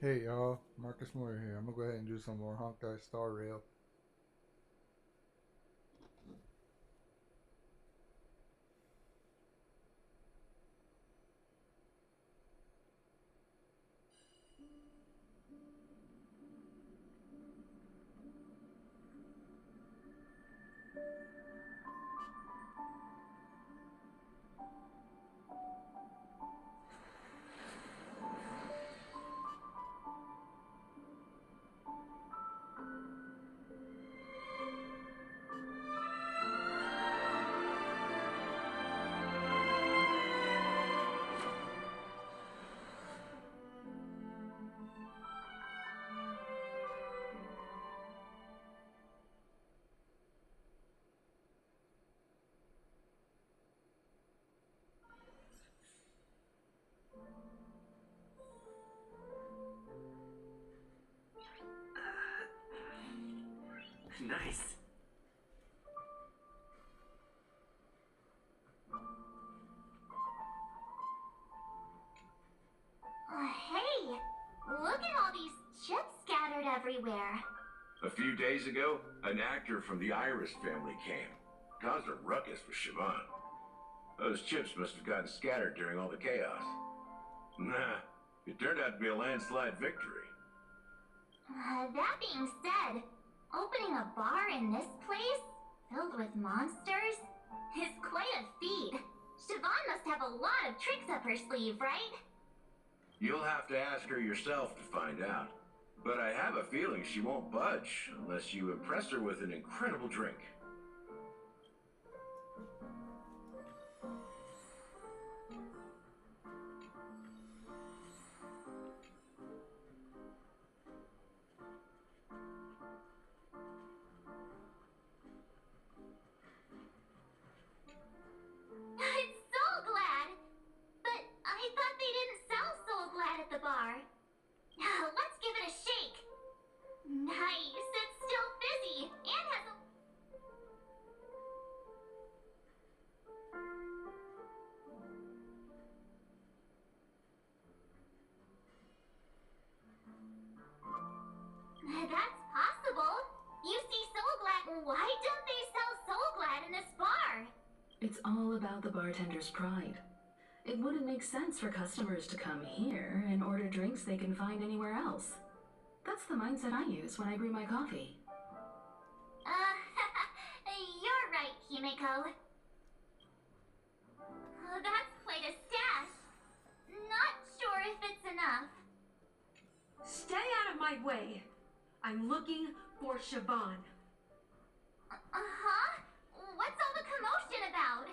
Hey y'all, Marcus Moore here. I'm gonna go ahead and do some more Honkai Star Rail. Nice. Hey, look at all these chips scattered everywhere. A few days ago, an actor from the Iris family came. Caused a ruckus with Siobhan. Those chips must have gotten scattered during all the chaos. Nah, it turned out to be a landslide victory. That being said, opening a bar in this place, filled with monsters, is quite a feat. Siobhan must have a lot of tricks up her sleeve, right? You'll have to ask her yourself to find out. But I have a feeling she won't budge unless you impress her with an incredible drink. I'm so glad! But I thought they didn't sell Soul Glad at the bar. Let's give it a shake. Nice, it's still fizzy and has a... That's possible. You see Soul Glad. Why don't they sell Soul Glad in this bar? It's all about the bartender's pride. It wouldn't make sense for customers to come here and order drinks they can find anywhere else. That's the mindset I use when I brew my coffee. You're right, Himiko. That's quite a stash. Not sure if it's enough. Stay out of my way. I'm looking for Siobhan. Uh-huh? What's all the commotion about?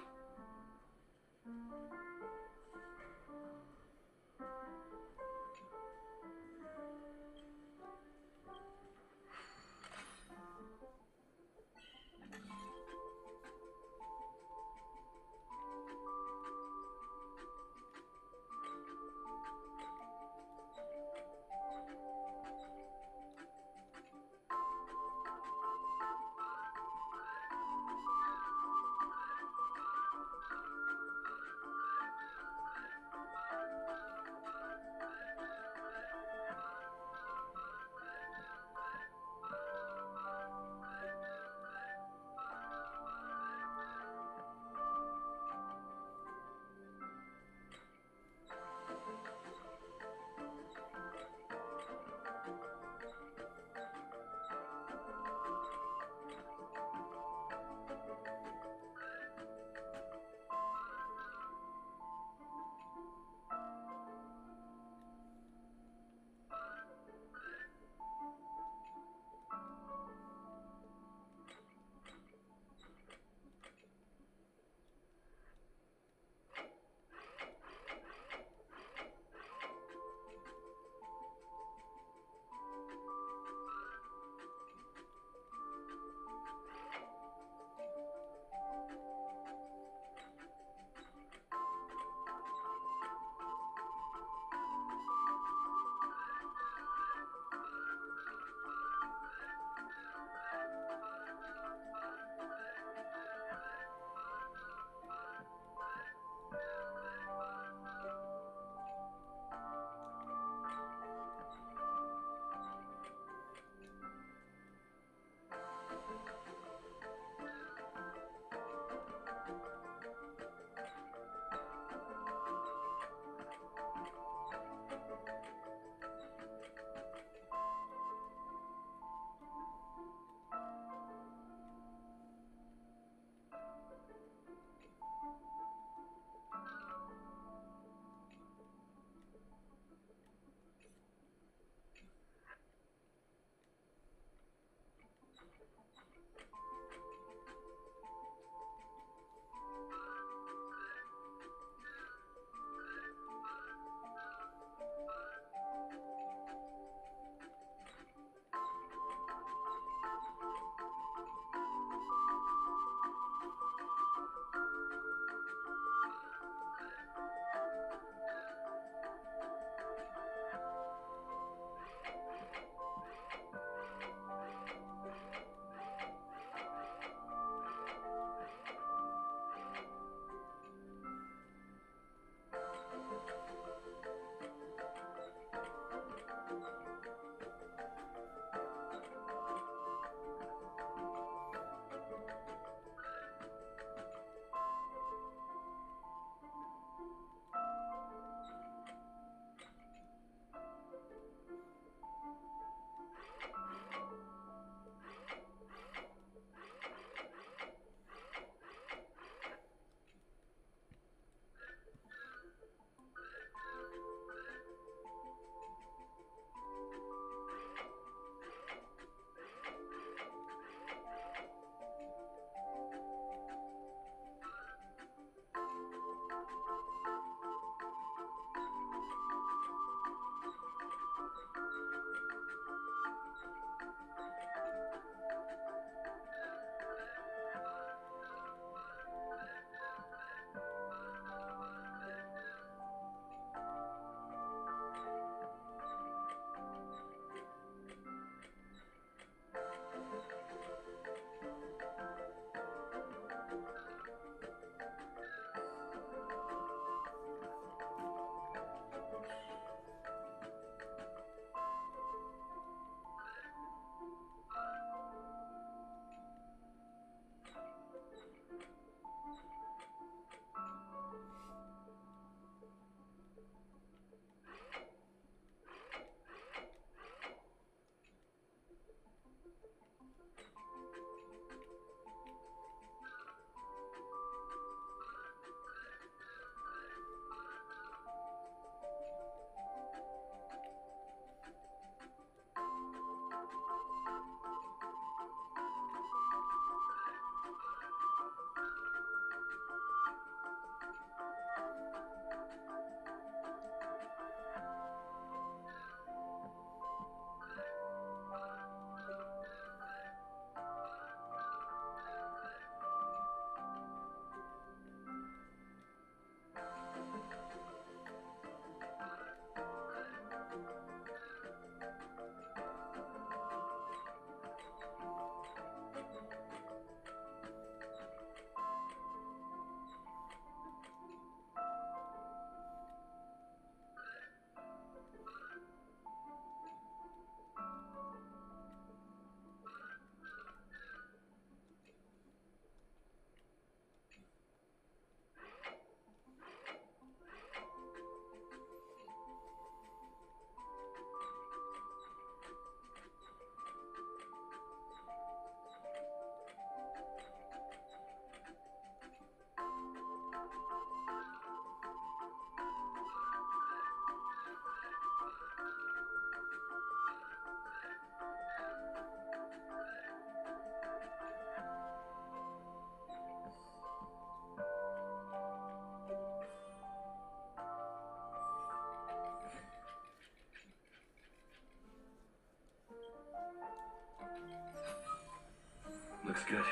Looks good.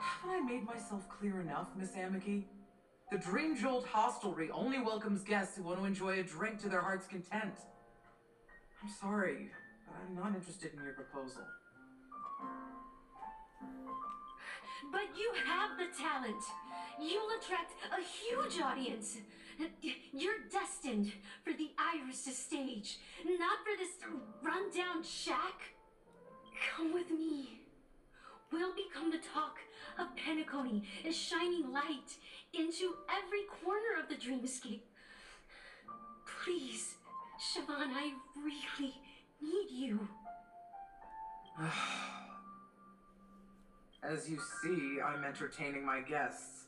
Haven't I made myself clear enough, Miss Amiki? The Dream Jolt hostelry only welcomes guests who want to enjoy a drink to their heart's content. I'm sorry, but I'm not interested in your proposal. But you have the talent. You'll attract a huge audience. You're destined for the Iris stage, not for this rundown shack. Come with me. We'll become the talk of Penacony, a shining light into every corner of the dreamscape. Please, Siobhan, I really need you. As you see, I'm entertaining my guests.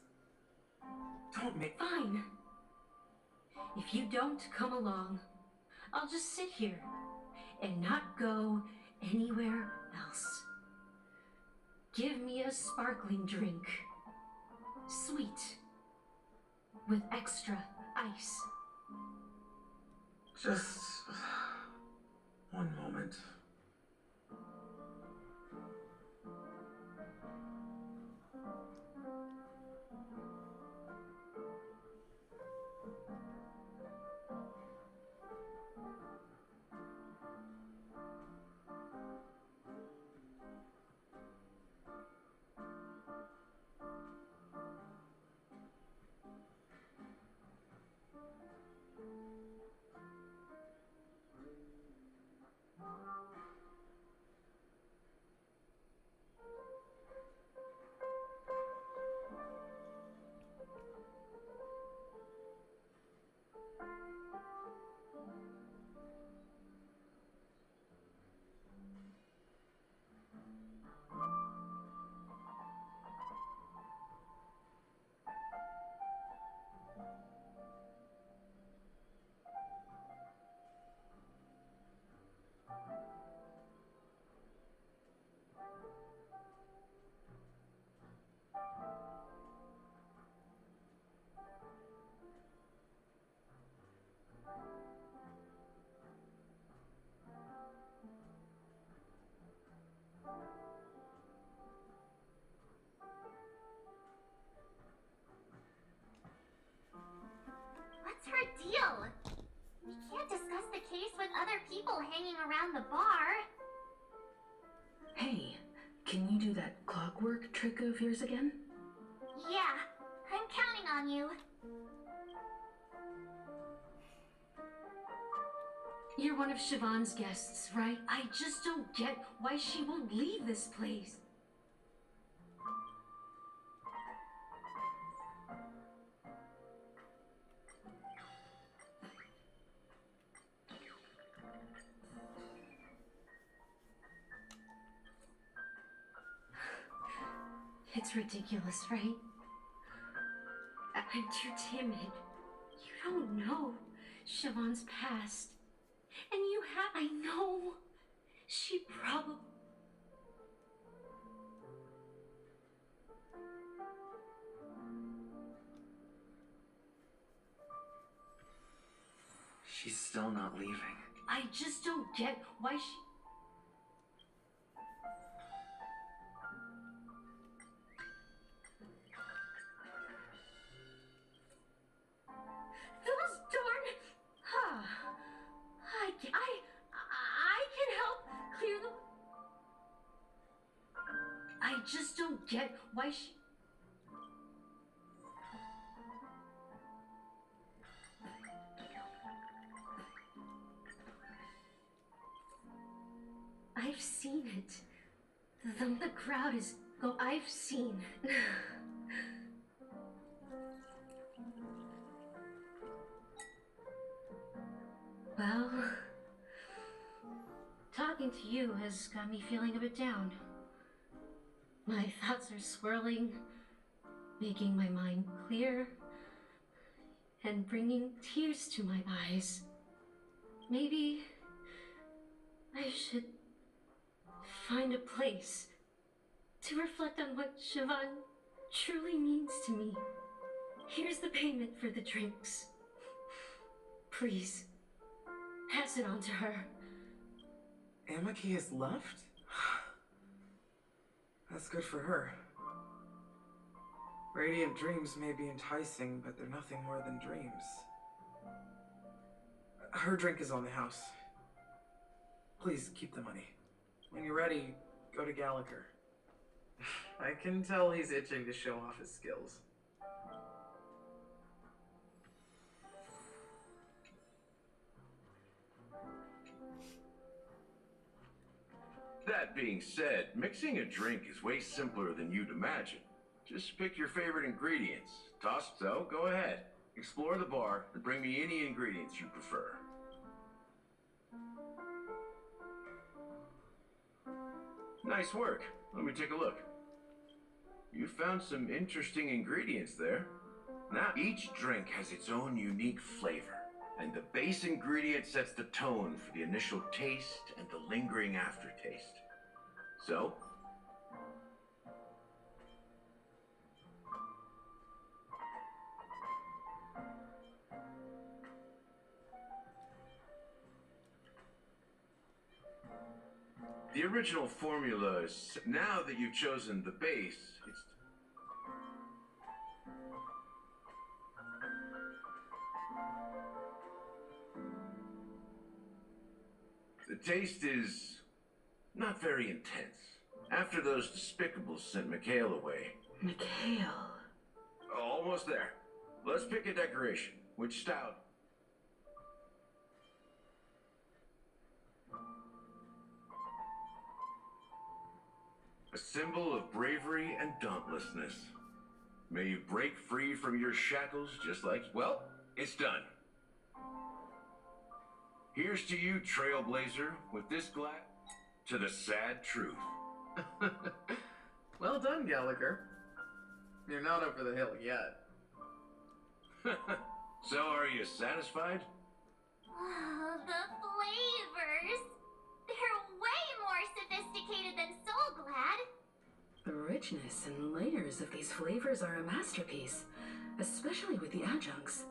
Don't make... Fine. If you don't come along, I'll just sit here and not go anywhere else. Give me a sparkling drink. Sweet. With extra ice. Just... one moment. What's her deal? We can't discuss the case with other people hanging around the bar. Hey, can you do that clockwork trick of yours again? Yeah, I'm counting on you. You're one of Siobhan's guests, right? I just don't get why she won't leave this place. It's ridiculous, right? I'm too timid. You don't know Siobhan's past. And you have... I know. She probably... She's still not leaving. I just don't get why she... Those darn... I can help clear the... I just don't get why she... I've seen it. The crowd is... Oh, I've seen. Well, talking to you has got me feeling a bit down. My thoughts are swirling, making my mind clear, and bringing tears to my eyes. Maybe I should find a place to reflect on what Siobhan truly means to me. Here's the payment for the drinks. Please, pass it on to her. Amiki has left? That's good for her. Radiant dreams may be enticing, but they're nothing more than dreams. Her drink is on the house. Please keep the money. When you're ready, go to Gallagher. I can tell he's itching to show off his skills. That being said, mixing a drink is way simpler than you'd imagine. Just pick your favorite ingredients. So go ahead. Explore the bar and bring me any ingredients you prefer. Nice work. Let me take a look. You found some interesting ingredients there. Now, each drink has its own unique flavor, and the base ingredient sets the tone for the initial taste and the lingering aftertaste. So, the original formula is, now that you've chosen the base, it's... The taste is not very intense. After those despicables sent Mikhail away. Mikhail. Almost there. Let's pick a decoration. Which stout? A symbol of bravery and dauntlessness. May you break free from your shackles just like... Well, it's done. Here's to you, Trailblazer, with this glass... To the sad truth. Well done, Gallagher. You're not over the hill yet. So, are you satisfied? Oh, the flavors! They're way more sophisticated than Soul Glad. The richness and layers of these flavors are a masterpiece, especially with the adjuncts.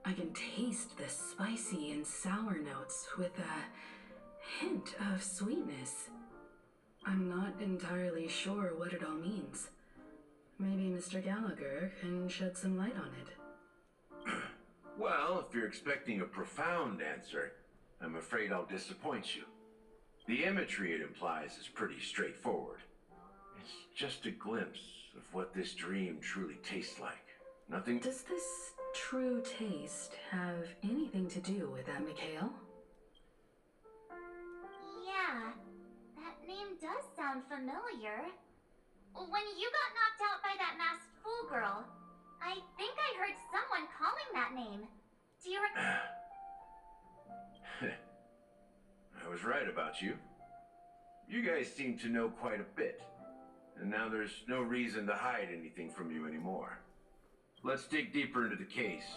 I can taste the spicy and sour notes with a hint of sweetness. I'm not entirely sure what it all means. Maybe Mr. Gallagher can shed some light on it. Well, if you're expecting a profound answer, I'm afraid I'll disappoint you. The imagery it implies is pretty straightforward. It's just a glimpse of what this dream truly tastes like. Nothing... Does this true taste have anything to do with that, Mikhail? Yeah, that name does sound familiar. When you got knocked out by that masked fool girl, I think I heard someone calling that name. Do you I was right about you. You guys seem to know quite a bit. And now there's no reason to hide anything from you anymore. Let's dig deeper into the case.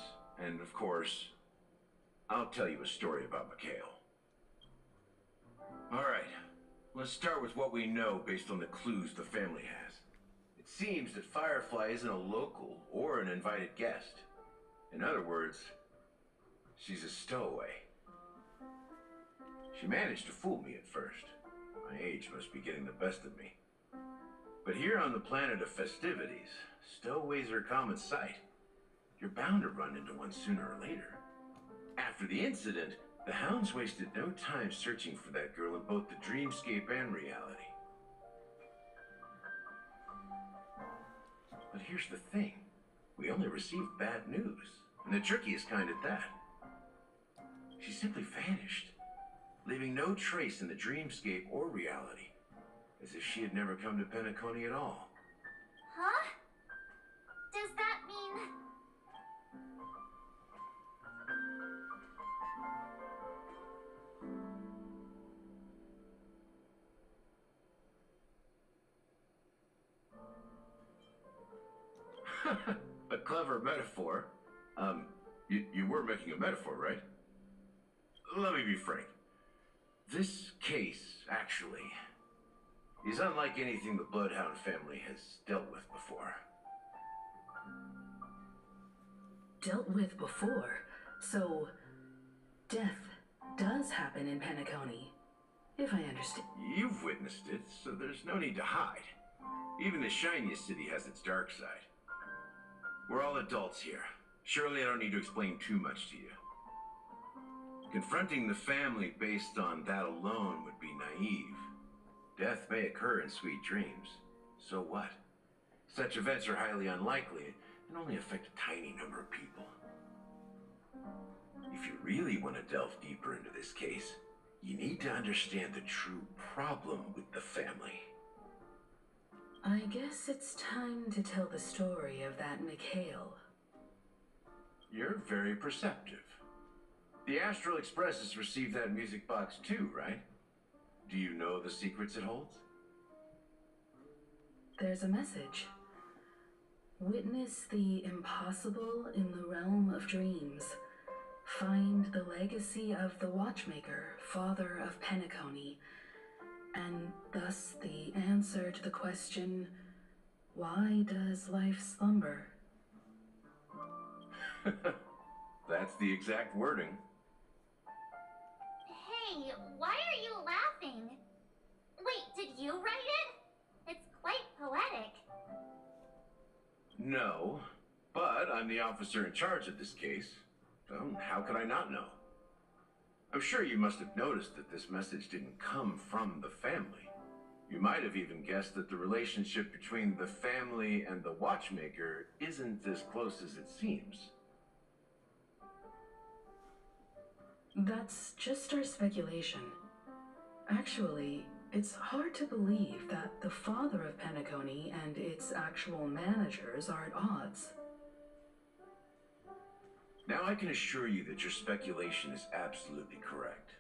And of course, I'll tell you a story about Mikhail. Alright, let's start with what we know based on the clues the family has. It seems that Firefly isn't a local or an invited guest. In other words, she's a stowaway. She managed to fool me at first. My age must be getting the best of me. But here on the planet of festivities, stowaways are a common sight. You're bound to run into one sooner or later. After the incident, the hounds wasted no time searching for that girl in both the dreamscape and reality. But here's the thing. We only received bad news. And the trickiest kind at that. She simply vanished, leaving no trace in the dreamscape or reality. As if she had never come to Penacony at all. Huh? Does that mean... A clever metaphor. You were making a metaphor, right? Let me be frank. This case, actually, is unlike anything the Bloodhound family has dealt with before. Dealt with before? So, death does happen in Penacony, if I understand. You've witnessed it, so there's no need to hide. Even the shiniest city has its dark side. We're all adults here. Surely I don't need to explain too much to you. Confronting the family based on that alone would be naive. Death may occur in sweet dreams. So what? Such events are highly unlikely and only affect a tiny number of people. If you really want to delve deeper into this case, you need to understand the true problem with the family. I guess it's time to tell the story of that Mikhail. You're very perceptive. The Astral Express has received that music box too, right? Do you know the secrets it holds? There's a message. Witness the impossible in the realm of dreams. Find the legacy of the Watchmaker, father of Penacony, and thus the answer to the question, why does life slumber? That's the exact wording. Hey, why are you laughing? Wait, did you write it? It's quite poetic. No, but I'm the officer in charge of this case. So how could I not know? I'm sure you must have noticed that this message didn't come from the family. You might have even guessed that the relationship between the family and the Watchmaker isn't as close as it seems. That's just our speculation. Actually, it's hard to believe that the father of Penacony and its actual managers are at odds. Now I can assure you that your speculation is absolutely correct.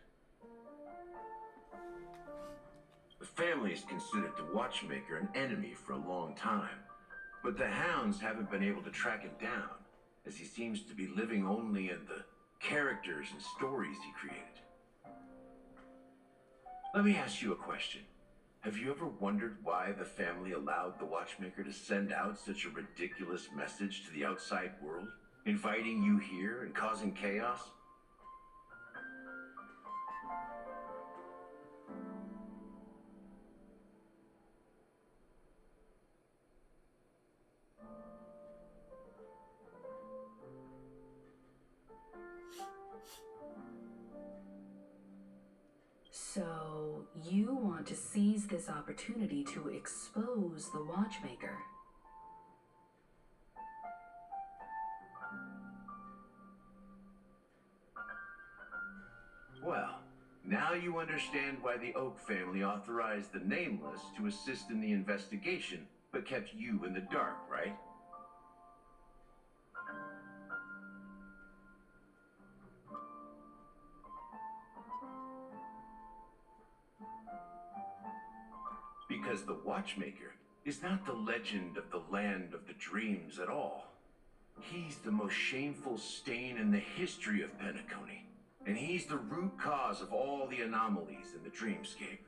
The family has considered the Watchmaker an enemy for a long time, but the Hounds haven't been able to track him down, as he seems to be living only in the characters and stories he created. Let me ask you a question. Have you ever wondered why the family allowed the Watchmaker to send out such a ridiculous message to the outside world, inviting you here and causing chaos? So, you want to seize this opportunity to expose the Watchmaker? Well, now you understand why the Oak family authorized the Nameless to assist in the investigation, but kept you in the dark, right? Because the Watchmaker is not the legend of the land of the dreams at all. He's the most shameful stain in the history of Penacony, and he's the root cause of all the anomalies in the dreamscape.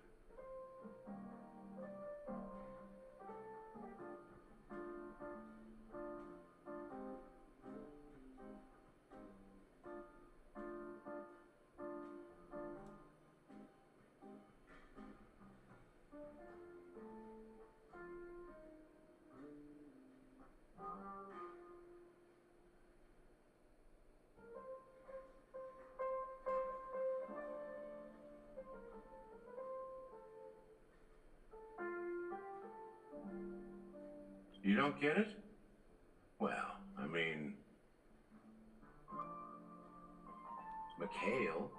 You don't get it? Well, I mean... Mikhail,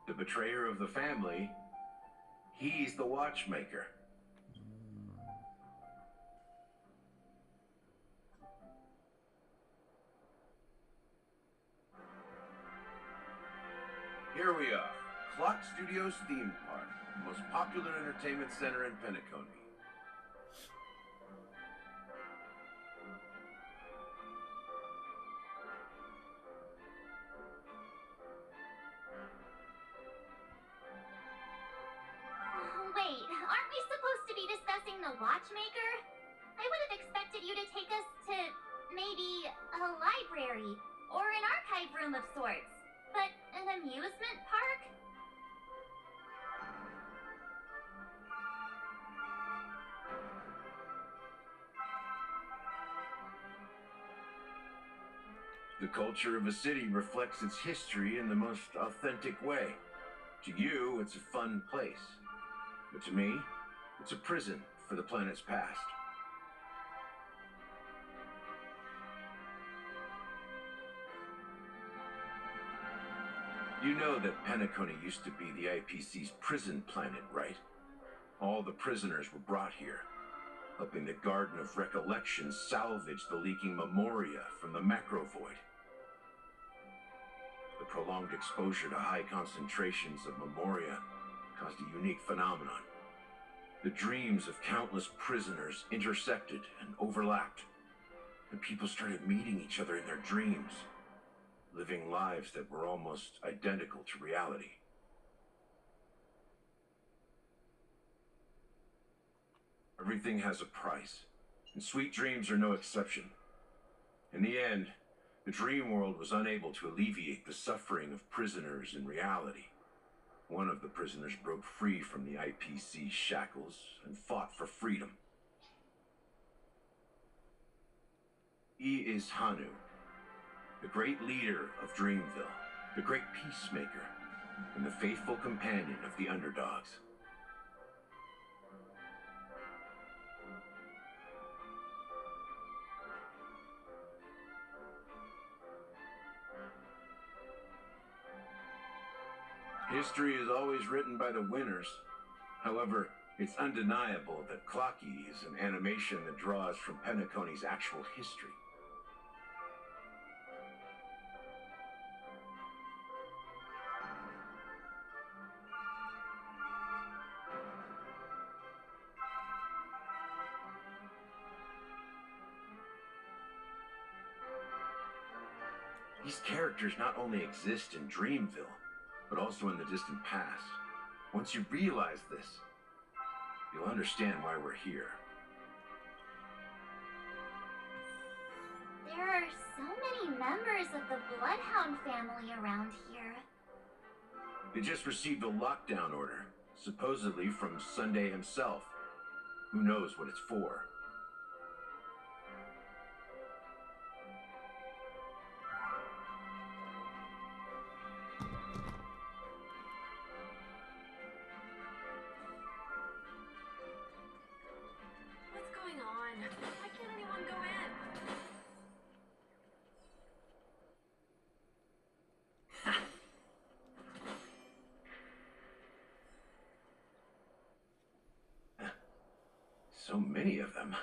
the betrayer of the family, he's the Watchmaker. Here we are, Clock Studios theme park, the most popular entertainment center in Penacony. Wait, aren't we supposed to be discussing the Watchmaker? I would have expected you to take us to, maybe, a library, or an archive room of sorts. But an amusement The culture of a city reflects its history in the most authentic way. To you, it's a fun place. But to me, it's a prison for the planet's past. You know that Penacony used to be the IPC's prison planet, right? All the prisoners were brought here, helping the Garden of Recollection salvage the leaking memoria from the macrovoid. The prolonged exposure to high concentrations of memoria caused a unique phenomenon. The dreams of countless prisoners intersected and overlapped, and people started meeting each other in their dreams, living lives that were almost identical to reality. Everything has a price, and sweet dreams are no exception. In the end, the dream world was unable to alleviate the suffering of prisoners in reality. One of the prisoners broke free from the IPC shackles and fought for freedom. He is Hanu, the great leader of Dreamville, the great peacemaker, and the faithful companion of the underdogs. History is always written by the winners. However, it's undeniable that Clocky is an animation that draws from Penacony's actual history. These characters not only exist in Dreamville, but also in the distant past. Once you realize this, you'll understand why we're here. There are so many members of the Bloodhound family around here. They just received a lockdown order, supposedly from Sunday himself. Who knows what it's for? What's going on? Why can't anyone go in? So many of them.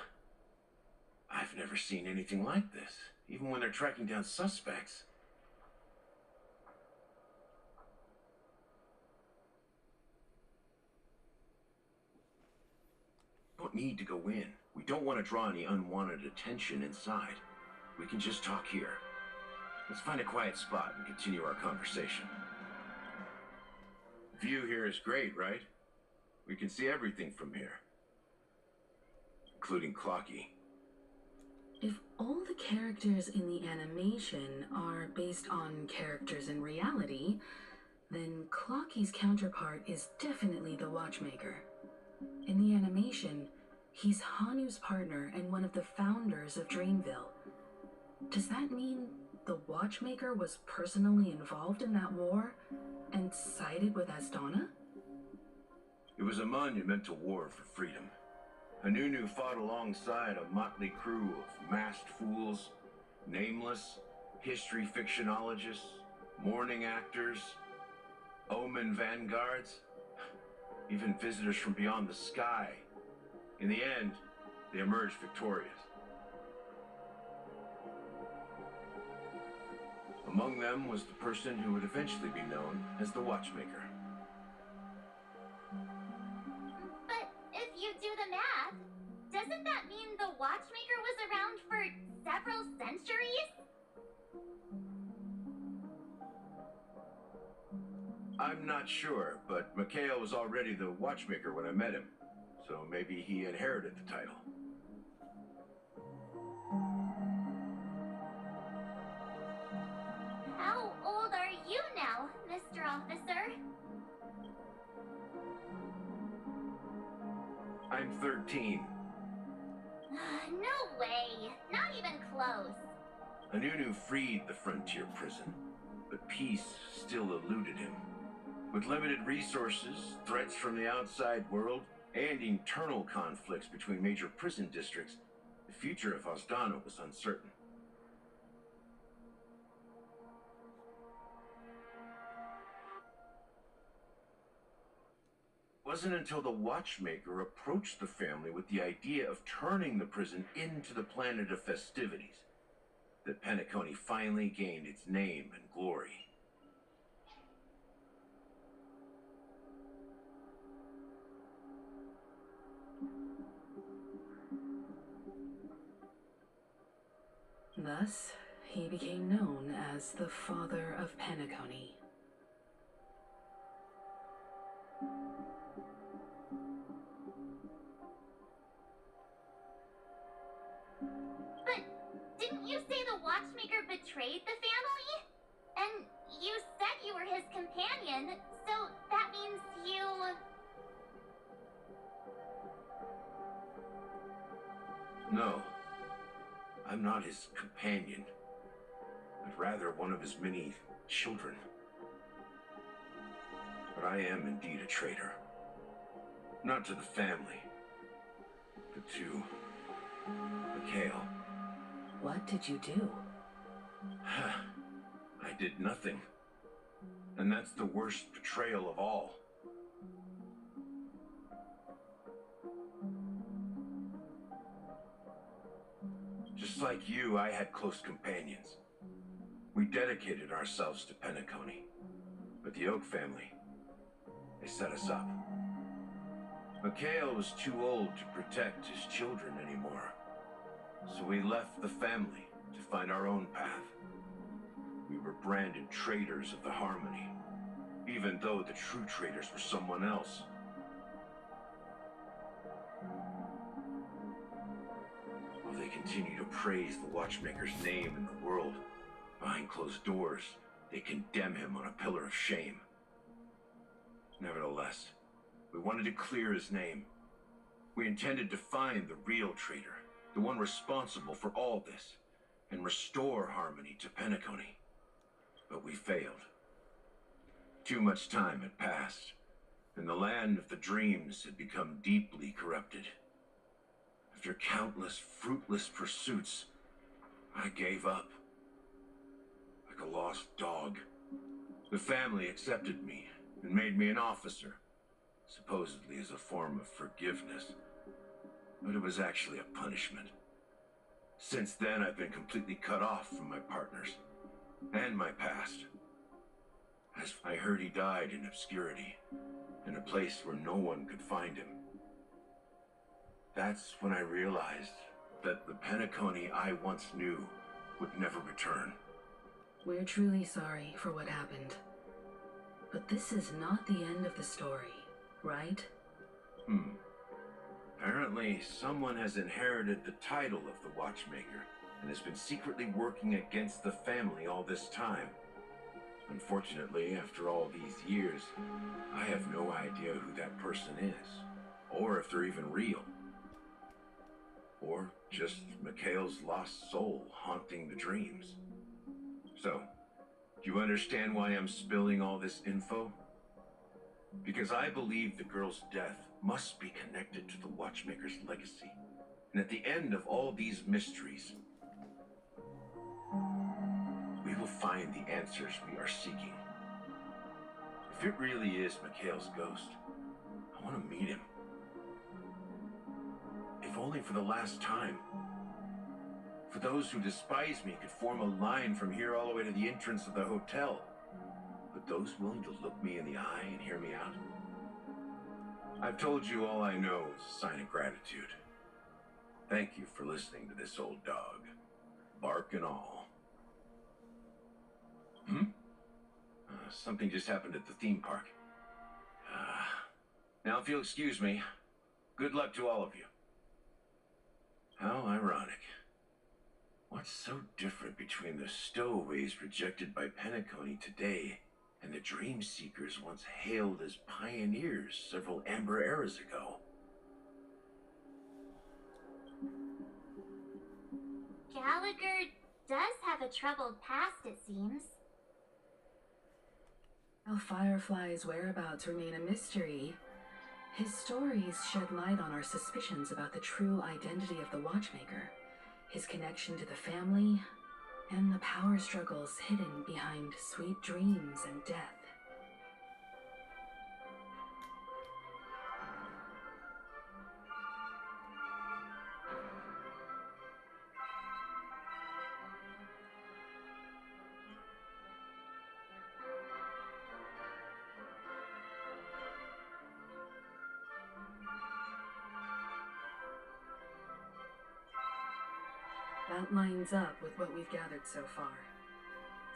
I've never seen anything like this, even when they're tracking down suspects. Don't need to go in. We don't want to draw any unwanted attention inside. We can just talk here. Let's find a quiet spot and continue our conversation. The view here is great, right? We can see everything from here, including Clocky. If all the characters in the animation are based on characters in reality, then Clocky's counterpart is definitely the Watchmaker. In the animation, he's Hanu's partner and one of the founders of Dreamville. Does that mean the Watchmaker was personally involved in that war and sided with Asdana? It was a monumental war for freedom. Hanunu fought alongside a motley crew of masked fools, nameless, history fictionologists, mourning actors, omen vanguards, even visitors from beyond the sky. In the end, they emerged victorious. Among them was the person who would eventually be known as the Watchmaker. But if you do the math, doesn't that mean the Watchmaker was around for several centuries? I'm not sure, but Mikhail was already the Watchmaker when I met him, so maybe he inherited the title. How old are you now, Mr. Officer? I'm 13. No way. Not even close. Anunu freed the frontier prison, but peace still eluded him. With limited resources, threats from the outside world, and internal conflicts between major prison districts, the future of Osdano was uncertain. It wasn't until the Watchmaker approached the family with the idea of turning the prison into the planet of festivities that Penacony finally gained its name and glory. Thus, he became known as the Father of Penacony. But didn't you say the Watchmaker betrayed the family? And you said you were his companion, so that means you... No, I'm not his companion, but rather one of his many children. But I am indeed a traitor. Not to the family, but to Mikhail. What did you do? I did nothing. And that's the worst betrayal of all. Just like you, I had close companions. We dedicated ourselves to Penacony. But the Oak family, they set us up. Mikhail was too old to protect his children anymore. So we left the family to find our own path. We were branded traitors of the Harmony, even though the true traitors were someone else. While they continue to praise the Watchmaker's name in the world, behind closed doors, they condemn him on a pillar of shame. Nevertheless, we wanted to clear his name. We intended to find the real traitor, the one responsible for all this, and restore harmony to Penacony. But we failed. Too much time had passed, and the land of the dreams had become deeply corrupted. After countless fruitless pursuits, I gave up. Like a lost dog. The family accepted me and made me an officer, supposedly as a form of forgiveness. But it was actually a punishment. Since then, I've been completely cut off from my partners and my past. As I heard he died in obscurity, in a place where no one could find him. That's when I realized that the Penacony I once knew would never return. We're truly sorry for what happened. But this is not the end of the story, right? Apparently, someone has inherited the title of the Watchmaker and has been secretly working against the family all this time. Unfortunately, after all these years, I have no idea who that person is, or if they're even real. Or just Mikhail's lost soul haunting the dreams. So, do you understand why I'm spilling all this info? Because I believe the girl's death must be connected to the Watchmaker's legacy. And at the end of all these mysteries, we will find the answers we are seeking. If it really is Mikhail's ghost, I want to meet him. If only for the last time. For those who despise me could form a line from here all the way to the entrance of the hotel. But those willing to look me in the eye and hear me out? I've told you all I know is a sign of gratitude. Thank you for listening to this old dog. Bark and all. Something just happened at the theme park. Now if you'll excuse me, good luck to all of you. How ironic. What's so different between the stowaways rejected by Penacony today and the dream seekers once hailed as pioneers several amber eras ago? Gallagher does have a troubled past, it seems. While Firefly's whereabouts remain a mystery, his stories shed light on our suspicions about the true identity of the Watchmaker, his connection to the family, and the power struggles hidden behind sweet dreams and death. That lines up with what we've gathered so far.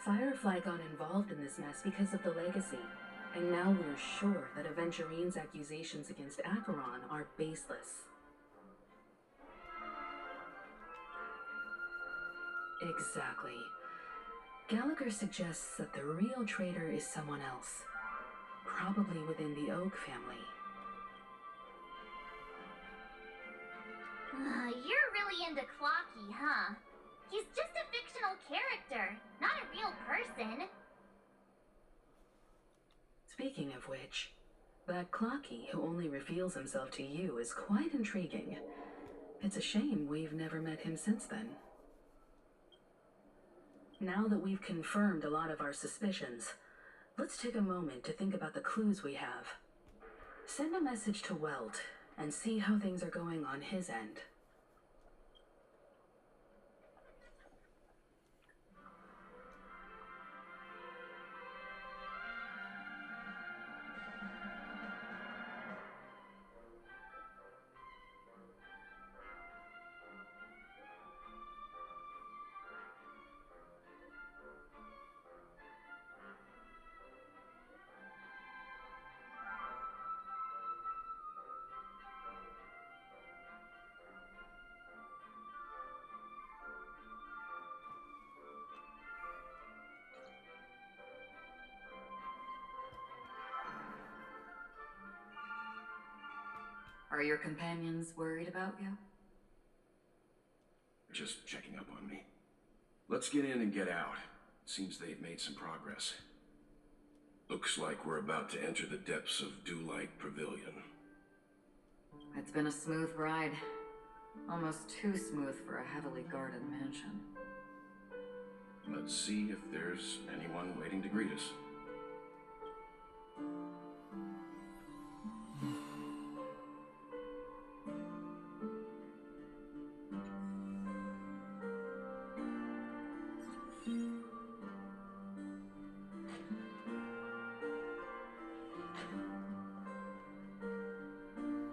Firefly got involved in this mess because of the legacy, and now we're sure that Aventurine's accusations against Acheron are baseless. Exactly. Gallagher suggests that the real traitor is someone else, probably within the Oak family. You're really into Clocky, huh? He's just a fictional character, not a real person. Speaking of which, that Clocky who only reveals himself to you is quite intriguing. It's a shame we've never met him since then. Now that we've confirmed a lot of our suspicions, let's take a moment to think about the clues we have. Send a message to Welt and see how things are going on his end. Are your companions worried about you? Just checking up on me. Let's get in and get out. Seems they've made some progress. Looks like we're about to enter the depths of Dewlight Pavilion. It's been a smooth ride. Almost too smooth for a heavily guarded mansion. Let's see if there's anyone waiting to greet us.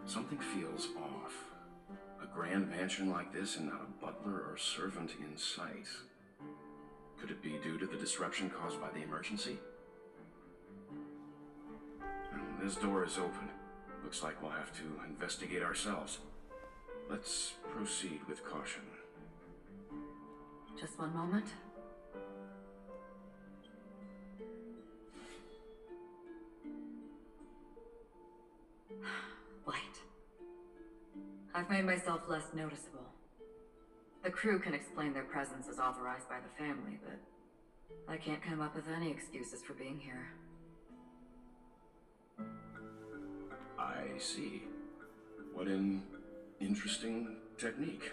Something feels off. A grand mansion like this and not a butler or servant in sight. Could it be due to the disruption caused by the emergency? This door is open. Looks like we'll have to investigate ourselves. Let's proceed with caution. Just one moment. Light. I've made myself less noticeable. The crew can explain their presence as authorized by the family, but I can't come up with any excuses for being here. I see. What an interesting technique.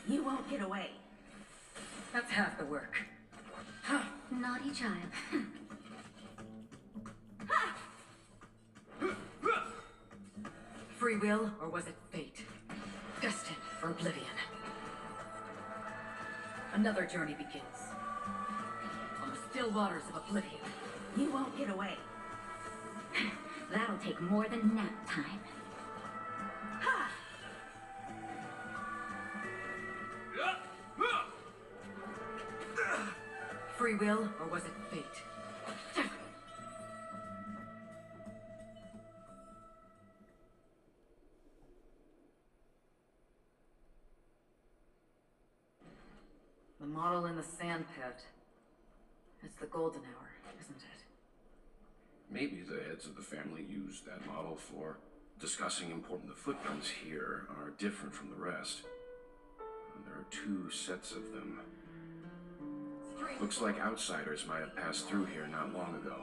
You won't get away. That's half the work. Naughty child. Free will, or was it fate? Destined for oblivion. Another journey begins. On the still waters of oblivion. You won't get away. That'll take more than nap time. Free will, or was it fate? The model in the sand pit. It's the golden hour, isn't it? Maybe the heads of the family used that model for discussing important. The footprints here are different from the rest. There are 2 sets of them. Looks like outsiders might have passed through here not long ago.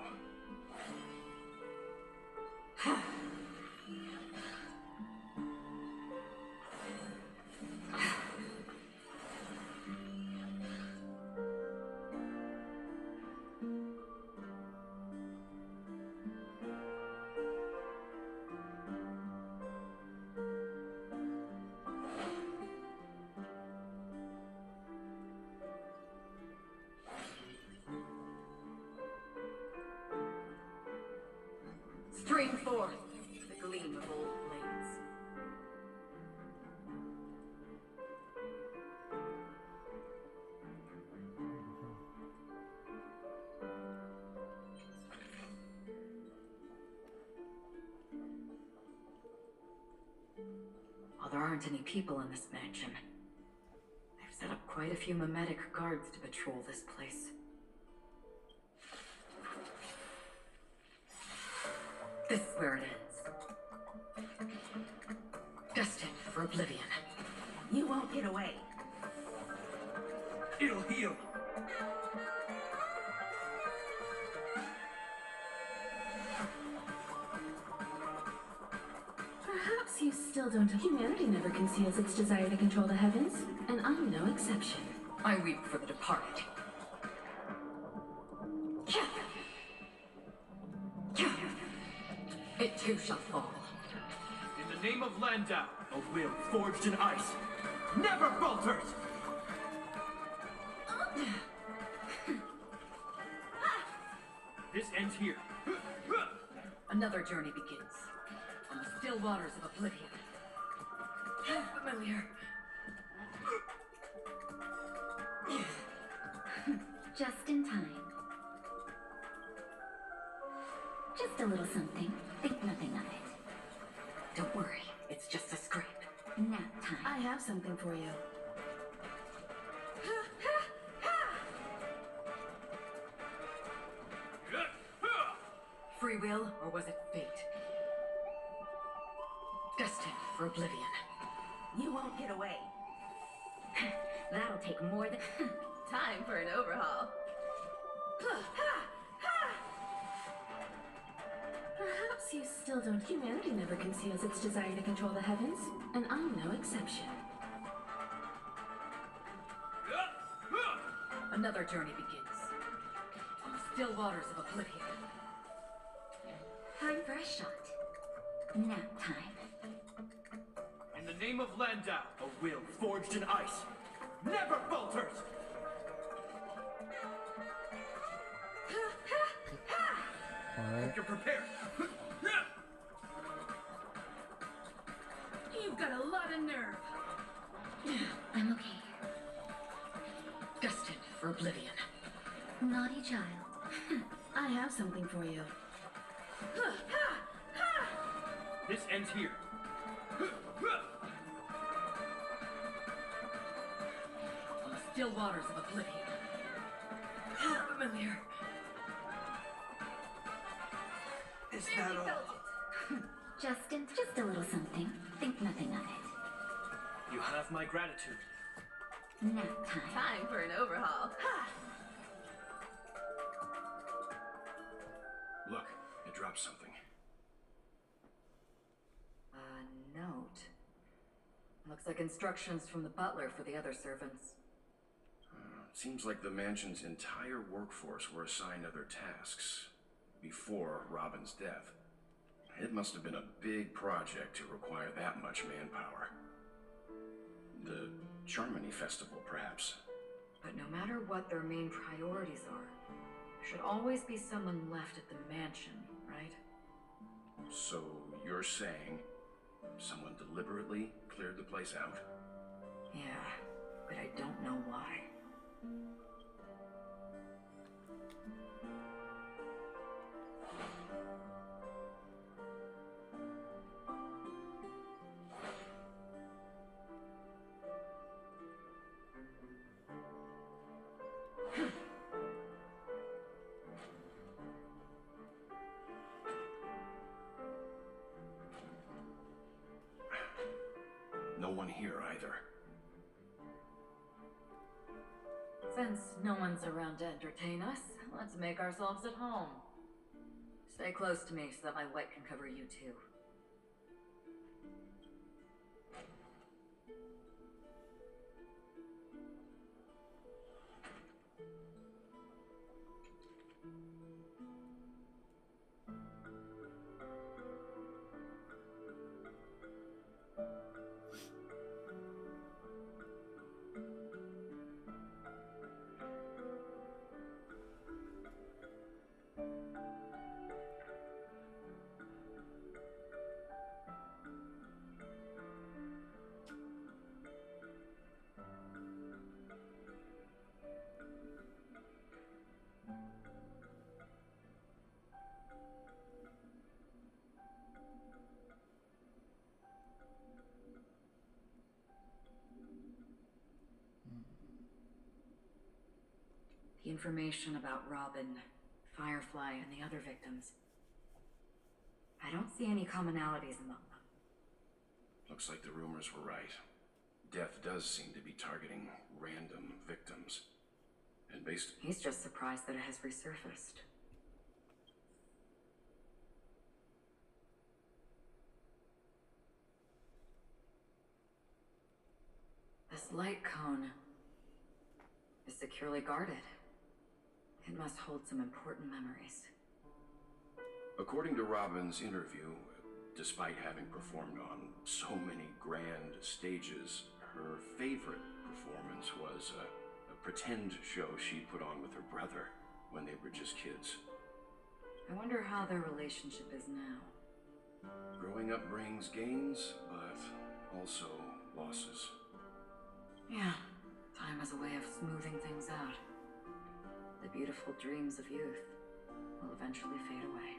Stream forth the gleam of old blades. While there aren't any people in this mansion, they've set up quite a few mimetic guards to patrol this place. This is where it ends. Destined for oblivion. You won't get away. It'll heal. Perhaps you still don't. Humanity never conceals its desire to control the heavens, and I'm no exception. I weep for the departed. It too shall fall. In the name of Landau, a will forged in ice never falters! This ends here. Another journey begins. On the still waters of oblivion. Familiar. Just in time. Just a little something. Think nothing of it. Don't worry, it's just a scrape. Nap time. I have something for you. Free will, or was it fate? Destined for oblivion. You won't get away. That'll take more than Time for an overhaul. Perhaps you still don't. Humanity never conceals its desire to control the heavens, and I'm no exception. Another journey begins. On the still waters of oblivion. time for a shot. Nap time. In the name of Landau, a will forged in ice never falters! Alright. You're prepared. You've got a lot of nerve. I'm okay. Destined for oblivion. Naughty child. I have something for you. This ends here. On the still waters of oblivion. Familiar. Is that all? Just a little something. Think nothing of it. You have my gratitude. Nap time. Time for an overhaul. Look, it dropped something. A note. Looks like instructions from the butler for the other servants. Seems like the mansion's entire workforce were assigned other tasks before Robin's death. It must have been a big project to require that much manpower. The Charmony Festival, perhaps. But no matter what their main priorities are, there should always be someone left at the mansion, right? So you're saying someone deliberately cleared the place out? Yeah, but I don't know why. no one here either. Since no one's around to entertain us, let's make ourselves at home. Stay close to me so that my light can cover you too. The information about Robin, Firefly, and the other victims. I don't see any commonalities among them. Looks like the rumors were right. Death does seem to be targeting random victims. And based... He's just surprised that it has resurfaced. This light cone is securely guarded. It must hold some important memories. According to Robin's interview, despite having performed on so many grand stages, her favorite performance was a pretend show she put on with her brother when they were just kids. I wonder how their relationship is now. Growing up brings gains, but also losses. Yeah, time has a way of smoothing things out. The beautiful dreams of youth will eventually fade away.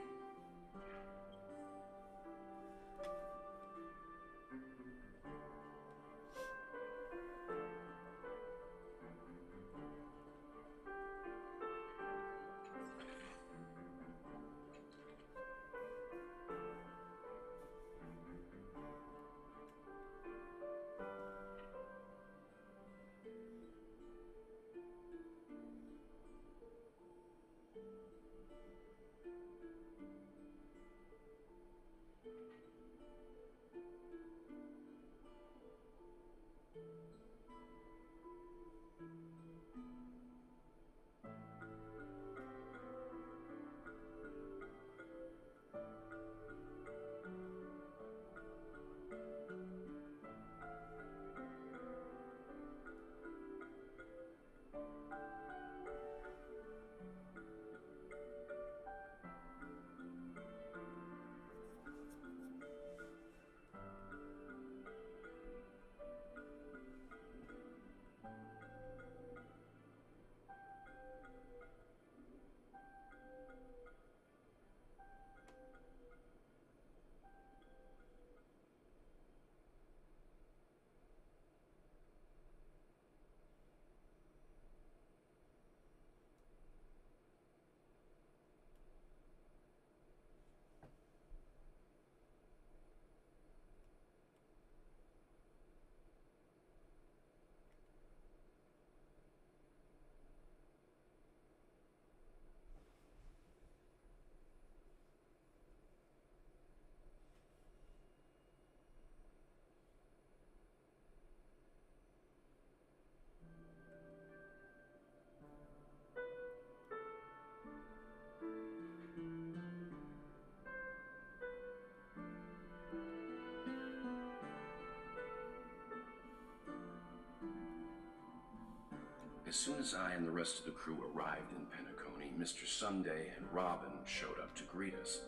As soon as I and the rest of the crew arrived in Penacony, Mr. Sunday and Robin showed up to greet us.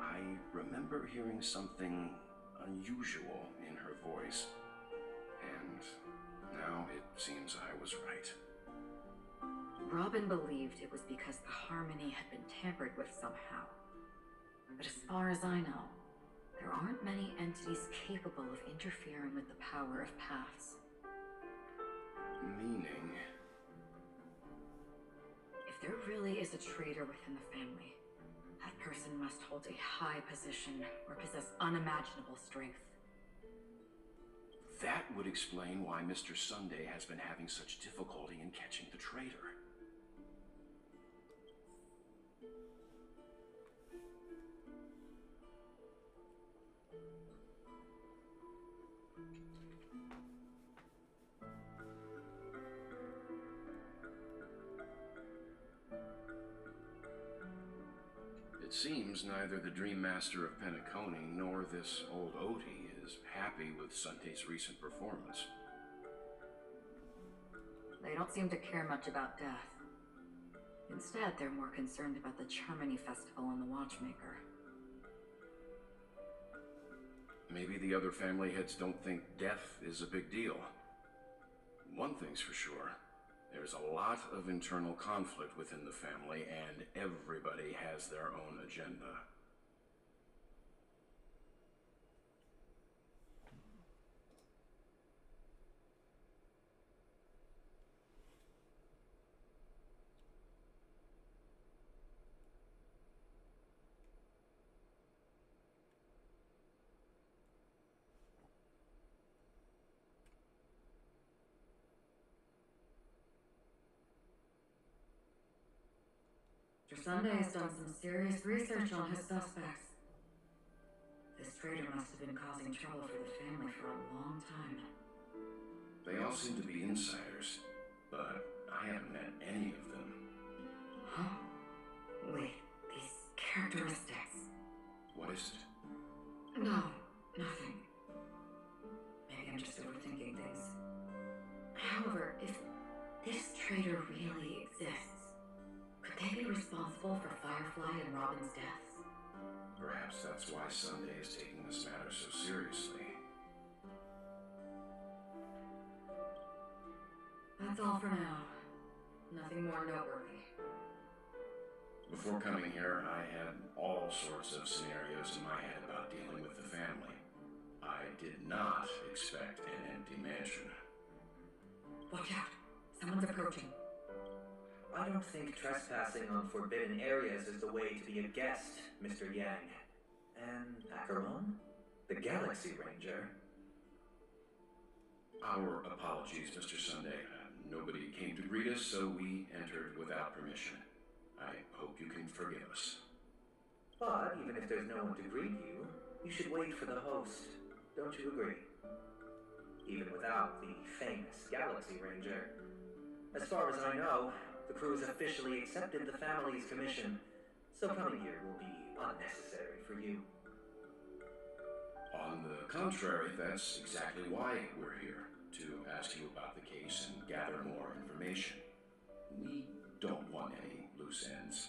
I remember hearing something unusual in her voice, and now it seems I was right. Robin believed it was because the harmony had been tampered with somehow. But as far as I know, there aren't many entities capable of interfering with the power of paths. Meaning? If there really is a traitor within the family, that person must hold a high position or possess unimaginable strength. That would explain why Mr. Sunday has been having such difficulty in catching the traitor. It seems neither the Dream Master of Penacony nor this old Odie is happy with Sunday's recent performance. They don't seem to care much about death. Instead, they're more concerned about the Charmony Festival and the Watchmaker. Maybe the other family heads don't think death is a big deal. One thing's for sure. There's a lot of internal conflict within the family, and everybody has their own agenda. Mr. Sunday has done some serious research on his suspects. This traitor must have been causing trouble for the family for a long time. They all seem to be insiders, but I haven't met any of them. Huh? Wait, these characteristics. What is it? No, nothing. Maybe I'm just overthinking things. However, if this traitor really exists, could they be responsible for Firefly and Robin's deaths? Perhaps that's why Sunday is taking this matter so seriously. That's all for now. Nothing more noteworthy. Before coming here, I had all sorts of scenarios in my head about dealing with the family. I did not expect an empty mansion. Watch out! Someone's approaching. I don't think trespassing on forbidden areas is the way to be a guest, Mr. Yang. And Acheron? The Galaxy Ranger? Our apologies, Mr. Sunday. Nobody came to greet us, so we entered without permission. I hope you can forgive us. But even if there's no one to greet you, you should wait for the host. Don't you agree? Even without the famous Galaxy Ranger. As far as I know, the crew has officially accepted the family's commission, so coming here will be unnecessary for you. On the contrary, that's exactly why we're here, to ask you about the case and gather more information. We don't want any loose ends.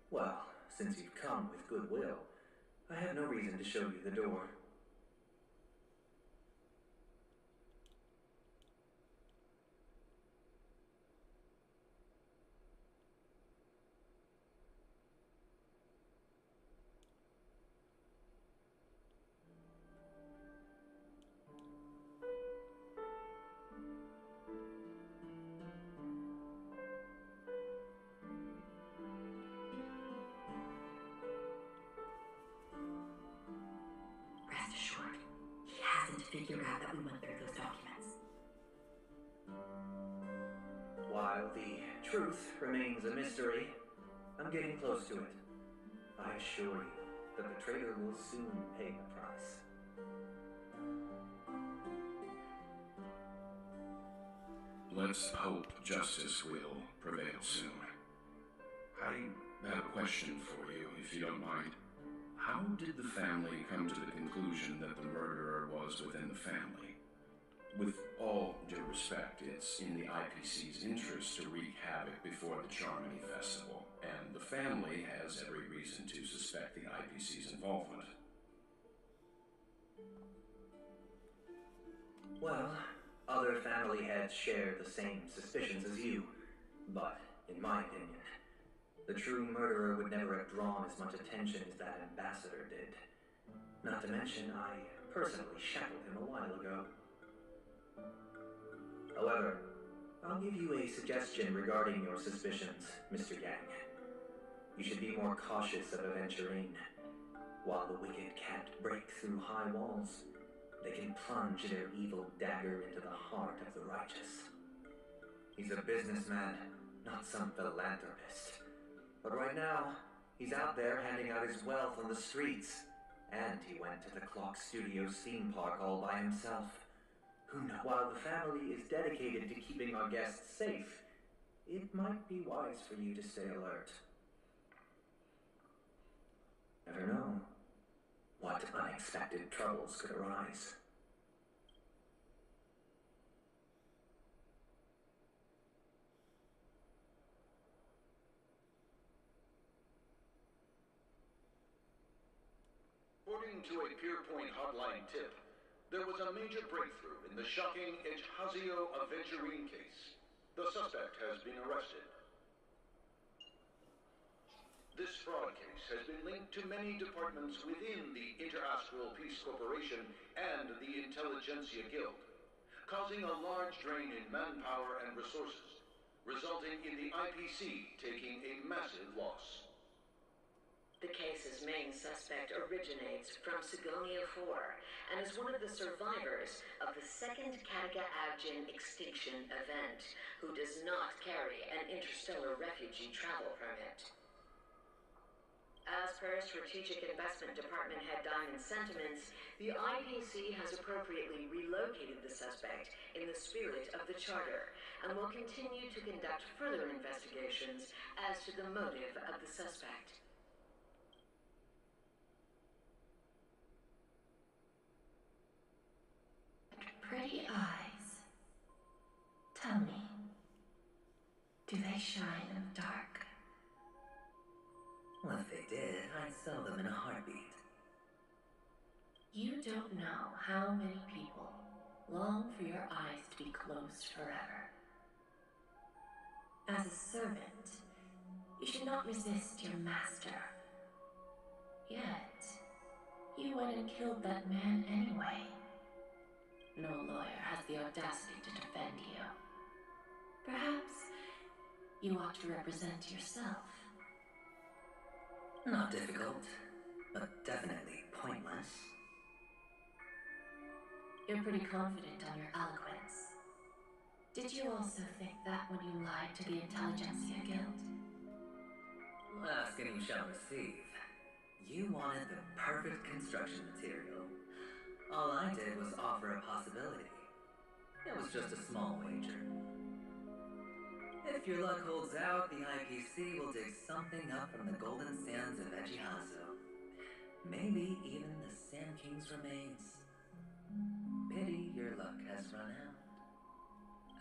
Well, since you've come with goodwill, I have no reason to show you the door. Rest assured, he hasn't figured out that we went through those documents. While the truth remains a mystery, I'm getting close to it. I assure you that the traitor will soon pay the price. Let's hope justice will prevail soon. I have a question for you, if you don't mind. How did the family come to the conclusion that the murderer was within the family? With all due respect, it's in the IPC's interest to wreak havoc before the Charmony Festival, and the family has every reason to suspect the IPC's involvement. Well, other family heads share the same suspicions as you, but in my opinion, the true murderer would never have drawn as much attention as that ambassador did. Not to mention, I personally shackled him a while ago. However, I'll give you a suggestion regarding your suspicions, Mr. Yang. You should be more cautious of aventurine. While the wicked can't break through high walls, they can plunge their evil dagger into the heart of the righteous. He's a businessman, not some philanthropist. But right now, he's out there handing out his wealth on the streets. And he went to the Clock Studios theme park all by himself. Who knows? While the family is dedicated to keeping our guests safe, it might be wise for you to stay alert. Never know what unexpected troubles could arise. According to a Pierpoint hotline tip, there was a major breakthrough in the shocking Ejhazio Aventurine case. The suspect has been arrested. This fraud case has been linked to many departments within the Interastral Peace Corporation and the Intelligentsia Guild, causing a large drain in manpower and resources, resulting in the IPC taking a massive loss. The case's main suspect originates from Sigonia 4 and is one of the survivors of the second Kataka Abjin extinction event, who does not carry an interstellar refugee travel permit. As per Strategic Investment Department Head Diamond's sentiments, the IPC has appropriately relocated the suspect in the spirit of the Charter and will continue to conduct further investigations as to the motive of the suspect. Pretty eyes. Tell me, do they shine in the dark? Well, if they did, I'd sell them in a heartbeat. You don't know how many people long for your eyes to be closed forever. As a servant, you should not resist your master. Yet, you went and killed that man anyway. No lawyer has the audacity to defend you. Perhaps you ought to represent yourself. Not difficult, but definitely pointless. You're pretty confident on your eloquence. Did you also think that when you lied to the Intelligentsia Guild? Ask and you shall receive. You wanted the perfect construction material. All I did was offer a possibility. It was just a small wager. If your luck holds out, the IPC will dig something up from the golden sands of Ejhazio. Maybe even the Sand King's remains. Pity your luck has run out.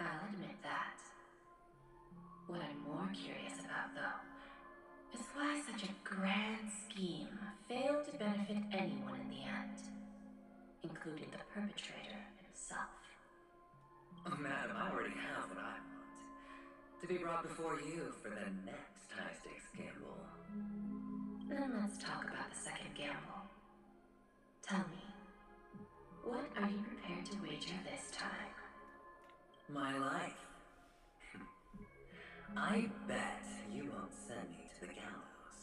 I'll admit that. What I'm more curious about, though, is why such a grand scheme failed to benefit anyone in the end, including the perpetrator himself. Oh, madam, I already have what I want. To be brought before you for the next high-stakes gamble. Then let's talk about the second gamble. Tell me, what are you prepared to wager this time? My life. I bet you won't send me to the gallows.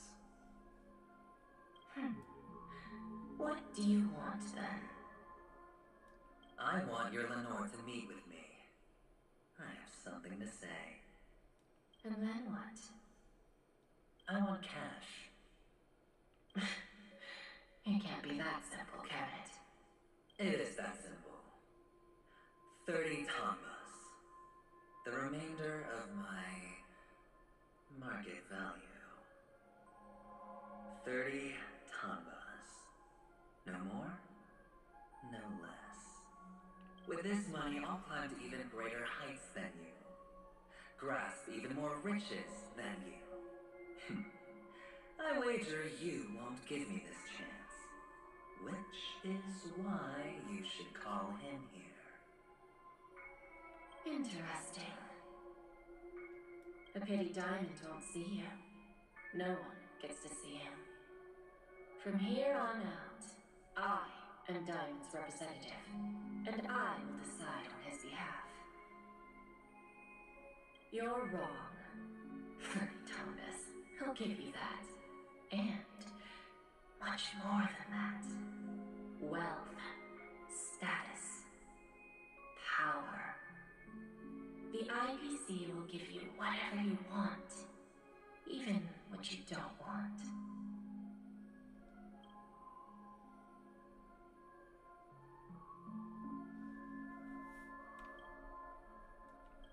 What do you want, then? I want your Lenore to meet with me. I have something to say. And then what? I want cash. It can't be that simple, can it? It is that simple. 30 tambas. The remainder of my market value. 30 tambas. No more, no less. With this money, I'll climb to even greater heights than you. Grasp even more riches than you. I wager you won't give me this chance. Which is why you should call him here. Interesting. A pity Diamond won't see you. No one gets to see him. From here on out, I am Diamond's representative, and I will decide on his behalf. You're wrong. Thomas, I'll give you that. And one much more than that. Wealth, status, power. The IPC will give you whatever you want, even what you don't want.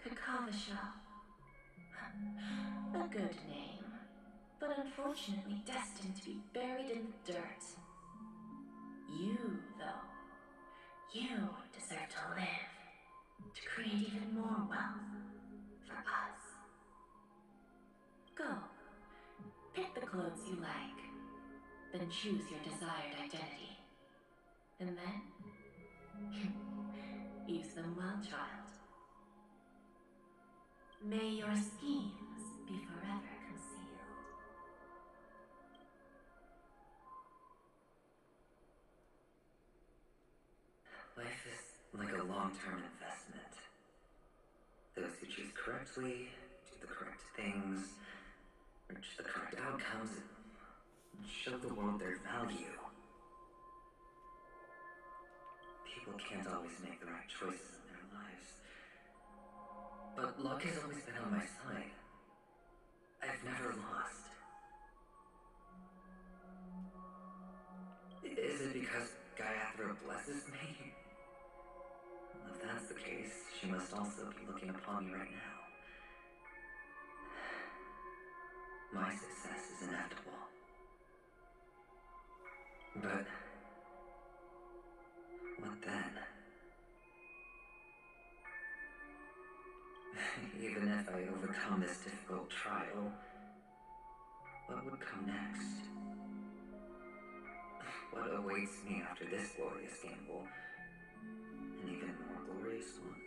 Kakavasha. A good name, but unfortunately destined to be buried in the dirt. You, though, you deserve to live, to create even more wealth for us. Go, pick the clothes you like, then choose your desired identity. And then, use them well, child. May your schemes be forever concealed. Life is like a long-term investment. Those who choose correctly, do the correct things, reach the correct outcomes, and show the world their value. People can't always make the right choices in their lives. But luck has always been on my side. I've never lost. Is it because Gayatri blesses me? If that's the case, she must also be looking upon me right now. My success is inevitable. But what then? Even if I overcome this difficult trial, what would come next? What awaits me after this glorious gamble? An even more glorious one?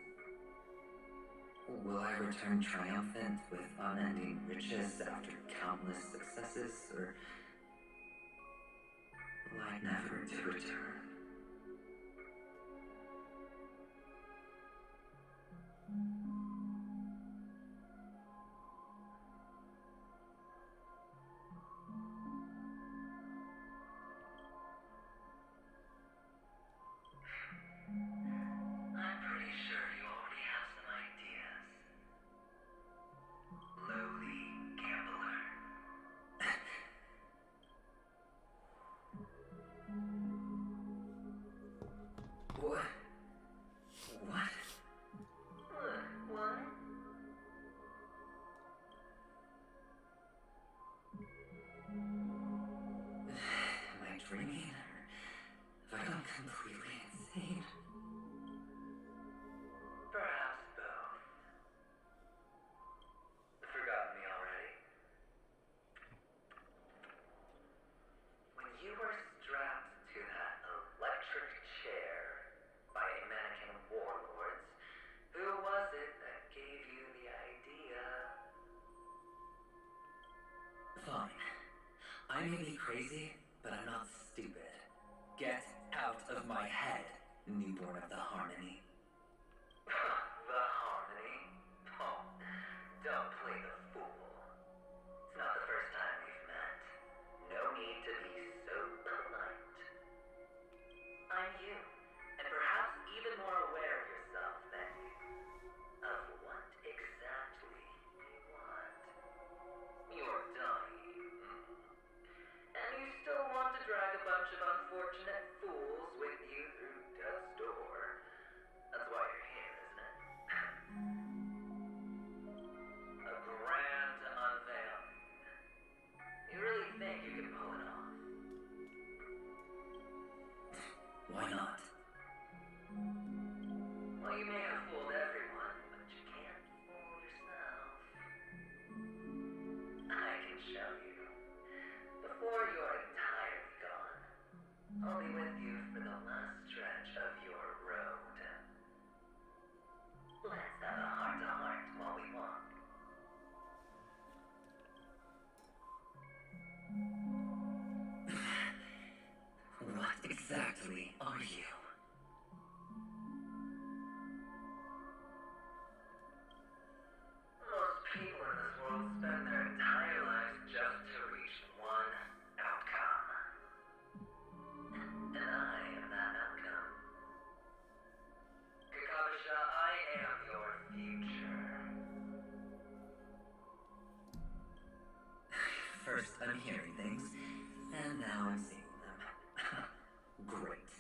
Will I return triumphant with unending riches after countless successes, or will I never to return? I'm pretty sure you already have some ideas. Lowly gambler. What? What? What? Am I dreaming? Or have I gone completely insane? Perhaps both. Forgotten me already? When you were strapped to that electric chair by a mannequin warlords, who was it that gave you the idea? Fine. I may be crazy, but I'm not stupid. Get out of my head, newborn of the Harmony. The Harmony? Oh, don't play the fool. It's not the first time we've met. No need to be so polite. I'm you, and perhaps even more aware of yourself than you. Of what exactly you want. You're dying. And you still want to drag a bunch of unfortunate fools with you through death's door. That's why you're here, isn't it? A grand unveiling. You really think you can pull it off? Why not? Well, you may have fooled everyone, but you can't fool yourself. I can show you. Before you're entirely gone, I'll be with you for the last stretch of your road. Let's have a heart-to-heart while we walk. What exactly are you? Most people in this world spend their entire lives just to reach one outcome. hearing things, and now I'm seeing them. Great.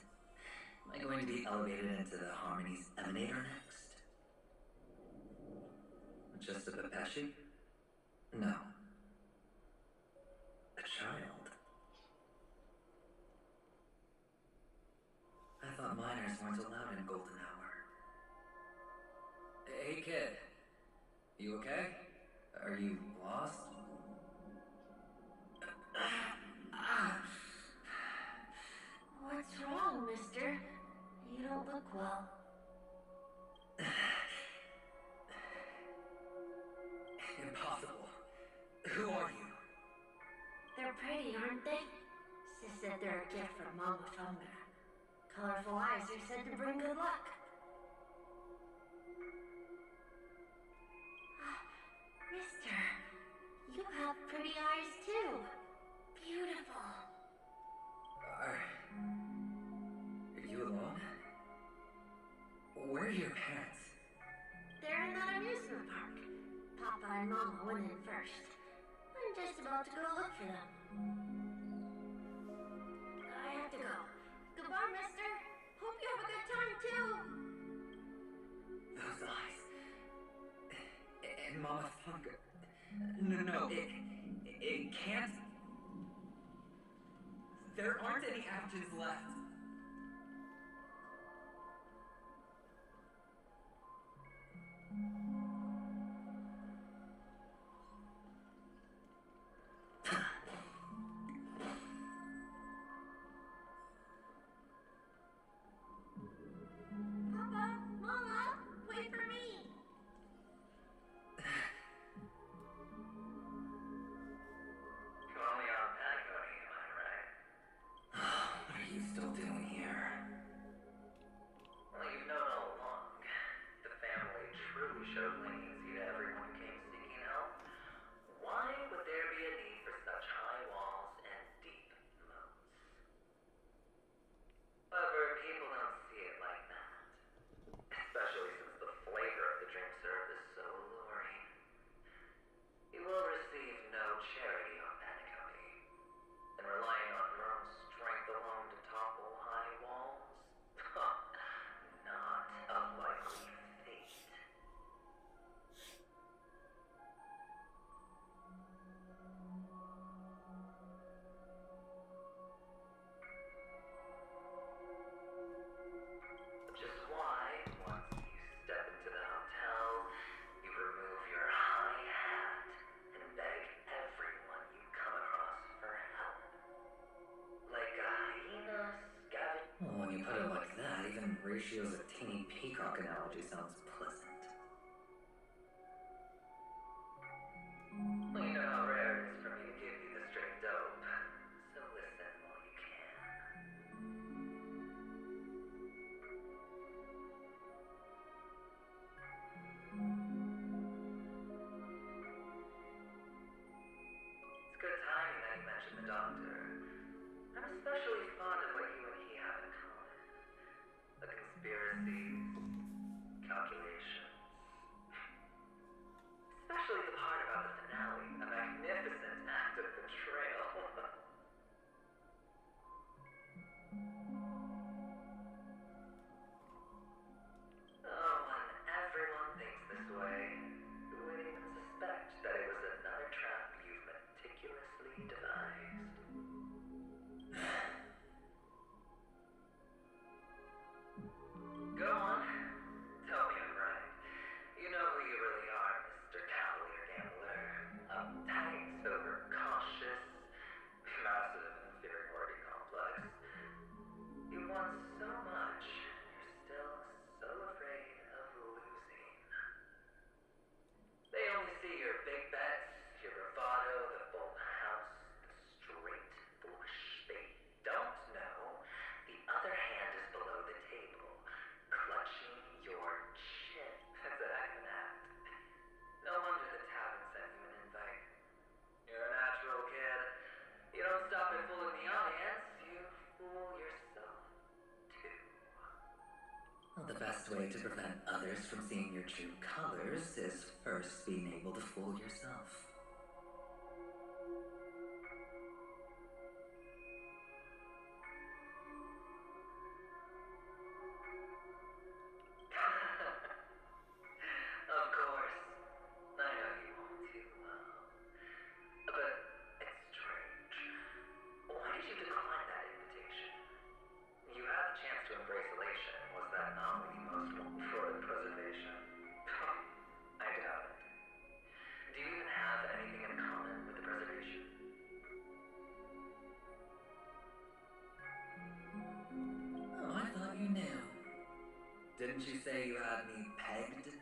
Am I going to be elevated into the Harmony's Emanator next? Just a Pepeshi? No. A child. I thought minors weren't allowed in Golden Hour. Hey kid, you okay? Are you lost? What's wrong, mister? You don't look well. Impossible. Who are you? They're pretty, aren't they? Sis said they're a gift from Mama Funga. Colorful eyes are said to bring good luck. Mister, you have pretty eyes too. Beautiful. Are you alone? Where are your parents? They're in that amusement park. Papa and Mama went in first. I'm just about to go look for them. I have to go. Goodbye, mister. Hope you have a good time, too. Those eyes. And Mama Funga. No, it can't. There aren't any Avgens left. Papa, Mama, wait for me. Call me on Patagonia, am I right? What are you still doing here? Well, you've known all along. The family truly showed leniency to everyone who came seeking help. Why would there be a need for such high walls and deep moats? However, people don't see it like that. Especially since the flavor of the drink served is so alluring. You will receive no charity on Patagonia. And relying on your own strength alone to topple high walls? Not a likely fate. Which is why, once you step into the hotel, you remove your high hat and beg everyone you come across for help. Like a hyena scavenging. Well, when you put it like that, even Ratio's a teeny peacock analogy sounds pleasant. Well, you know how rare it is for me to give you the straight dope, so listen while you can. It's good timing that you mentioned the doctor. I'm especially fond of what you and he have in common. The conspiracies, calculations. Especially the part about the finale, a magnificent act of betrayal. Oh, when everyone thinks this way, who would even suspect that it was another trap you've meticulously devised? Go on. Tell me I'm right. You know who you really are, Mr. Cavalier Gambler. Uptight, overcautious, massive inferiority complex. You want so much, you're still so afraid of losing. They only see your big bets, your bravado, the full house, the straight bush. They don't know the other hand is below the table, clutching your chin. That's a heck of an act. No wonder the tavern sent you an invite. You're a natural kid. You don't stop at fooling the audience, you fool yourself too. Well, the best way to prevent others from seeing your true colors is first being able to fool yourself. Didn't you say you had me pegged?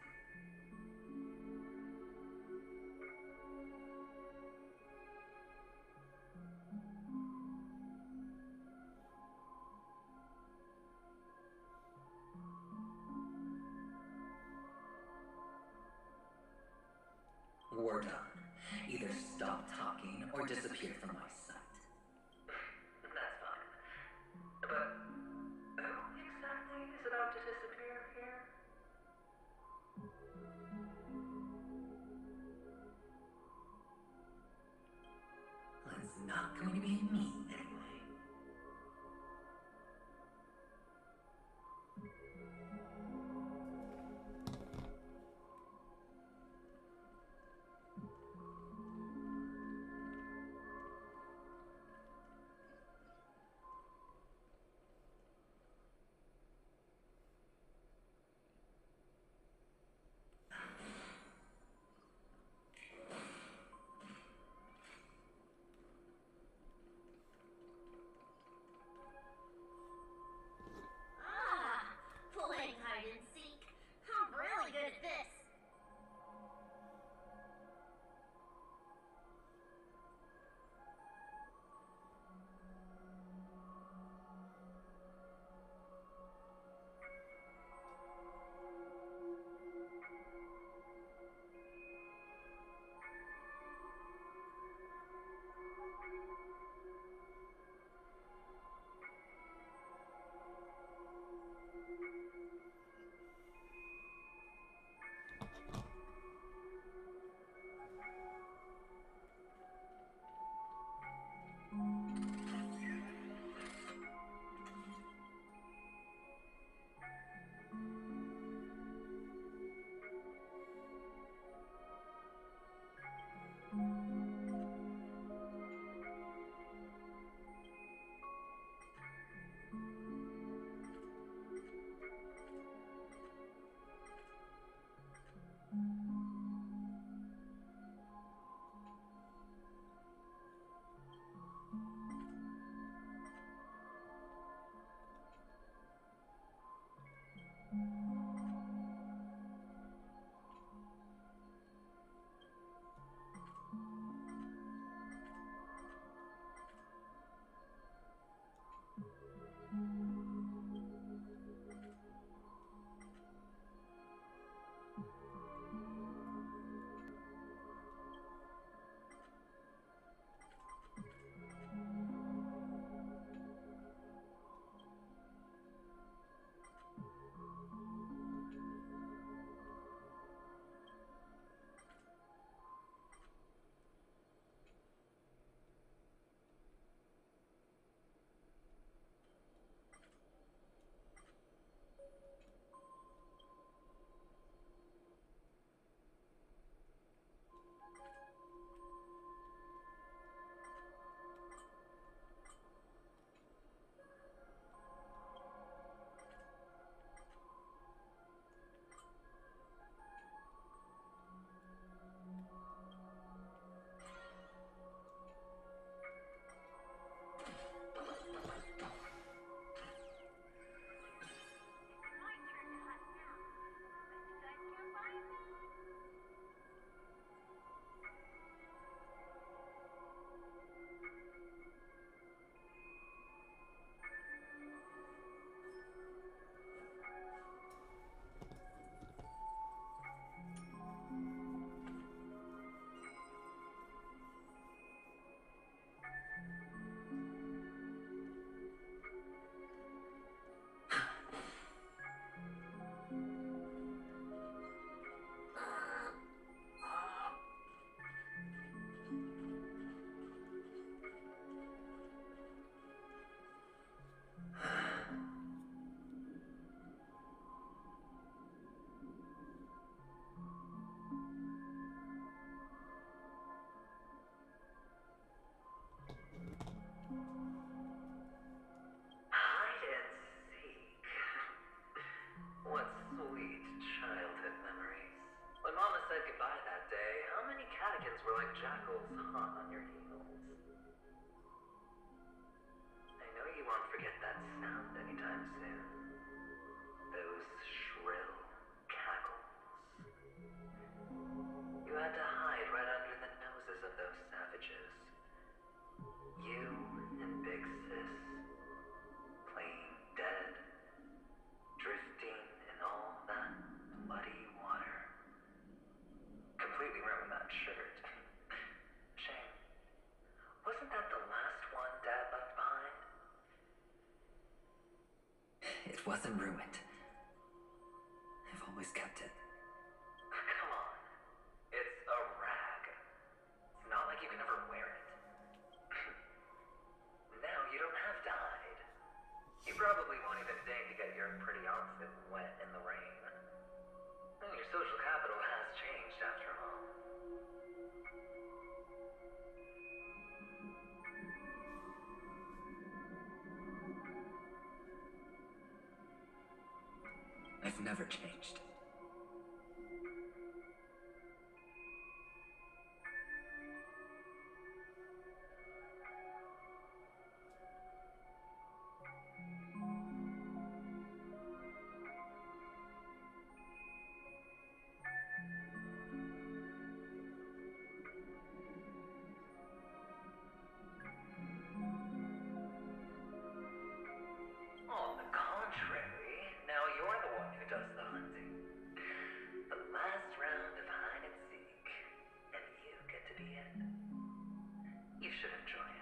We're done. Either stop talking or disappear from my sight. That's fine. But who exactly is about to disappear here? Well, it's not going to be me anyway. wasn't ruined. I've always kept it. Come on. It's a rag. It's not like you can ever wear it. Now you don't have to hide. You probably won't even deign to get your pretty outfit wet in the rain. Your social capital has changed after all. I've never changed. On the contrary, now you're the one who does the hunting. The last round of hide and seek, and you get to be it. You should enjoy it.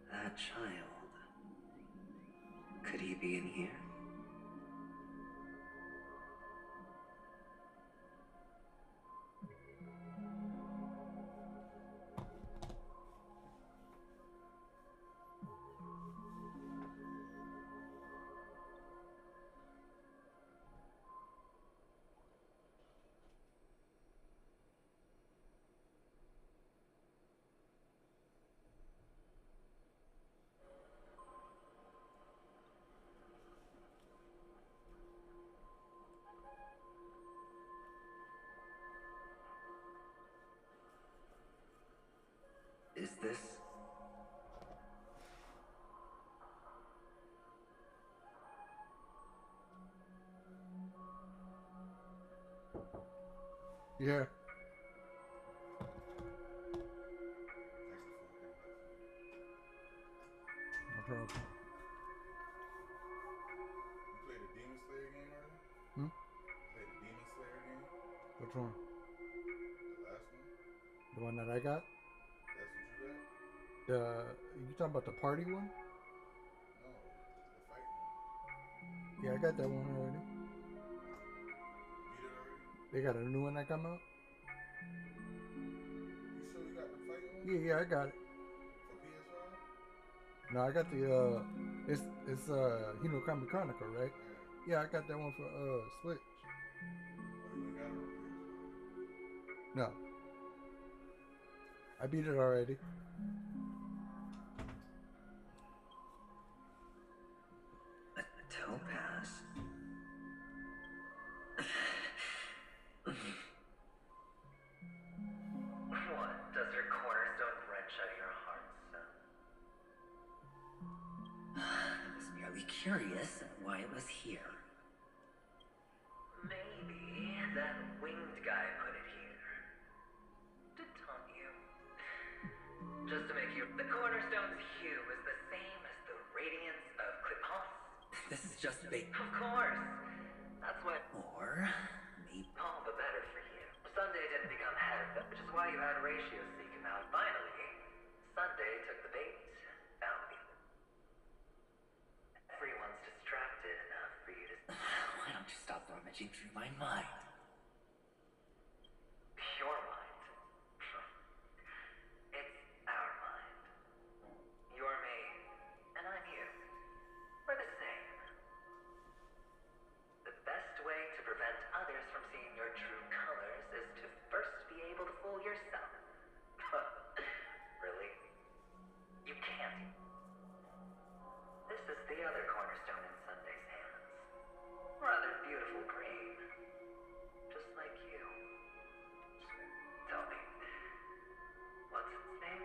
That child. Could he be in here? Is this... Yeah. No problem. You played the Demon Slayer game already? Hmm? Played the Demon Slayer game? Which one? The last one? The one that I got? That's what you got? You talking about the party one? No, the fight one. Yeah, I got that one already. Beat it already? They got a new one that come out? You sure you got the fight one? Yeah, I got it. For PS5? No, I got the it's Hinokami Chronicle, right? Yeah, I got that one for Switch. Oh, you ain't got it on PS5? No. I beat it already. A topaz? What? Does your cornerstone wrench out your heart, son? I was merely curious why it was here. Maybe that winged guy put it here. To taunt you. Just to make you... The cornerstone's hue is the same as the radiance of Clipos. This is just bait. Of course. That's why... Or maybe... All the better for you. Sunday didn't become head, which is why you had Ratio seek him out. Finally, Sunday took the bait. Found me. Everyone's distracted enough for you to... Why don't you stop rummaging through my mind? Your mind. It's our mind. You're me, and I'm you. We're the same. The best way to prevent others from seeing your true colors is to first be able to fool yourself. Really? You can't. This is the other cornerstone in Sunday's hands. Rather beautiful green. Just like you. Tell me, what's its name?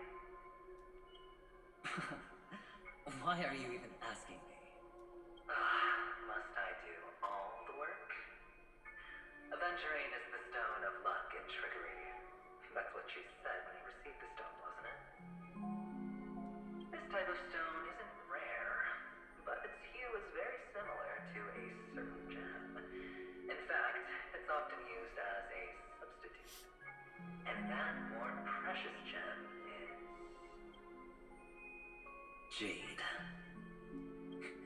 Why are you even asking me? Must I do all the work? Aventurine is the stone of luck and trickery. That's what she said when that more precious gem is jade.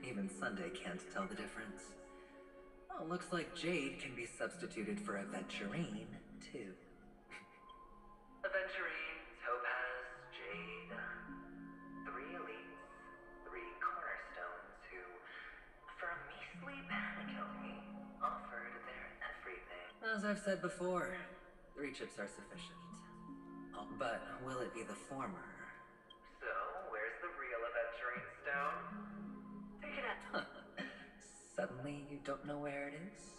Even Sunday can't tell the difference. Oh, looks like jade can be substituted for aventurine, too. Aventurine, topaz, jade. 3 elites, 3 cornerstones who, for a measly panic offered their everything. As I've said before, 3 chips are sufficient. Oh, but will it be the former? So, where's the real aventurine stone? Take it out. Suddenly you don't know where it is?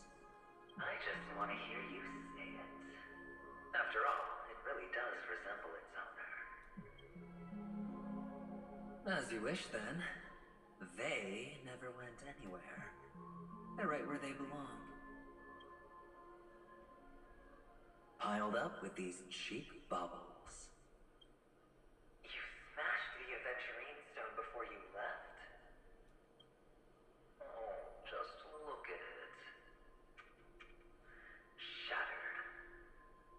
I just want to hear you say it. After all, it really does resemble its owner. As you wish, then. They never went anywhere. They're right where they belong. Piled up with these cheap baubles. You smashed the aventurine stone before you left? Oh, just look at it. Shattered.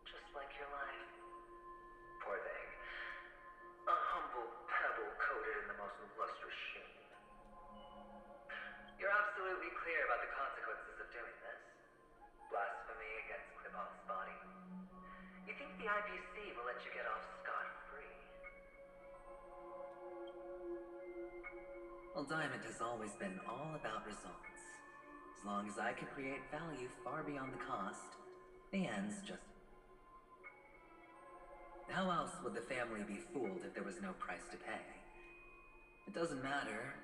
Just like your life. Poor thing. A humble pebble coated in the most lustrous sheen. You're absolutely clear about the consequences of doing this. Blasphemy against Clibot's body. You think the IPC will let you get off scot-free? Well, Diamond has always been all about results. As long as I can create value far beyond the cost, the ends just... How else would the family be fooled if there was no price to pay? It doesn't matter.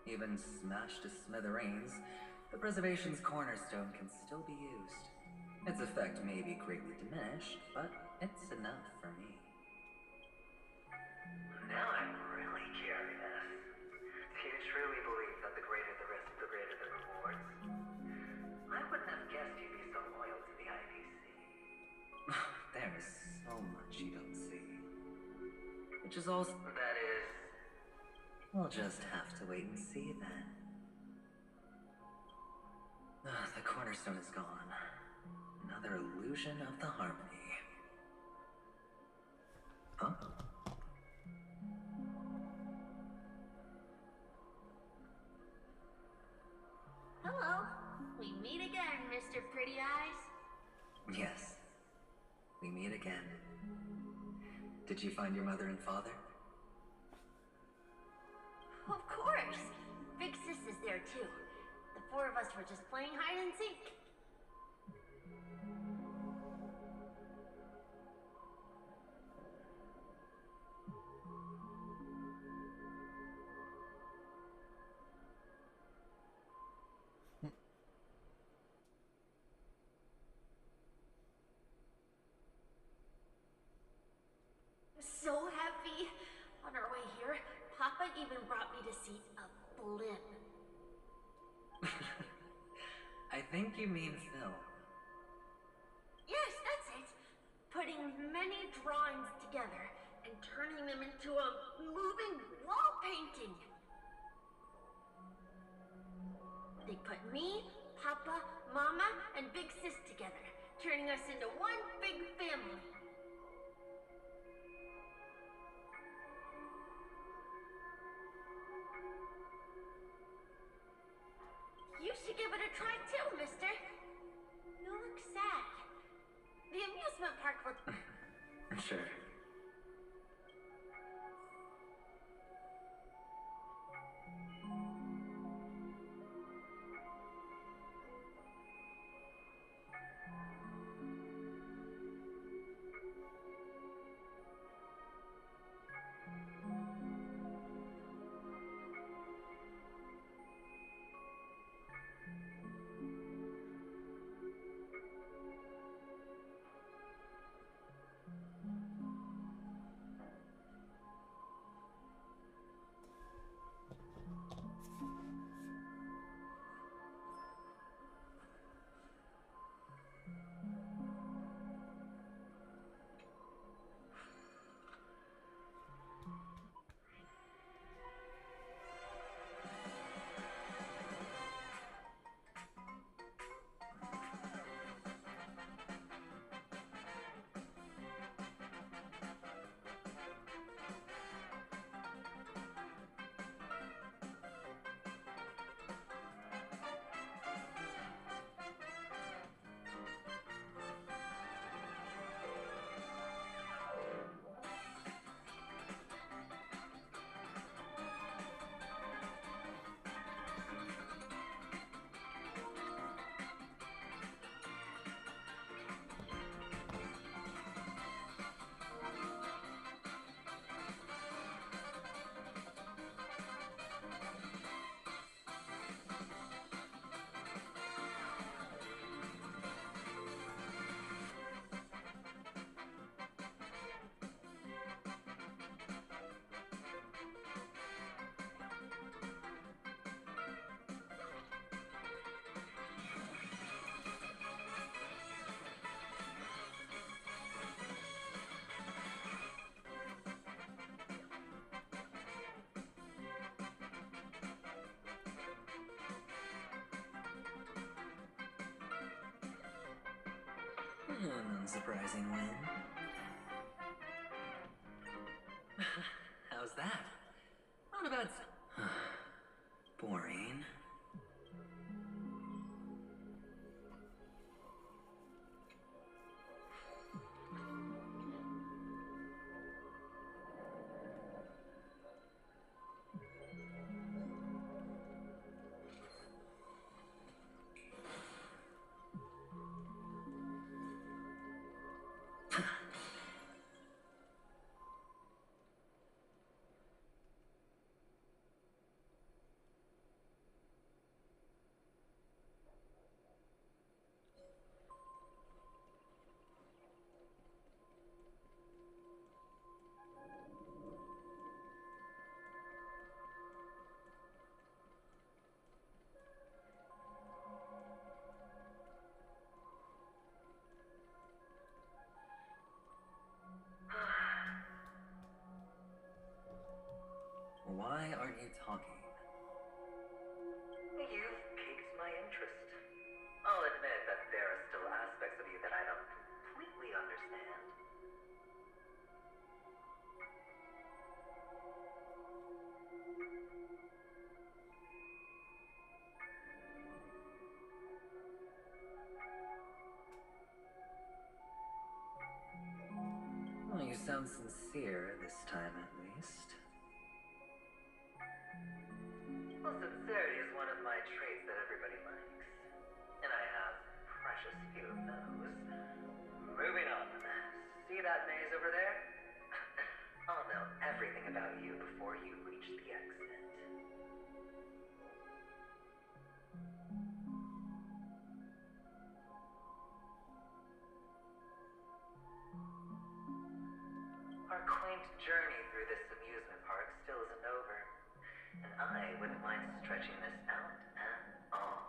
Even smashed to smithereens, the preservation's cornerstone can still be used. Its effect may be greatly diminished, but it's enough for me. Now I'm really curious. Do you truly believe that the greater the risk, the greater the rewards? I wouldn't have guessed you'd be so loyal to the IPC. There is so much you don't see. Which is also... That is... We'll just have to wait and see then. The cornerstone is gone. Another illusion of the harmony. Huh? Hello. We meet again, Mr. Pretty Eyes. Yes. We meet again. Did you find your mother and father? Of course. Big Sis is there too. The 4 of us were just playing hide and seek. So happy. On our way here, Papa even brought me to see a blimp. I think you mean Phil. Yes, that's it. Putting many drawings together and turning them into a moving wall painting. They put me, Papa, Mama, and Big Sis together, turning us into one big family. You should give it a try too, mister. You look sad. The amusement park will... Sure. An unsurprising win. How's that? Not a bad... Boring. Why aren't you talking? You've piqued my interest. I'll admit that there are still aspects of you that I don't completely understand. Well, you sound sincere this time, at least. Well, sincerity is one of my traits that everybody likes. And I have precious few of those. Moving on. See that maze over there? I'll know everything about you before you reach the exit. Our quaint journey through this amusement park still isn't over. And I wouldn't mind stretching this out at all.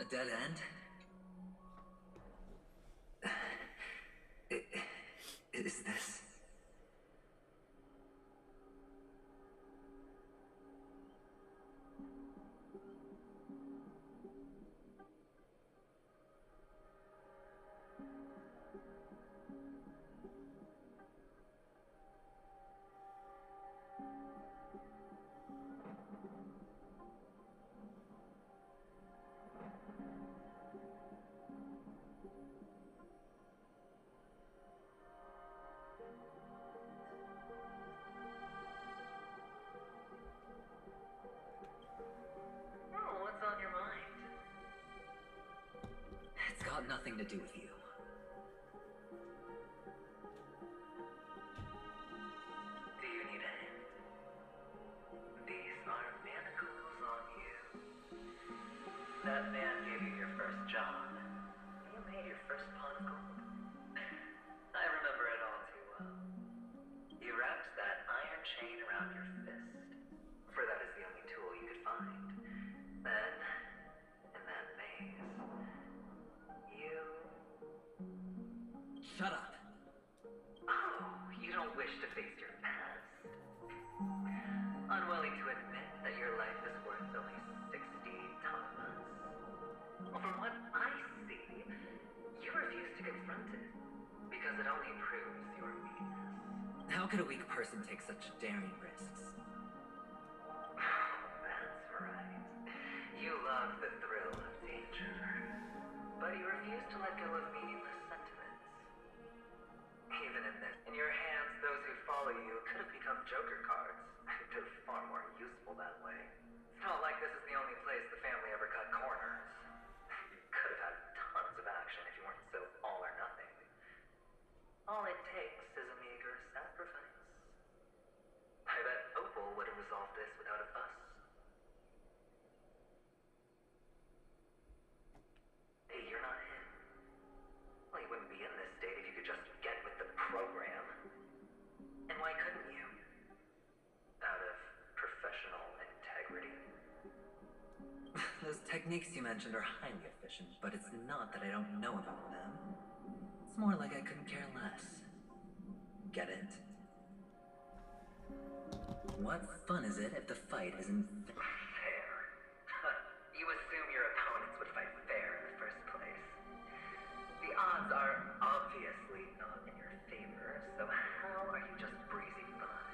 dead end? Is this... Oh, what's on your mind? It's got nothing to do with you. Do you need a hint? These are manacles on you. That man gave you your first job. You made your first pot of gold. I remember it all too well. You wrapped that iron chain around your fist, for that is the only tool you could find. Then, in that maze, you... Shut up. Oh, you don't wish to face your past. Unwilling to admit that your life is worth only 60 tamas. Well, from what I see, you refuse to confront it, because it only proves your weakness. How could a weak person take such daring risks? That's right. You love the thrill of danger, but you refuse to let go of meaningless sentiments. Even in your hands, those who follow you could have become joker cards. They're far more useful that way. It's not like this is the only place the family ever cut corners. You could have had tons of action if you weren't so all or nothing. All it takes is a meager sacrifice. I bet Opal would have resolved this without a fuss. Hey, you're not him. Well, you wouldn't be in this state if you could just get with the program. And why couldn't you? Out of professional integrity. Those techniques you mentioned are highly efficient, but it's not that I don't know about them. It's more like I couldn't care less. Get it? What fun is it if the fight isn't Fair. You assume your opponents would fight fair in the first place. The odds are obviously not in your favor, so how are you just breezing by?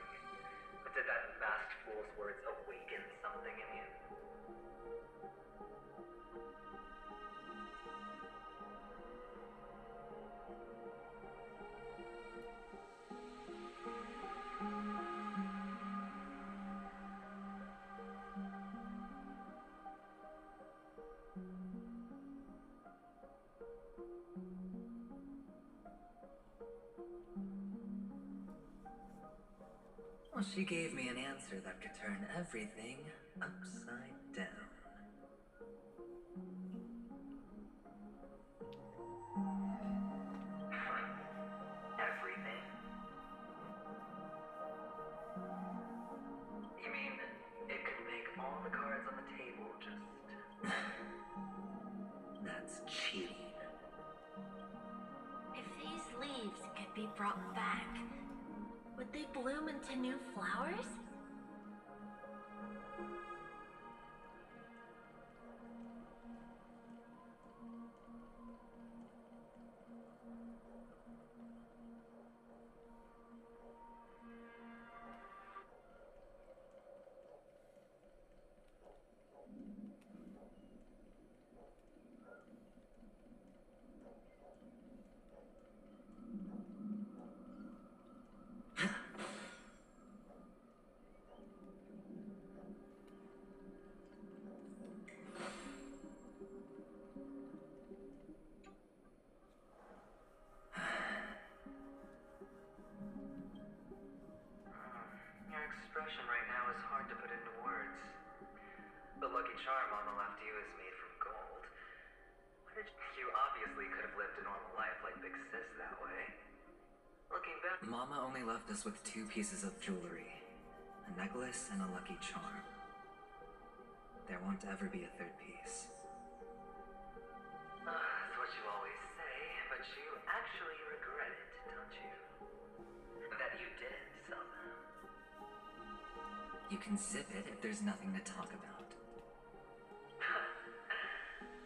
Did that masked fool's words awaken something in you? Well, she gave me an answer that could turn everything upside down. Everything? You mean it could make all the cards on the table just... That's cheating. If these leaves could be brought back, would they bloom into new flowers? Your expression right now is hard to put into words. The lucky charm Mama left you is made from gold. You obviously could have lived a normal life like Big Sis that way. Looking back... Mama only left us with 2 pieces of jewelry. A necklace and a lucky charm. There won't ever be a 3rd piece. That's what you always say, but you actually regret it, don't you? That you did sell them. You can zip it if there's nothing to talk about.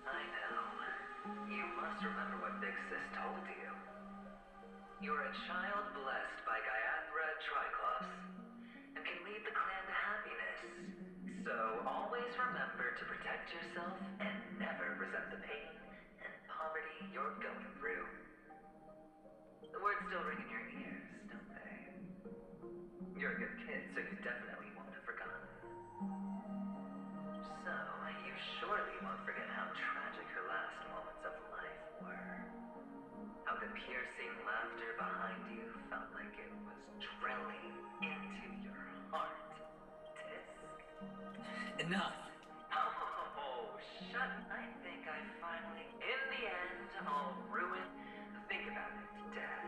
I know. You must remember what Big Sis told you. You're a child blessed by Gaiathra Triclops and can lead the clan to happiness. So always remember to protect yourself and never resent the pain and poverty you're going through. The words still ring in your ears, don't they? You're a good kid, so you definitely won't have forgotten. So, you surely won't forget how tragic her last moments of life were. How the piercing laughter behind you felt like it was drilling into your heart. Enough! Oh, shut. I think I finally, in the end, I'll ruin. Think about it, Dad.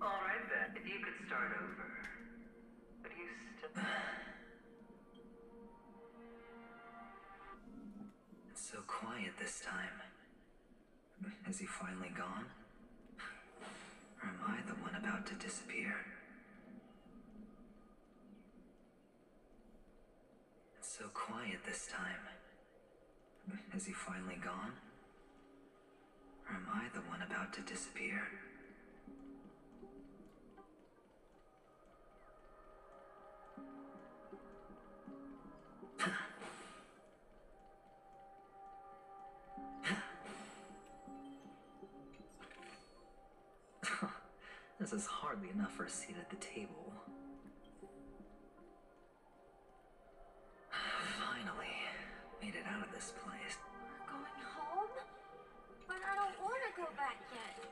Alright then, if you could start over. But you still. It's so quiet this time. Is he finally gone? Or am I the one about to disappear? It's so quiet this time. Is he finally gone? Or am I the one about to disappear? This is hardly enough for a seat at the table. Finally, made it out of this place. We're going home? But I don't want to go back yet.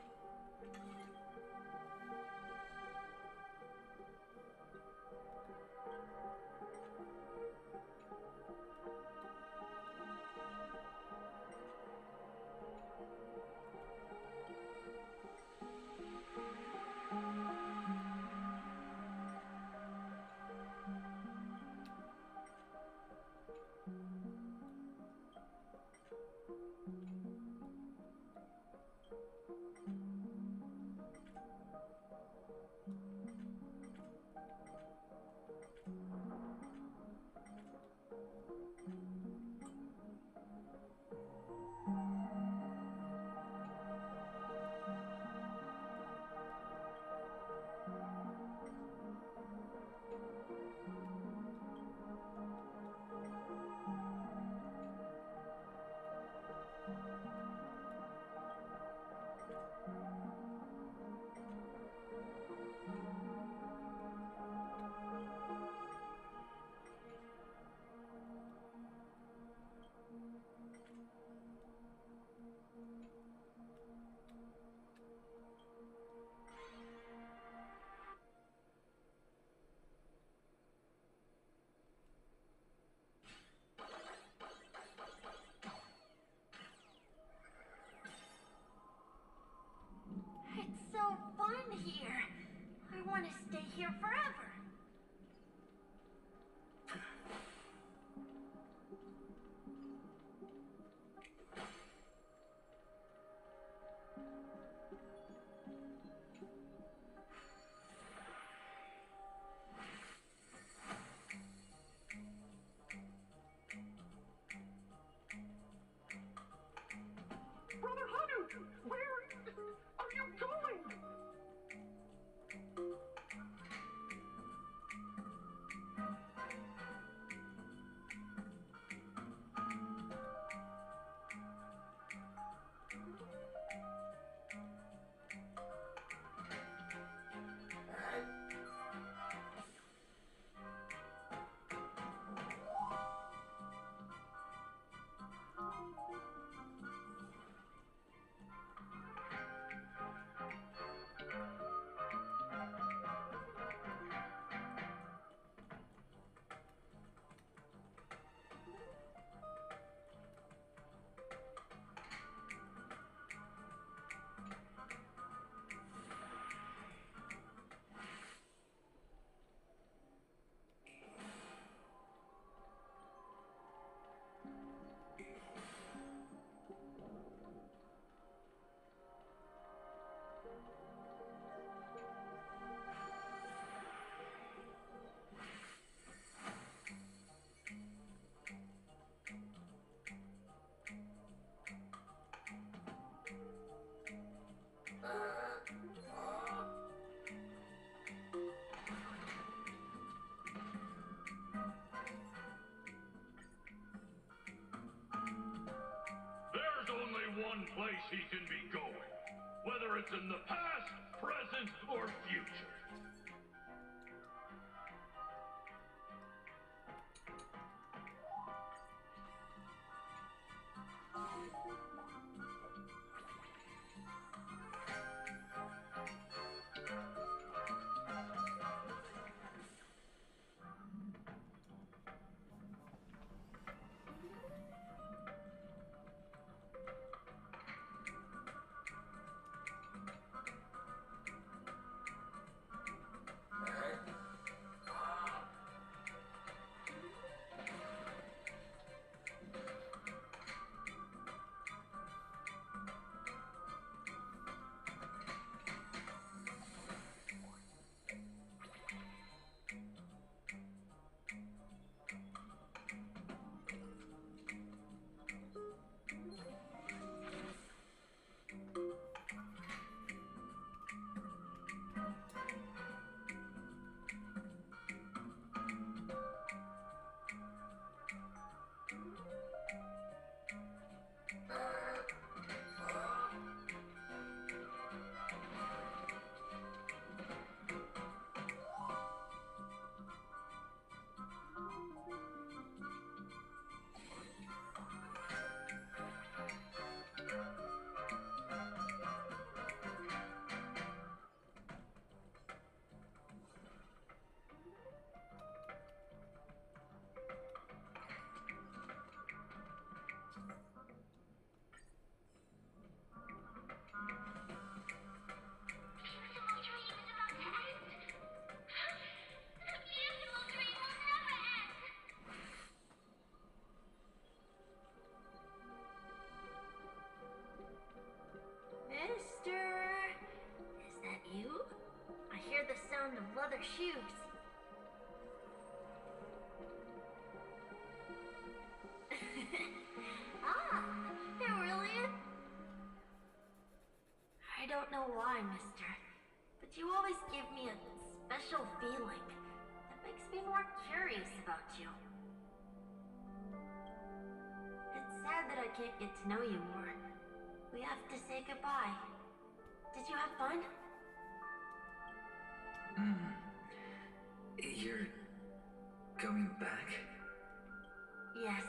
It's so fun here. I want to stay here forever. Brother Hadouken, where are you going? he can be going, whether it's in the past, present, or future. Mister, is that you? I hear the sound of leather shoes. Ah, they're really in. I don't know why, mister, but you always give me a special feeling that makes me more curious about you. It's sad that I can't get to know you more. We have to say goodbye. Did you have fun? You're going back? Yes.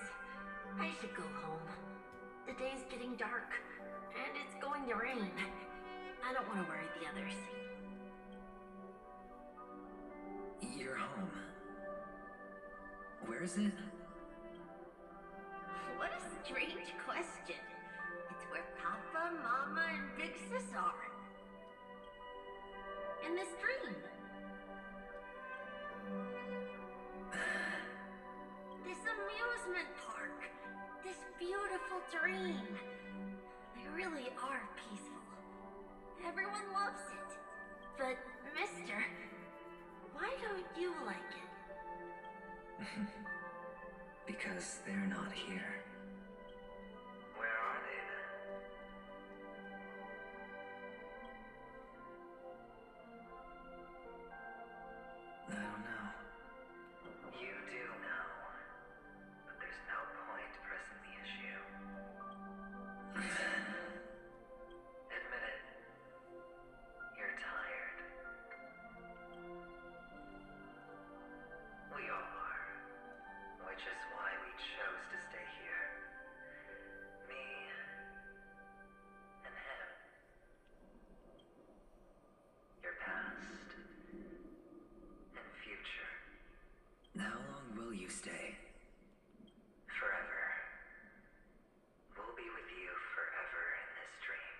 I should go home. The day's getting dark, and it's going to rain. I don't want to worry the others. You're home. Where is it? What a strange question. It's where Papa, Mama, and Big Sis are. In this dream. This amusement park. This beautiful dream. They really are peaceful. Everyone loves it. But, mister, why don't you like it? Because they're not here. Where are they then? I don't know. You do know. But there's no point pressing the issue. Admit it. You're tired. We all are. Which is why we chose to stay here. Me and him. Your past and future. How long will you stay? Forever. We'll be with you forever in this dream.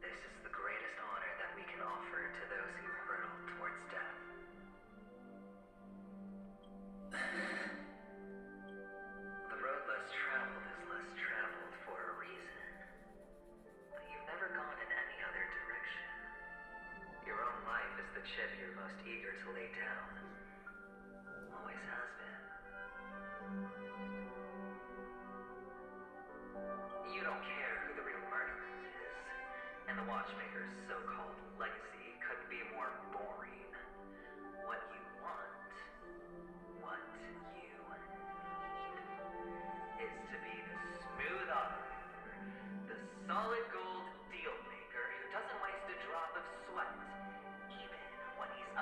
This is the greatest honor that we can offer to those who hurtle towards death. The road less traveled is less traveled for a reason. But you've never gone in any other direction. Your own life is the chip you're most eager to lay down. Always has been. You don't care who the real murderer is, and the watchmaker's so-called legacy couldn't be more boring. What you want, what you need, is to be the smooth operator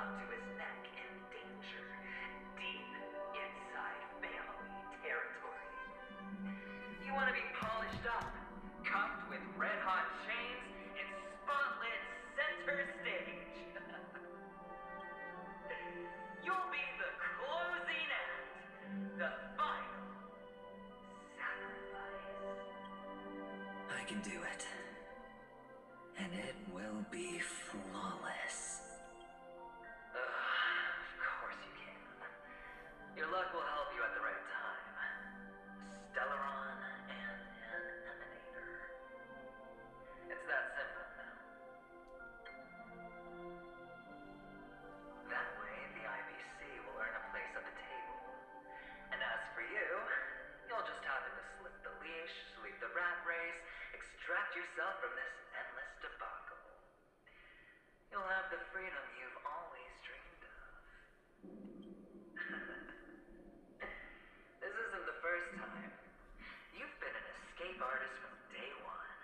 up to his neck in danger, deep inside family territory. You want to be polished up, cuffed with red-hot chains, and spotlit center stage. You'll be the closing act, the final sacrifice. I can do it. And it will be flawless. Of course you can. Your luck will help you at the right time. Stellaron and an emanator. It's that simple now. That way, the IBC will earn a place at the table. And as for you, you'll just happen to slip the leash, sweep the rat race, extract yourself from this endless debacle. You'll have the freedom you've always dreamed of. This isn't the first time. You've been an escape artist from day one.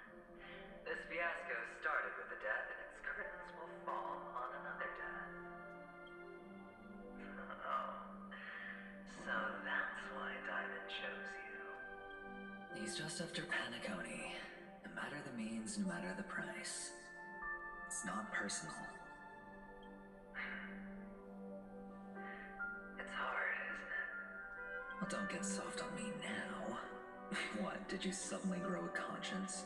This fiasco started with a death, and its curtains will fall on another death. Oh. So that's why Diamond chose you. He's just after Paniconi. No matter the means, no matter the price. It's not personal. It's hard, isn't it? Well, don't get soft on me now. What, did you suddenly grow a conscience?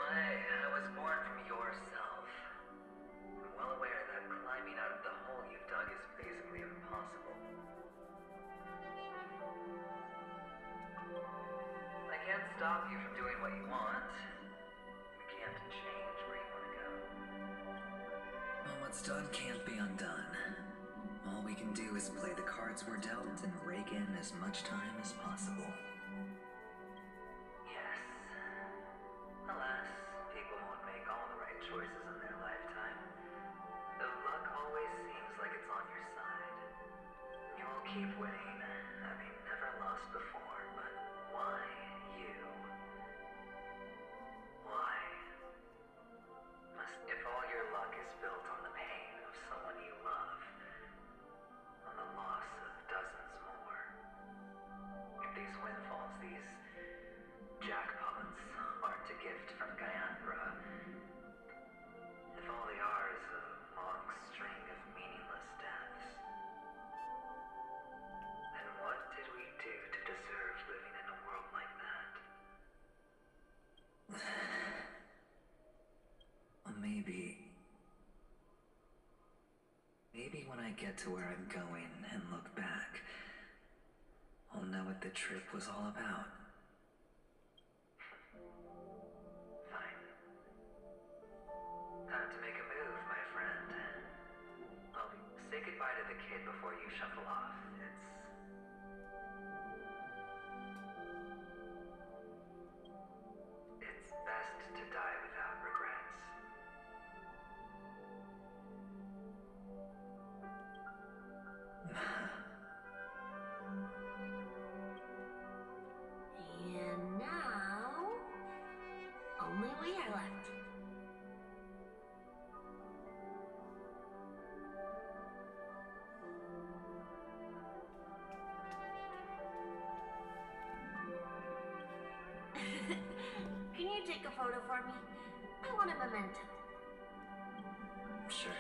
I was born from yourself. I'm well aware that climbing out of the hole you've dug is basically impossible. I can't stop you from doing what you want. We can't change where you want to go. Well, what's done can't be undone. All we can do is play the cards we're dealt and rake in as much time as possible. Yes. Alas, people won't make all the right choices in their lifetime. The luck always seems like it's on your side. You'll keep winning, having never lost before, but why you? Why? If all your luck is built on the pain of someone you love, on the loss of dozens more, if these windfalls, these jackpots, aren't a gift from Gaianbra, if all they are is a long string of meaningless deaths, then what did we do to deserve living in a world like that? Well, maybe when I get to where I'm going and look back, I'll know what the trip was all about. Fine. Time to make a move, my friend. Oh, say goodbye to the kid before you shuffle off. It's best to die without regrets. And now, only we are left. Can you take a photo for me? I want a memento. Sure.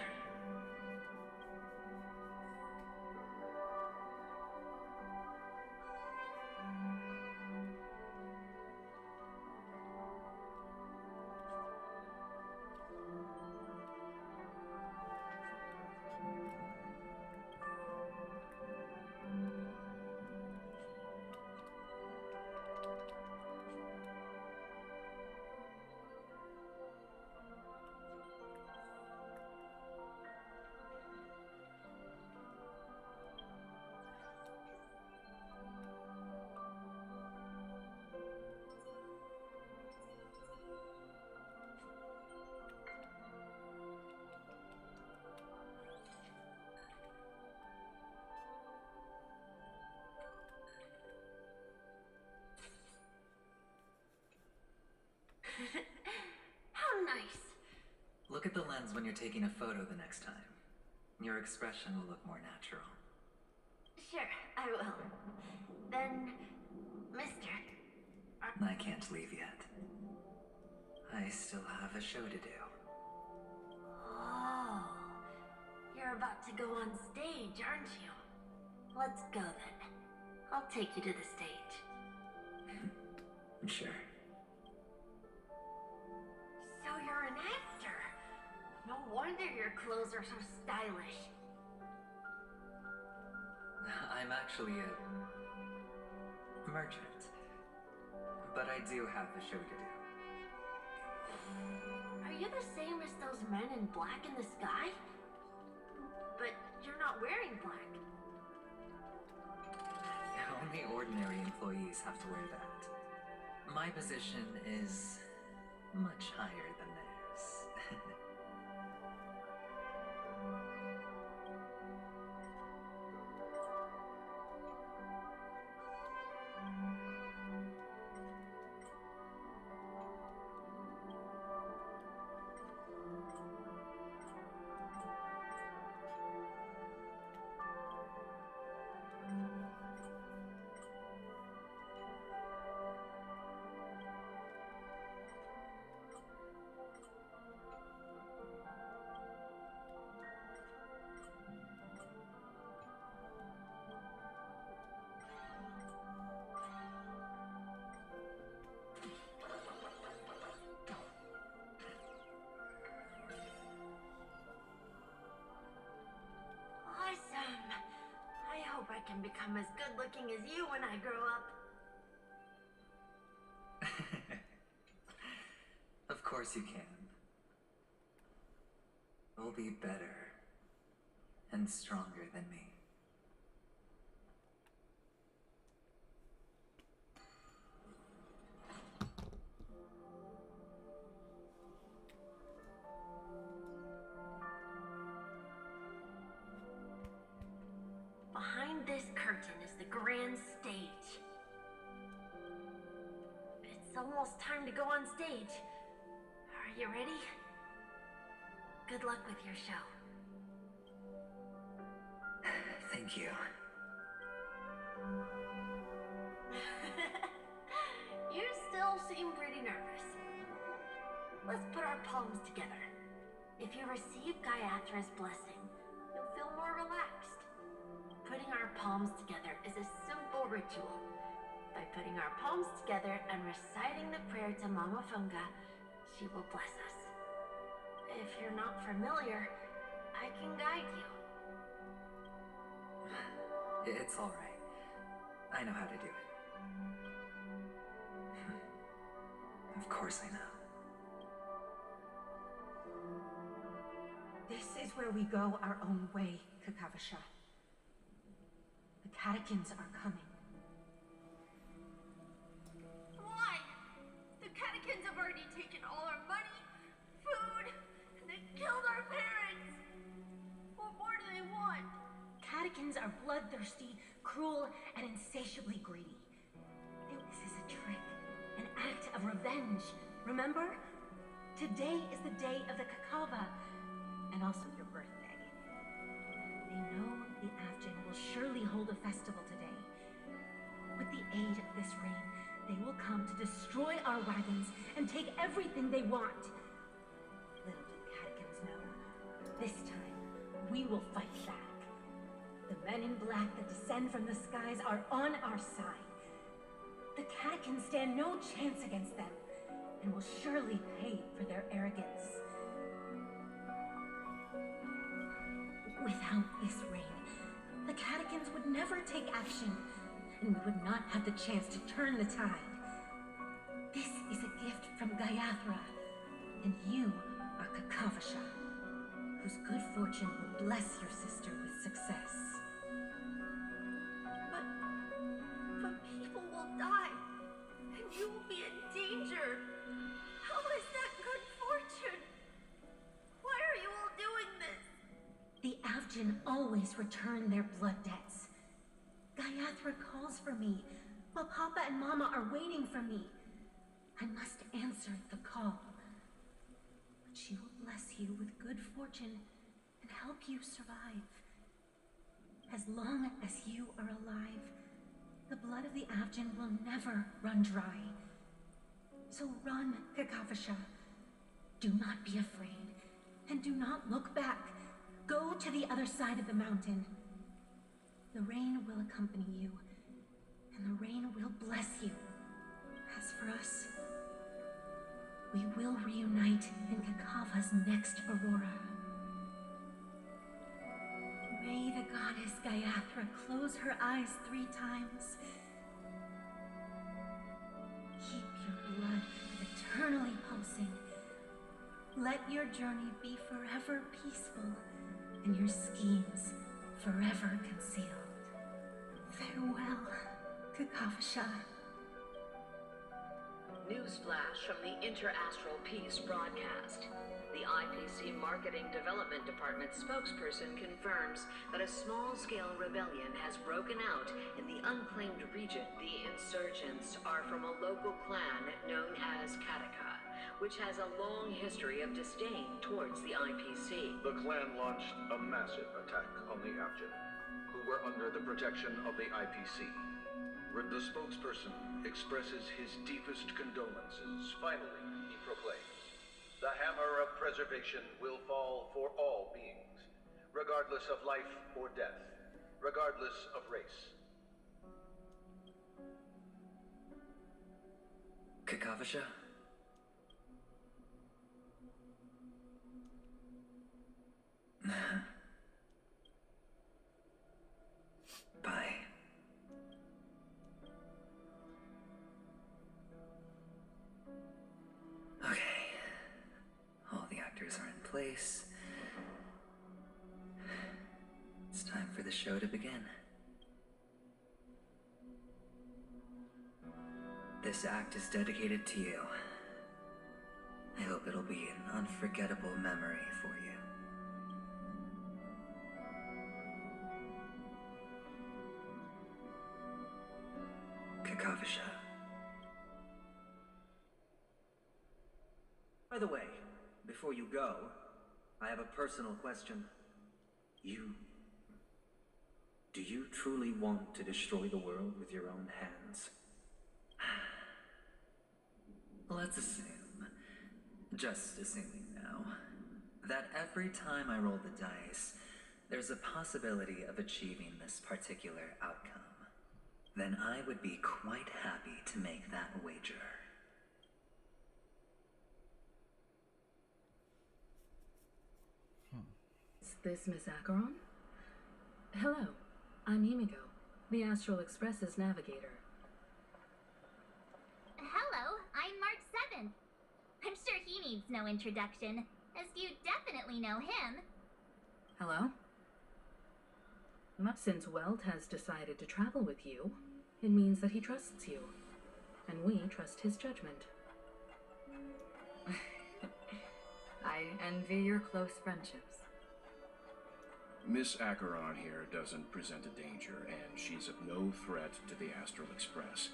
Look at the lens when you're taking a photo the next time. Your expression will look more natural. Sure, I will. Then, mister... I can't leave yet. I still have a show to do. Oh, you're about to go on stage, aren't you? Let's go then. I'll take you to the stage. Sure. So you're an actor. No wonder your clothes are so stylish. I'm actually a merchant. But I do have a show to do. Are you the same as those men in black in the sky? But you're not wearing black. Only ordinary employees have to wear that. My position is much higher than theirs. Awesome! I hope I can become as good looking as you when I grow up. Of course you can. You'll be better and stronger than me. Behind this curtain is the grand stage. It's almost time to go on stage. Are you ready? Good luck with your show. Thank you. You still seem pretty nervous. Let's put our palms together. If you receive Gaiathra's blessing, you'll feel more relaxed. Putting our palms together is a simple ritual. By putting our palms together and reciting the prayer to Mama Funga, she will bless us. If you're not familiar, I can guide you. It's all right. I know how to do it. Of course I know. This is where we go our own way, Kakavasha. The catechins are coming. Why? The catechins have already taken all our money, food, and they killed our parents. What more do they want? Catechins are bloodthirsty, cruel, and insatiably greedy. This is a trick, an act of revenge. Remember? Today is the day of the Kakava, and also your birthday. They know the Afghan will surely hold a festival today. With the aid of this rain, they will come to destroy our wagons and take everything they want. Little do the catechins know, this time we will fight back. The men in black that descend from the skies are on our side. The catechins stand no chance against them and will surely pay for their arrogance. Without this rain, the catechins would never take action, and we would not have the chance to turn the tide. This is a gift from Gaiathra, and you are Kakavasha, whose good fortune will bless your sister with success. But people will die, and you will be in danger. How is that good fortune? Why are you all doing this? The Afghan always return their blood debts. Gayatra calls for me, while Papa and Mama are waiting for me. I must answer the call. But she will bless you with good fortune and help you survive. As long as you are alive, the blood of the Avgin will never run dry. So run, Kakavasha. Do not be afraid, and do not look back. Go to the other side of the mountain. The rain will accompany you, and the rain will bless you. As for us, we will reunite in Kakava's next aurora. May the goddess Gayathra close her eyes 3 times. Keep your blood eternally pulsing. Let your journey be forever peaceful, and your schemes forever concealed. Farewell, Kakavasha. Newsflash from the Interastral Peace broadcast. The IPC Marketing Development Department spokesperson confirms that a small-scale rebellion has broken out in the unclaimed region. The insurgents are from a local clan known as Kataka, which has a long history of disdain towards the IPC. The clan launched a massive attack on the Avgin, who were under the protection of the IPC. The spokesperson expresses his deepest condolences. Finally, he proclaims, the hammer of preservation will fall for all beings, regardless of life or death, regardless of race. Kakavasha? Bye. Okay. All the actors are in place. It's time for the show to begin. This act is dedicated to you. I hope it'll be an unforgettable memory for you. Kakavasha. By the way, before you go, I have a personal question. Do you truly want to destroy the world with your own hands? Let's assume, just assuming now, that every time I roll the dice, there's a possibility of achieving this particular outcome. Then I would be quite happy to make that wager. Is this Miss Acheron? Hello, I'm Emiko, the Astral Express's navigator. Hello, I'm Mark 7th. I'm sure he needs no introduction, as you definitely know him. Hello? Since Welt has decided to travel with you, it means that he trusts you, and we trust his judgment. I envy your close friendships. Miss Acheron here doesn't present a danger, and she's of no threat to the Astral Express.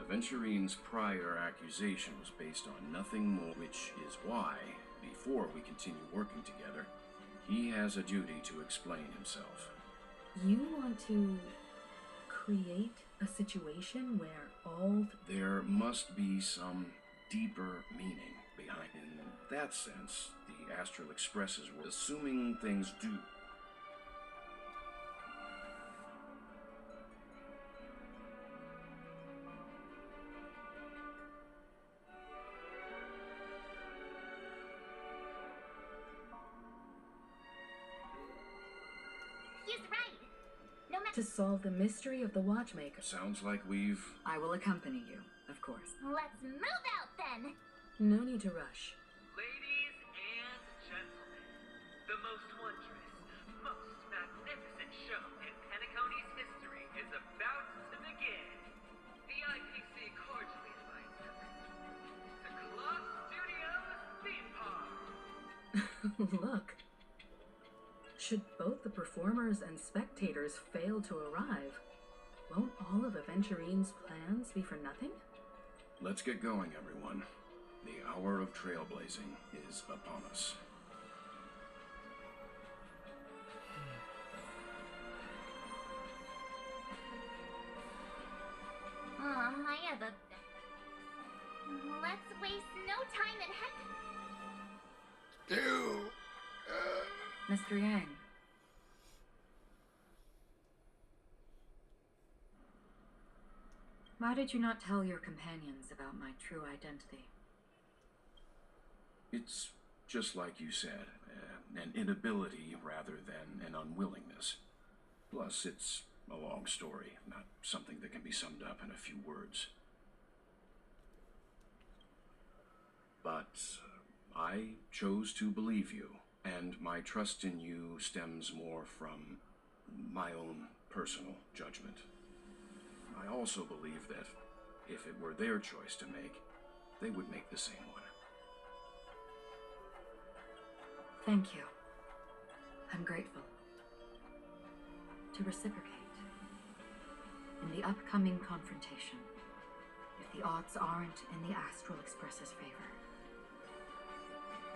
Aventurine's prior accusation was based on nothing more, which is why, before we continue working together, he has a duty to explain himself. You want to create a situation where all... There must be some deeper meaning behind it. In that sense, the Astral Expresses were assuming things do. He's right. No matter... to solve the mystery of the Watchmaker. Sounds like we've... I will accompany you, of course. Let's move out then. No need to rush. Ladies and gentlemen, the most wondrous, most magnificent show in Penacony's history is about to begin. The IPC cordially invites you to Club Studios Theme Park. Look. Should both the performers and spectators fail to arrive, won't all of Aventurine's plans be for nothing? Let's get going, everyone. The hour of trailblazing is upon us. Mr. Yang. Why did you not tell your companions about my true identity? It's just like you said, an inability rather than an unwillingness. Plus, it's a long story, not something that can be summed up in a few words. But I chose to believe you, and my trust in you stems more from my own personal judgment. I also believe that if it were their choice to make, they would make the same one. Thank you. I'm grateful. To reciprocate. In the upcoming confrontation, if the odds aren't in the Astral Express's favor,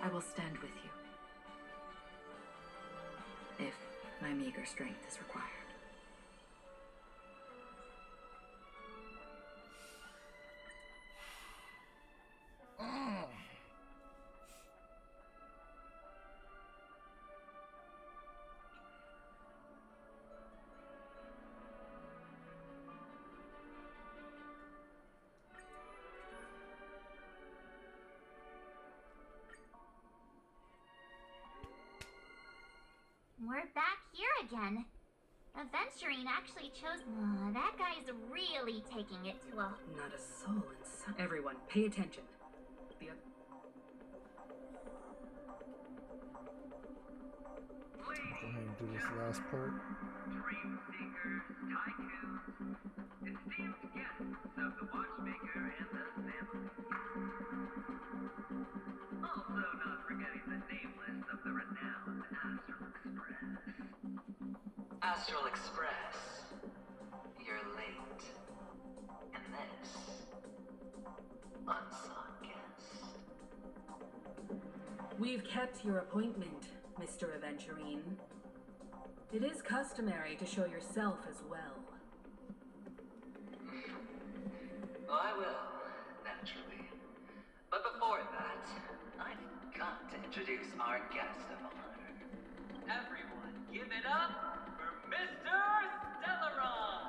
I will stand with you. If my meager strength is required. We're back here again. Aventurine actually chose. That guy's really taking it to a. Not a soul inside. Everyone, pay attention. Go ahead and do this last part. Dream seekers, tycoons, esteemed guests of the watchmaker and the family. Also not forgetting the nameless of the renowned Astral Express. Astral Express, you're late. And this, unsung guest. We've kept your appointment, Mr. Aventurine. It is customary to show yourself as well. I will, naturally. But before that, I've got to introduce our guest of honor. Everyone, give it up for Mr. Stellaron!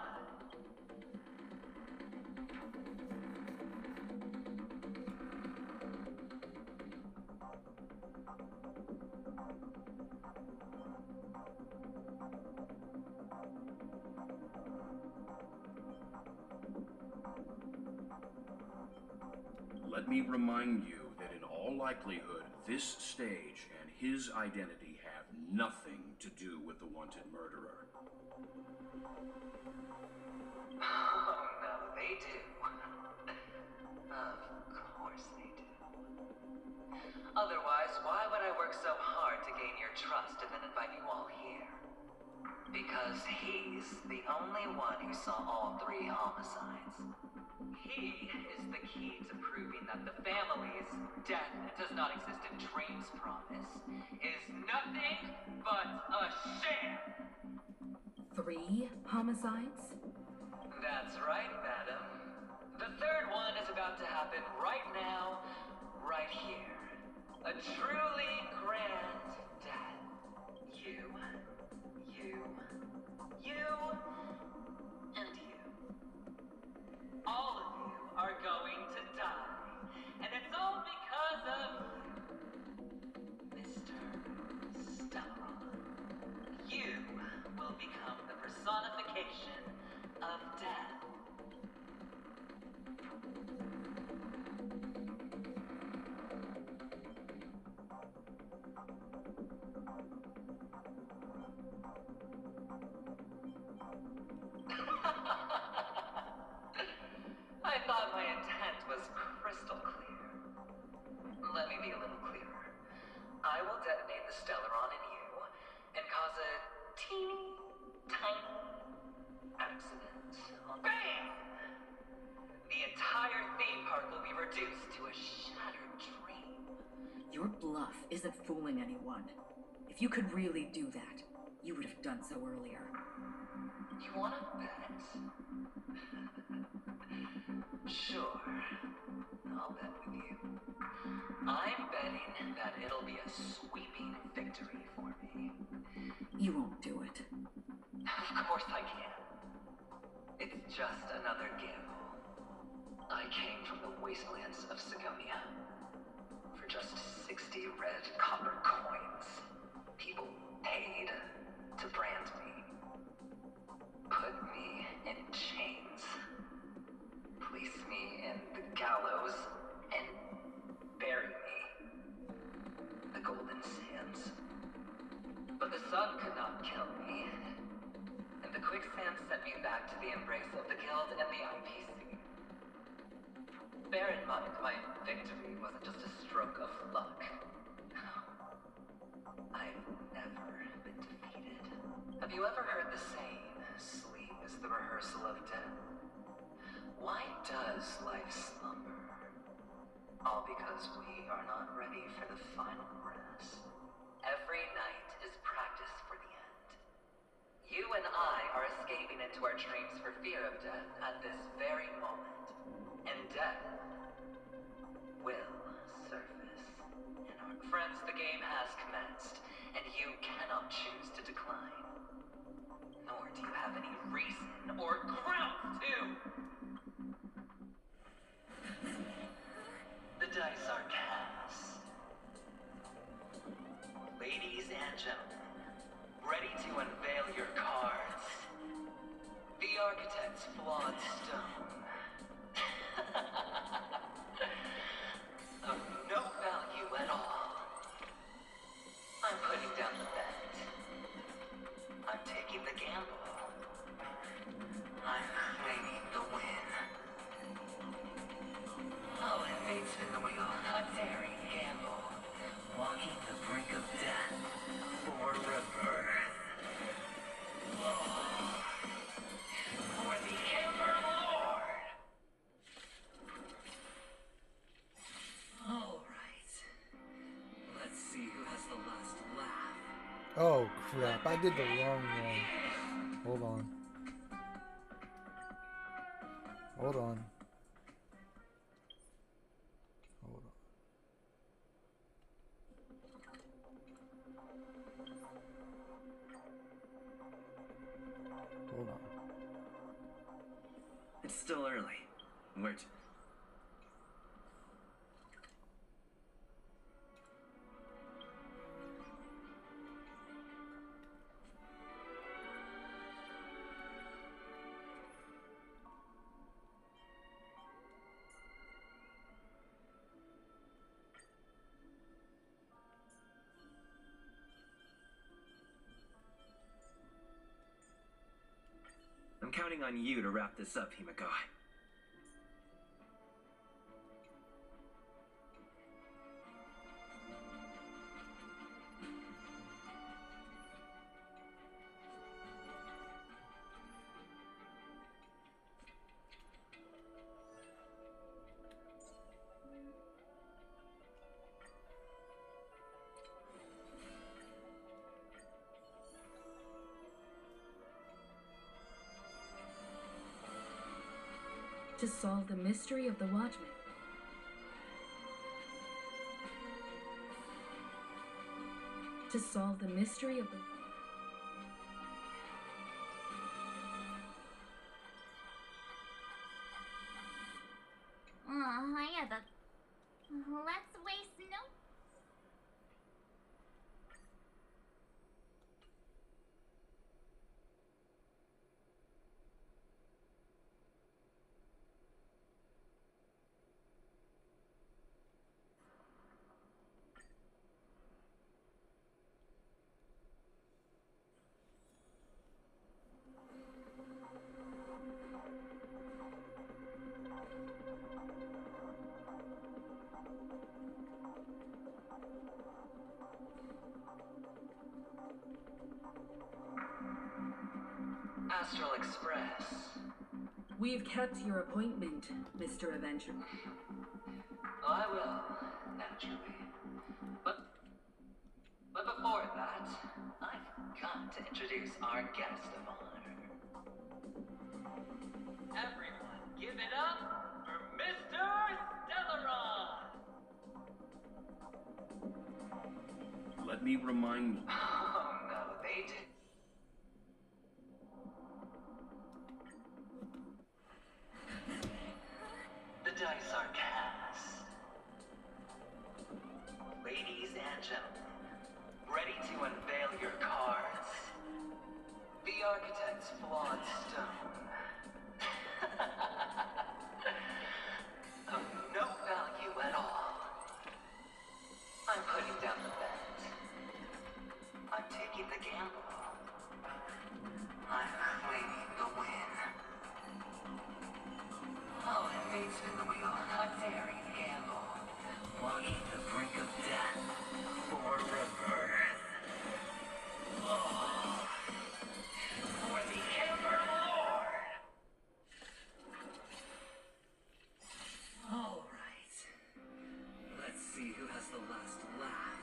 Let me remind you that in all likelihood, this stage and his identity have nothing to do with the wanted murderer. Oh, no, they do. Of course they do. Otherwise, why would I work so hard to gain your trust and then invite you all here? Because he's the only one who saw all 3 homicides. He is the key to proving that the family's death does not exist in Dream's promise is nothing but a sham! 3 homicides? That's right, madam. The 3rd one is about to happen right now, right here. A truly grand death. You, and you. All of you are going to die. And it's all because of you, Mr. Stellaron. You will become the personification of death. I thought my intent was crystal clear. Let me be a little clearer. I will detonate the Stellaron in you and cause a teeny, tiny accident. Bam! The entire theme park will be reduced to a shattered dream. Your bluff isn't fooling anyone. If you could really do that, you would have done so earlier. You wanna bet? Sure. I'll bet with you. I'm betting that it'll be a sweeping victory for me. You won't do it. Of course I can. It's just another gamble. I came from the wastelands of Sigonia. For just 60 red copper coins, people paid to brand me. Put me in chains. Place me in the gallows and bury me. The Golden Sands. But the sun could not kill me. And the quicksand sent me back to the embrace of the Guild and the IPC. Bear in mind, my victory wasn't just a stroke of luck. I've never been defeated. Have you ever heard the saying, sleep is the rehearsal of death? Why does life slumber? All because we are not ready for the final rest. Every night is practice for the end. You and I are escaping into our dreams for fear of death at this very moment. And death will surface. Friends, the game has commenced, and you cannot choose to decline. Nor do you have any reason or grounds to. The dice are cast. Ladies and gentlemen, ready to unveil your cards. The Architect's flawed stone. Of no value at all. I'm putting down the bet. I'm taking the gamble. I'm claiming the win. Oh, and may spin the wheel. A daring gamble. Walking the brink of death for rebirth. Oh. For the Ember Lord! Alright. Let's see who has the last laugh. Oh crap, I did the wrong one. Hold on. Hold on. Hold on. Hold on. It's still early. We're I'm counting on you to wrap this up, Himiko. To solve the mystery of the Watchman. To solve the mystery of the... Yeah, let's waste no... Astral Express. We've kept your appointment, Mr. Avenger. I will, naturally. But before that, I've got to introduce our guest of honor. Everyone, give it up for Mr. Stellaron! Let me remind you. Oh no, they did. The dice are cast. Ladies and gentlemen, ready to unveil your cards? The Architect's flawed stone. Of no value at all. I'm putting down the bet. I'm taking the gamble. I'm claiming the win. Oh, and fate spin the wheel. I'm daring the gamble. Walking the brink of death for rebirth. Oh, for the Ember Lord! All right. Let's see who has the last laugh.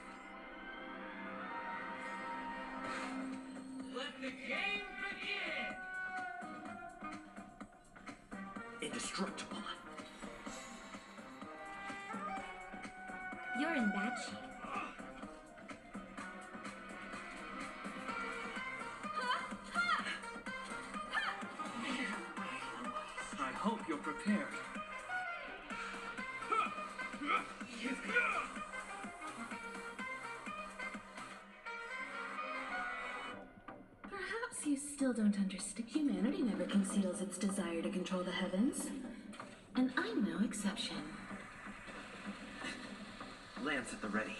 Let the game begin! Indestructible. You're in bad shape. I hope you're prepared. Perhaps you still don't understand. Humanity never conceals its desire to control the heavens. And I'm no exception. Lance at the ready.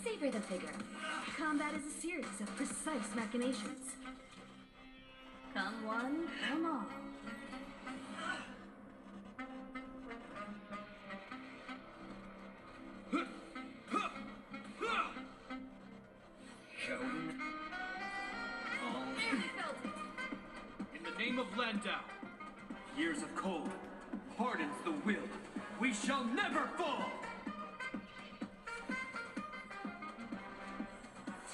Savor the figure. Combat is a series of precise machinations. Come one, come all. In the name of Landau, years of cold hardens the will. We shall never fall!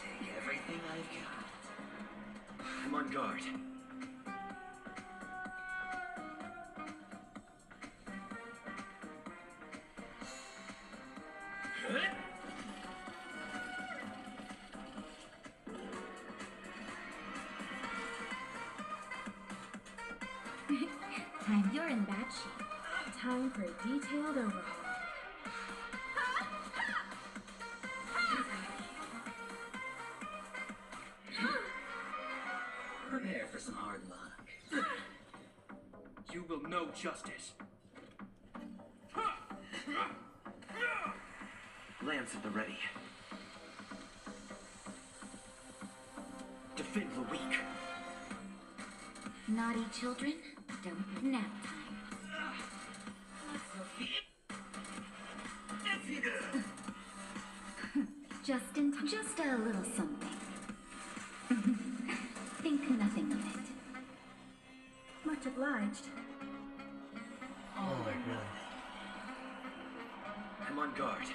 Take everything I've got. I'm on guard. Time you're in bad shape. Time for a detailed overhaul. Prepare for some hard luck. You will know justice. Lance at the ready. Defend the weak. Naughty children, don't nap time. Just in time. Just a little something. Think nothing of it. Much obliged. Oh my god. I'm on guard.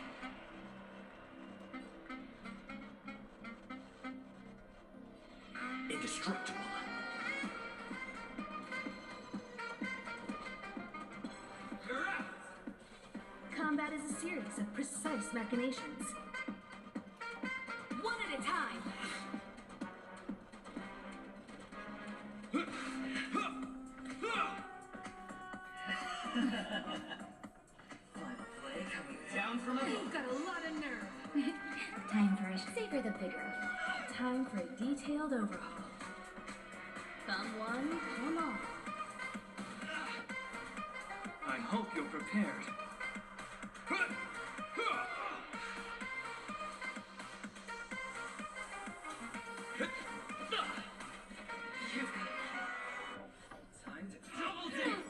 Indestructible. Combat is a series of precise machinations. One at a time. Final play coming down from above. You've got a lot of nerve. Time for a savor the figure. Time for a detailed overhaul. Come one, come all. I hope you're prepared. Time to double dip.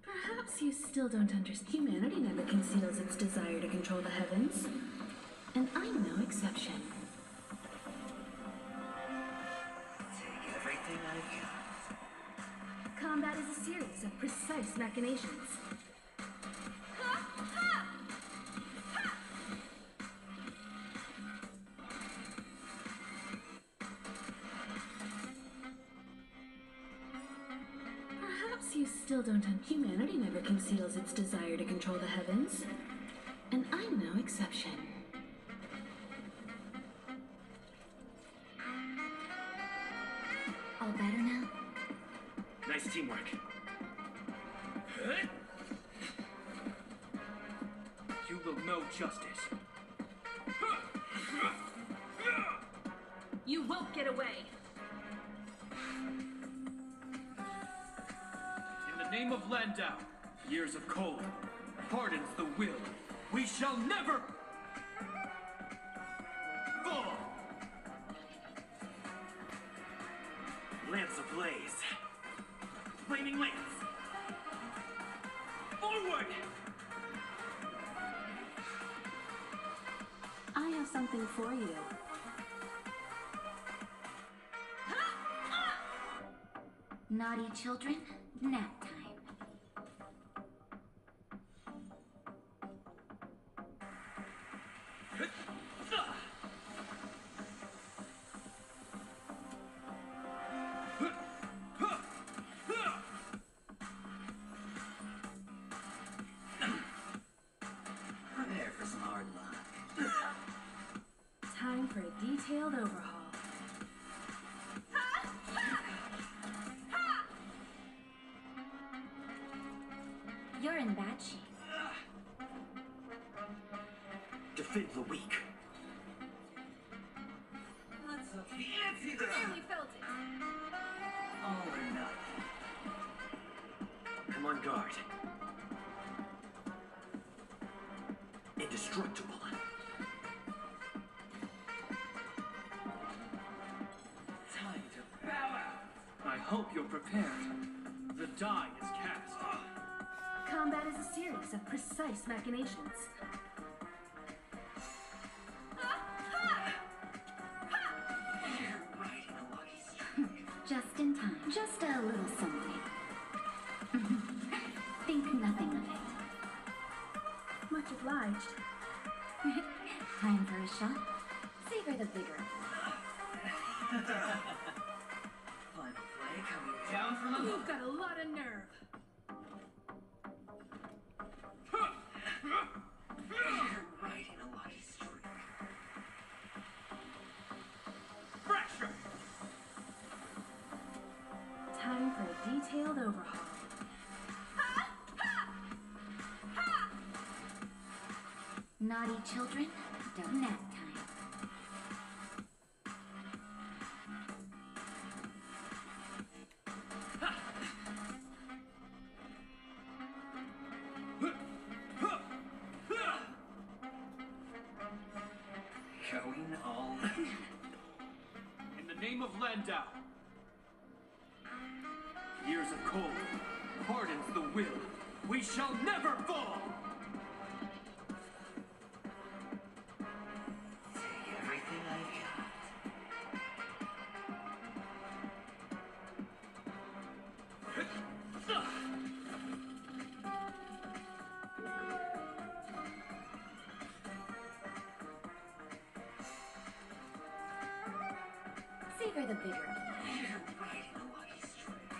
Perhaps you still don't understand. Humanity never conceals its desire to control the heavens. And I'm no exception. Take everything I've got. Combat is a series of precise machinations. Perhaps you still don't Humanity never conceals its desire to control the heavens. And I'm no exception. All better now? Nice teamwork. You will know justice. You won't get away. In the name of Landau, years of cold hardens the will. We shall never fall. Lance ablaze. Flaming lance. Forward! I have something for you. Naughty children, nap time. Prepare for some hard luck. Time for a detailed overhaul. You're in bad shape. Defend the weak. Let's hope the anti Really felt it. all or nothing. Come on guard. Indestructible. Time to bow out. I hope you're prepared. The die is cast. Combat is a series of precise machinations. You're riding a lucky streak. Just in time. Just a little something. Think nothing of it. Much obliged. Time for a shot. Savor the vigor. Final play coming down from above. You've got a lot of nerve. You're riding a lucky streak. Fracture! Time for a detailed overhaul. Naughty children, don't nap time. Going all in. In the name of Landau, years of cold hardens the will. We shall never fall. Take everything I've got. Savor the vigor. You're riding a lucky streak.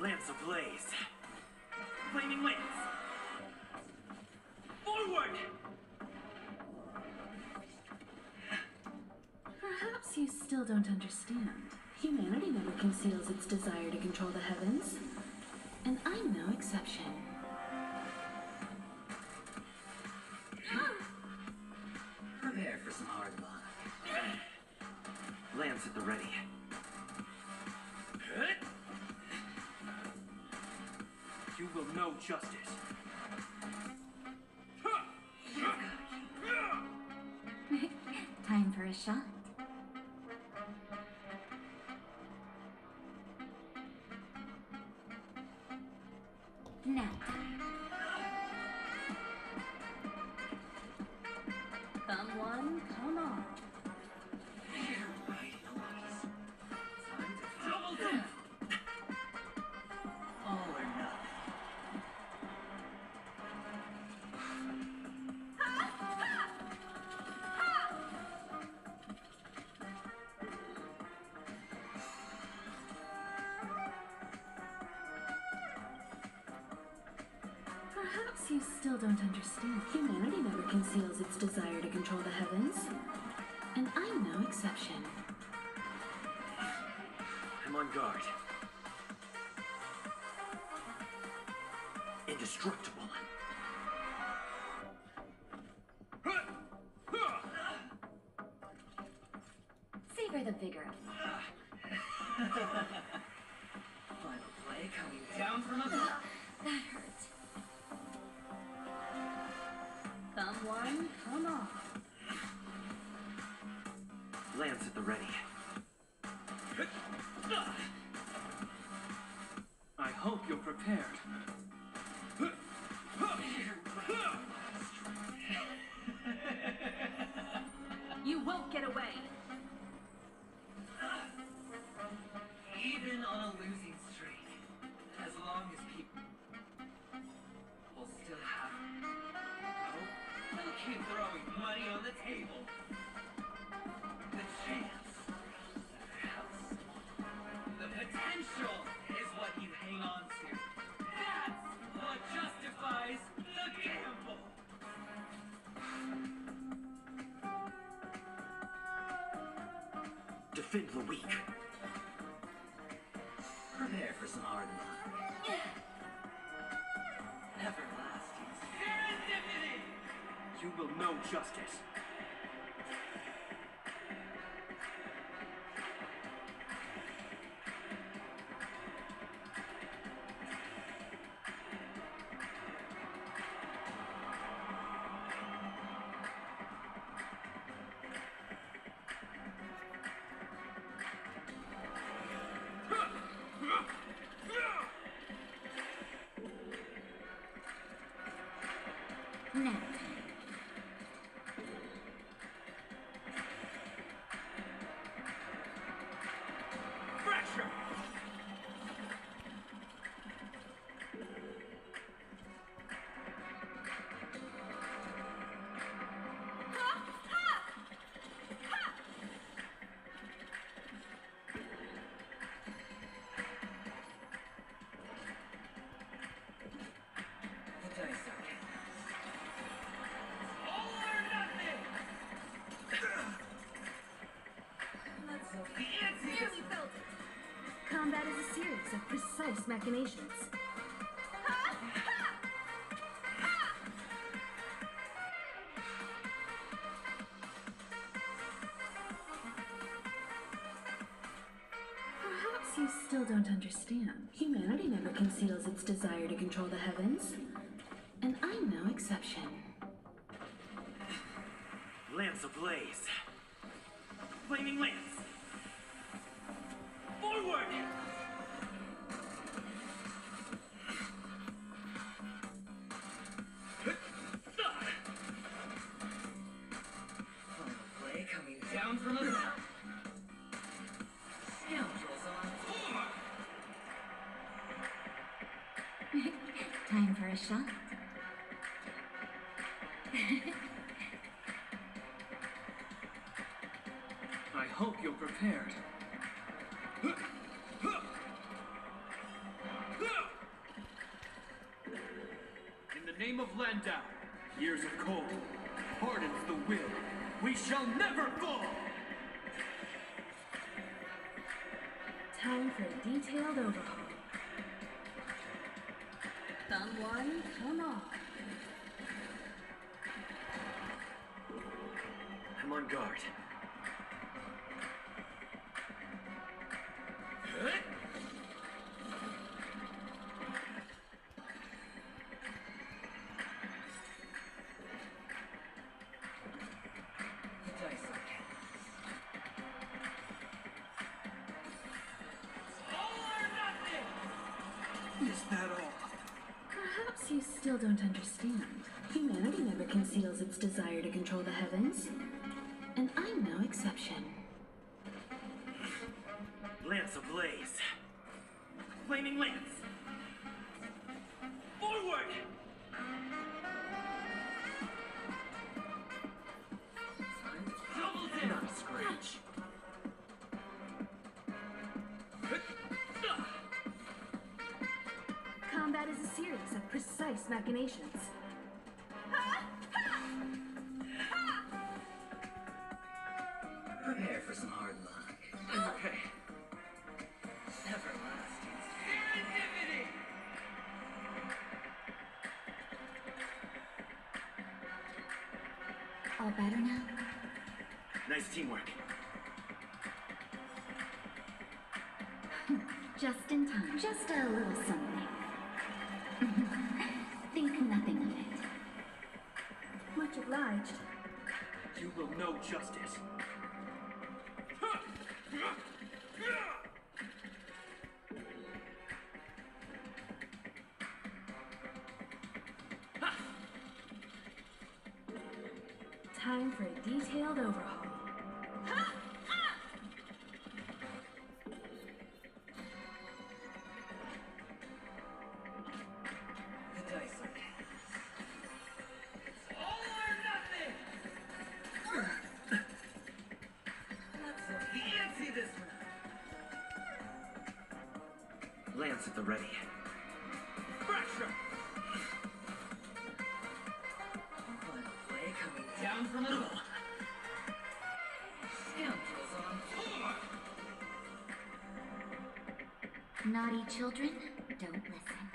Lance ablaze. Flaming lance. Forward! Perhaps you still don't understand. Humanity never conceals its desire to control the heavens. And I'm no exception. Prepare for some hard luck. Lance at the ready. You will know justice. Time for a shot. Nap time. Come one, come on. You're riding a lucky streak. Time to Double down. all or nothing. Perhaps you still don't understand. Humanity never conceals its desire to control the heavens. And I'm no exception. I'm on guard. Indestructible. Savor the vigor of Final play coming down from above. that hurt. Thumb one, thumb off. Lance at the ready. I hope you're prepared. You won't get away. Even on a losing streak, as long as people will still have hope, they'll keep throwing money on the table. The chance, the potential is what you hang on to. That's what justifies the gamble. Defend the weak. Prepare for some hard luck. Everlasting serendipity! You will know justice. Now. Fracture! The dice are All or nothing! Let's hope The answer nearly felt it. Combat is a series of precise machinations. Perhaps you still don't understand. Humanity never conceals its desire to control the heavens. And I'm no exception. Lance ablaze. Flaming lance. Forward! final play coming down from above. Scoundrels on tour! Time for a shot. I hope you're prepared. In the name of Landau, years of cold, hardens the will. We shall never fall! Time for a detailed overhaul. Thumb one, thumb off. I'm on guard. The dice are All or nothing! Is that all? Perhaps you still don't understand. Humanity never conceals its desire to control the heavens. And I'm no exception. Lance ablaze. Flaming lance. Forward! Double down! Not a scratch. Combat is a series of precise machinations. hard luck. Okay. Everlasting serendipity! All better now? Nice teamwork. Just in time. Just a little something. Think nothing of it. Much obliged. You will know justice. Time for a detailed overhaul. The dice are cast. It's all or nothing! Let's up the ante this round. Lance at the ready. Fracture! Final play coming down from above. Scoundrels on floor! Naughty children, don't listen.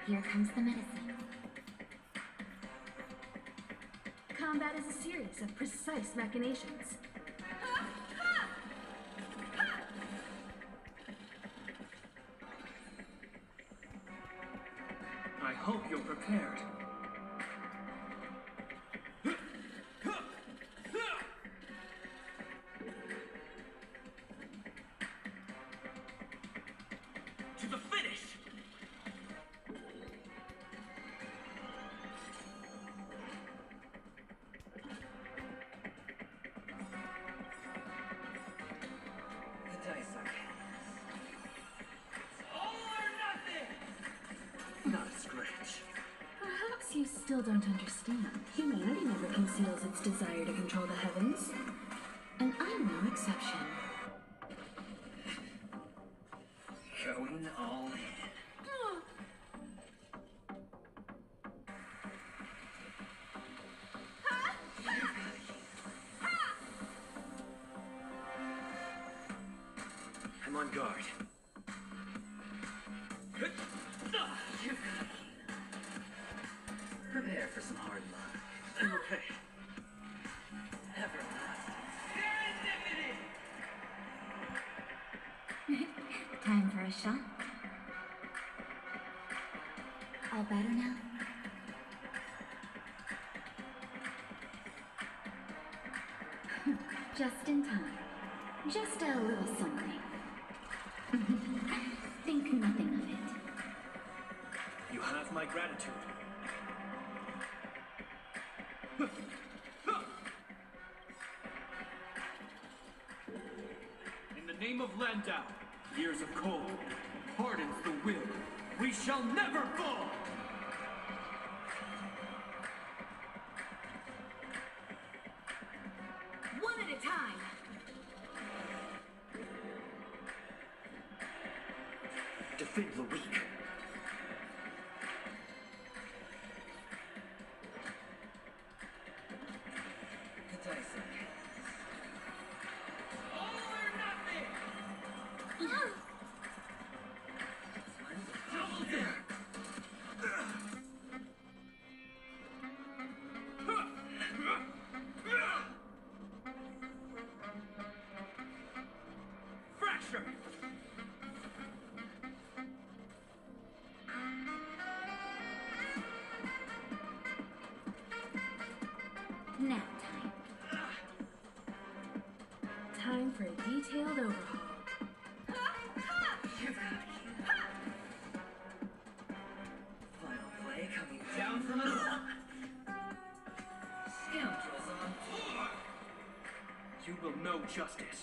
Here comes the medicine. Combat is a series of precise machinations. I hope you're prepared. To the finish! The dice are cast. It's all or nothing! Not a scratch. Perhaps you still don't understand. Humanity never conceals its desire to control the heavens. And I'm no exception. Going all in. I'm on guard. Prepare for some hard luck. Okay. Everlasting serendipity! Time for a shot. All better now? Just in time. Just a little something. Think nothing of it. You have my gratitude. In the name of Landau, years of cold, hardens the will. We shall never fall! One at a time. Defend the weak. The dice are cast. All or nothing! Double dip! Fracture! Nap time. Time for a detailed overhaul. Final play coming down from above. Scoundrels on floor! You will know justice.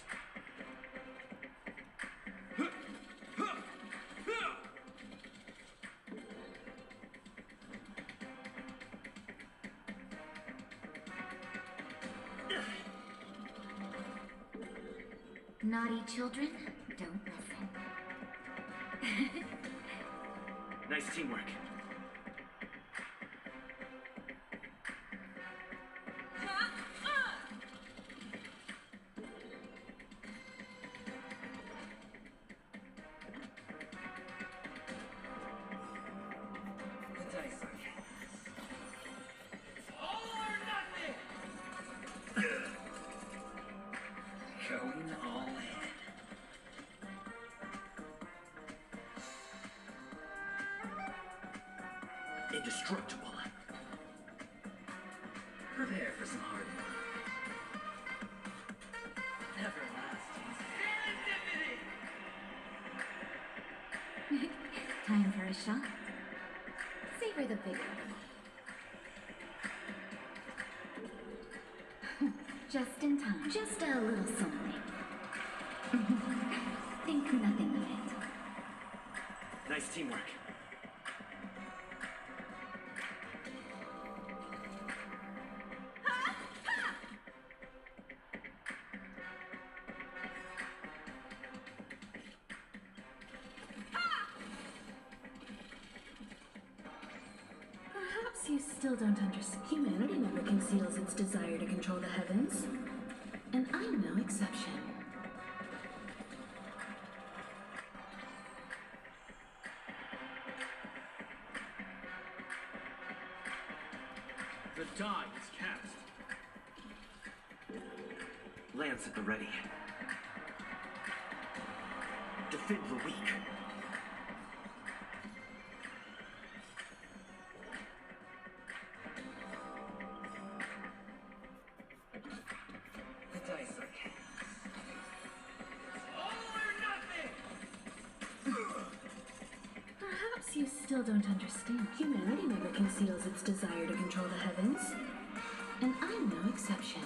Naughty children, don't listen. Nice teamwork. Going all in. Indestructible. Prepare for some hard work. Everlasting. Time for a shot. Savor the bigger one. Just in time. Just a little something. Think nothing of it. Nice teamwork. Perhaps you still don't understand. Humanity never conceals its desire to control the heavens. And I'm no exception. The die is cast. Lance at the ready. Defend the weak. The dice are cast. Perhaps you still don't understand. Humanity never conceals its desire to control the heavens. And I'm no exception.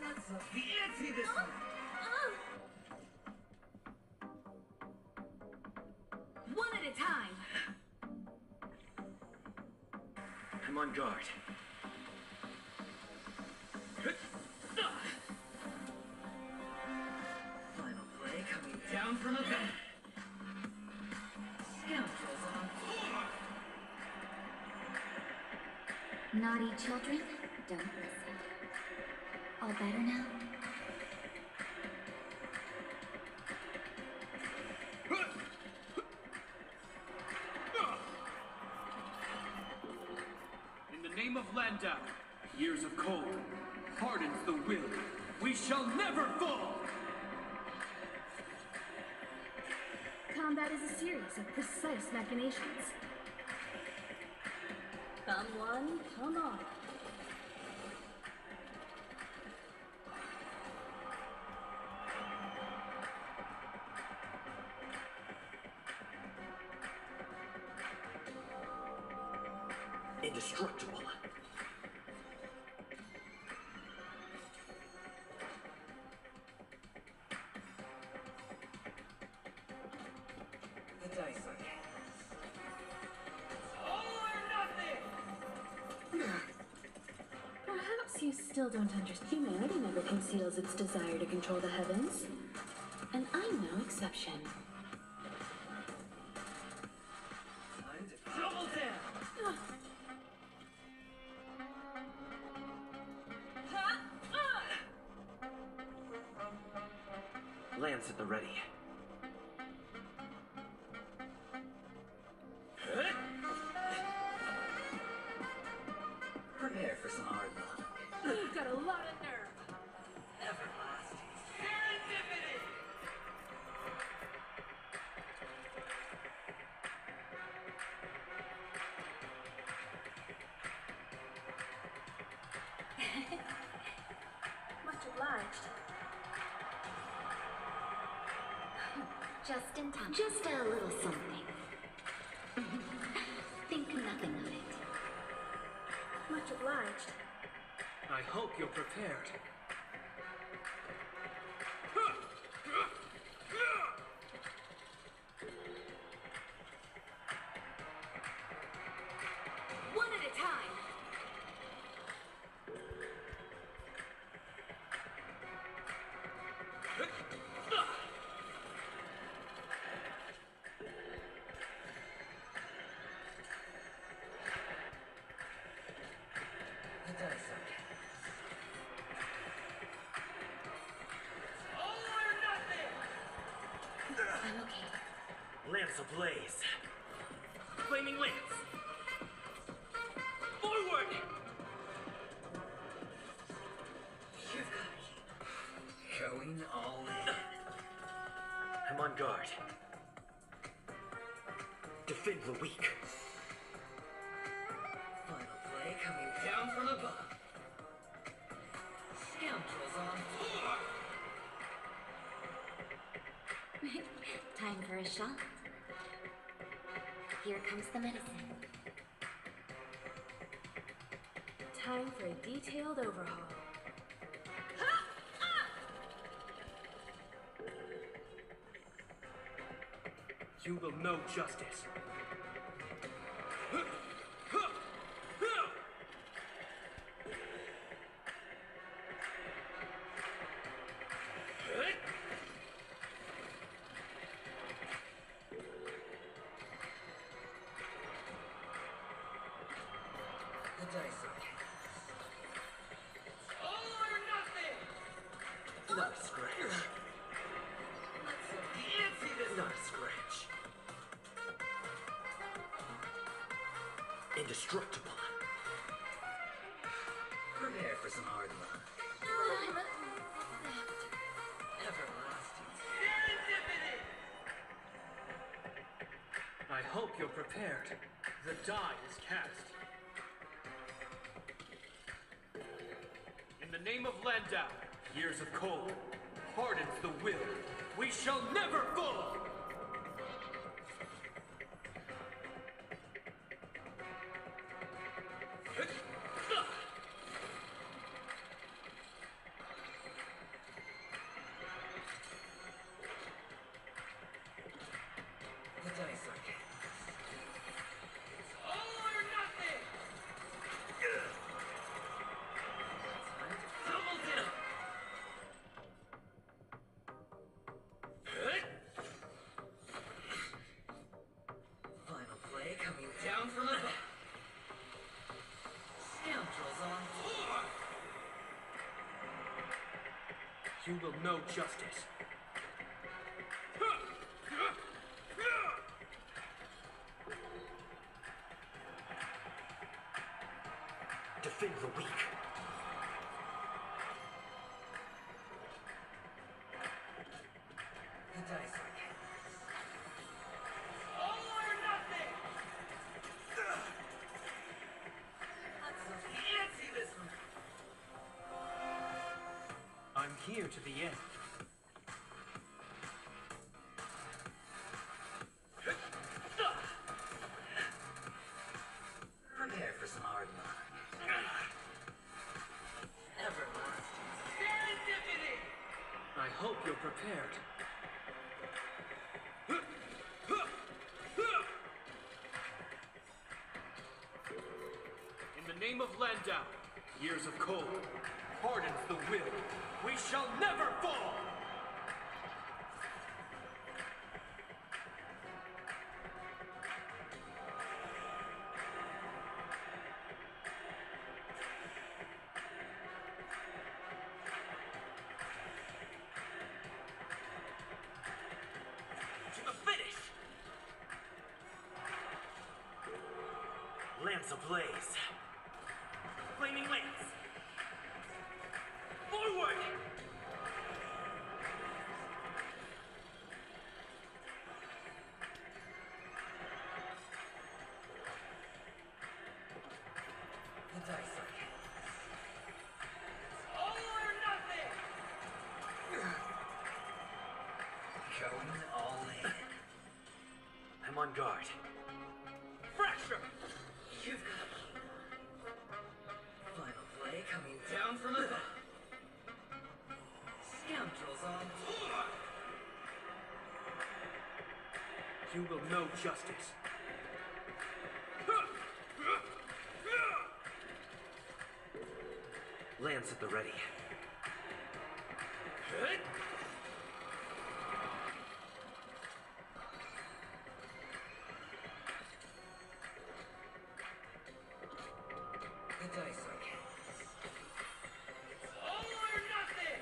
Let's up the ante this one. One at a time. I'm on guard. Final play coming down from above. Scoundrels on floor. Naughty children, don't listen. All better now? In the name of Landau, years of cold hardens the will. We shall never fall! Combat is a series of precise machinations. Come one, come on. Indestructible. The dice are cast. Perhaps you still don't understand. Humanity never conceals its desire to control the heavens. And I'm no exception. Time to double down. Lance at the ready. Prepare for some hard luck. You've got a lot of nerve. Everlasting. Much obliged. Just in time. Just a little something. Think nothing of it. Much obliged. I hope you're prepared. One at a time. The dice are cast. I'm okay. Lance ablaze. Flaming lance. Forward! Going all in. I'm on guard. Defend the weak. Final play coming down from above. Scoundrels on tour. Time for a shot. Here comes the medicine. Time for a detailed overhaul. You will know justice. The dice are All or nothing! Not a scratch. Can't see this. Not a scratch. Indestructible. Prepare for some hard luck. Everlasting. Serendipity! I hope you're prepared. The die is cast. In the name of Landau, years of cold hardens the will. We shall never fall! The dice are All or nothing! double down. Final play coming down from above. Scoundrels on tour. You will know justice. Defend the weak. The dice are All or nothing! Can't see this one. I'm here to the end. Prepare for some hard luck. Everlasting. Serendipity! I hope you're prepared. In the name of Landau, years of cold hardens the will. We shall never fall! To the finish! Lance ablaze. Flaming lance. Forward! The dice are All or nothing! going all in. I'm on guard. Fracture! You've got final play coming down from above. Scoundrels on tour. You will know justice. Lance at the ready. The dice are All or nothing!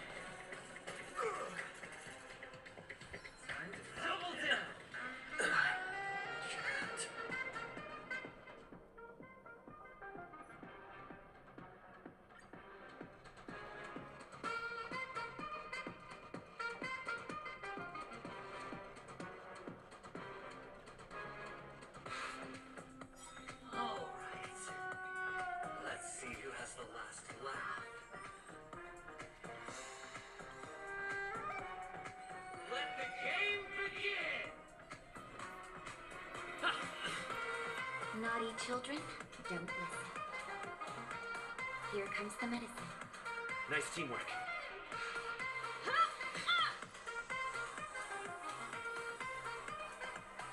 time to double down. children, don't listen. Here comes the medicine. Nice teamwork.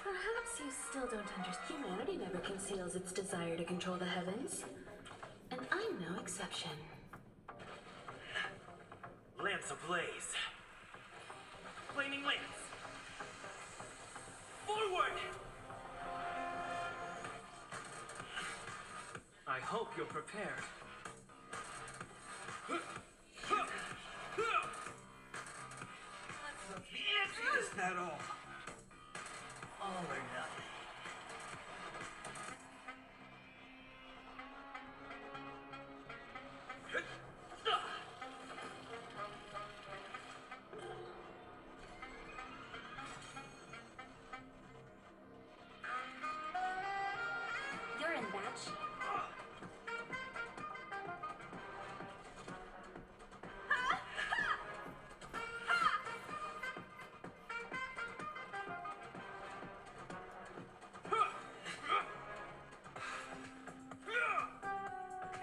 Perhaps you still don't understand. Humanity never conceals its desire to control the heavens. And I'm no exception. Lance ablaze. Flaming lance. Forward! I hope you're prepared. Is that all? All or nothing. You're in bad shape.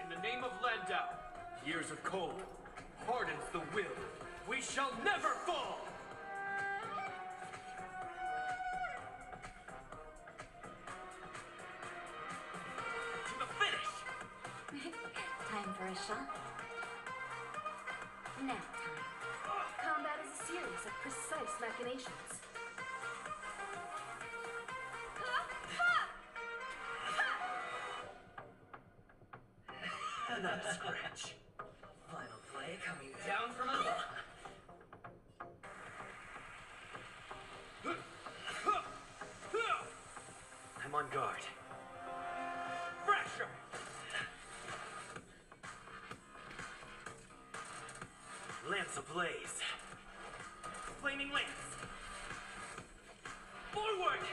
In the name of Landau, years of cold hardens the will. We shall never fall! To the finish! Time for a shot. Nap time. Combat is a series of precise machinations. Another scratch. Final play coming down from above. I'm on guard. Pressure! Lance ablaze. Flaming lance. Forward!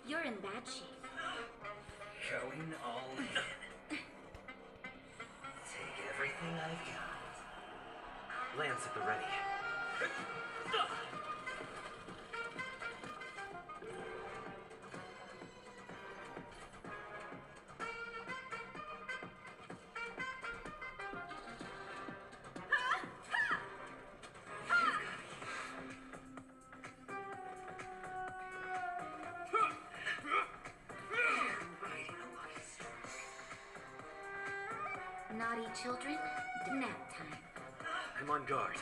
You're in bad shape. Going all in. Take everything I've got. Lance at the ready. Naughty children, nap time. I'm on guard.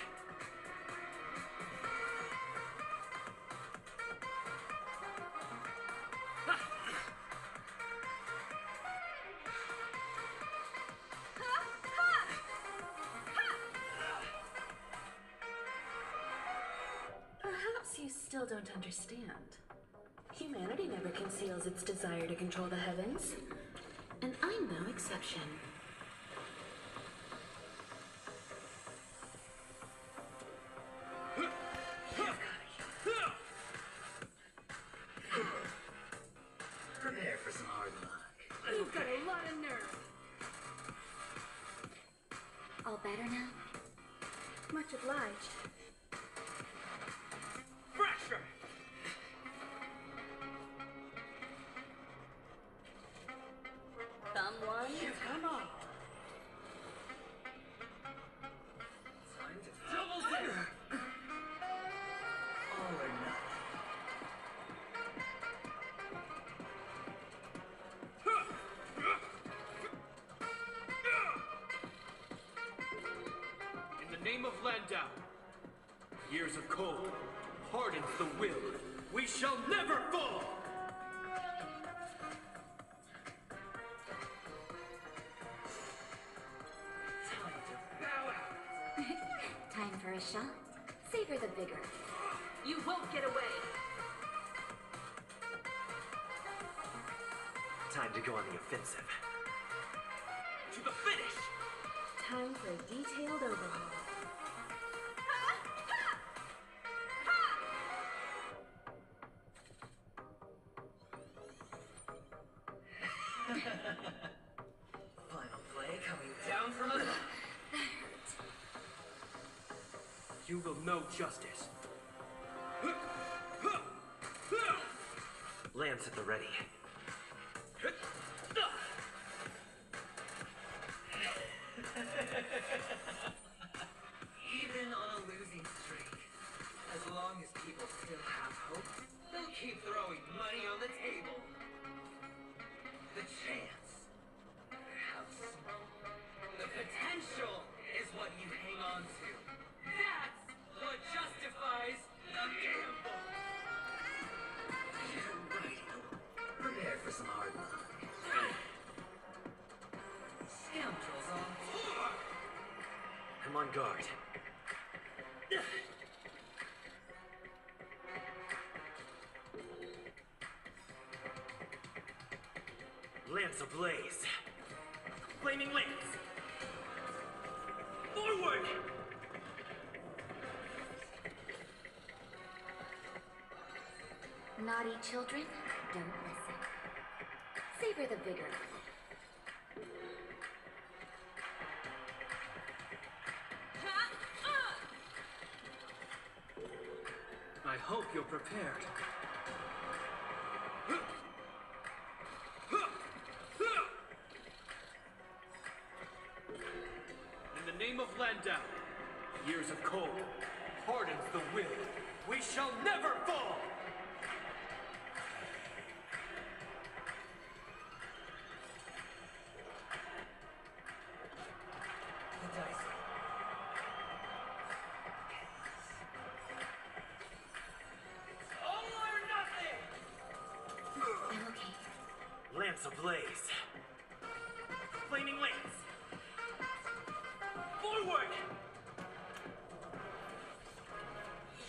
Perhaps you still don't understand. Humanity never conceals its desire to control the heavens. And I'm no exception. Prepare for some hard luck. You've got a lot of nerve. All better now? Much obliged. Pressure! Come one, come all. Time to double dinner. All or nothing. In the name of Landau, years of cold hardens the will. We shall never fall! Time to bow out. Time for a shot. Savor the vigor. You won't get away. Time to go on the offensive. To the finish! Time for a detailed overhaul. Final play coming down from above. You will know justice. Lance at the ready. Even on a losing streak, as long as people still have hope, they'll keep throwing money on the table. The chance, the house, the potential is what you hang on to. That's what justifies the gamble. You're right. Prepare for some hard luck. Scoundrels on tour! I'm on guard. Lance ablaze. Flaming lance. Forward! Naughty children, don't listen. Savor the vigor of it. I hope you're prepared. In the name of Landau, years of cold hardens the will. We shall never fall! The dice. All or nothing! I'm okay. Lance ablaze. Flaming lance. Forward!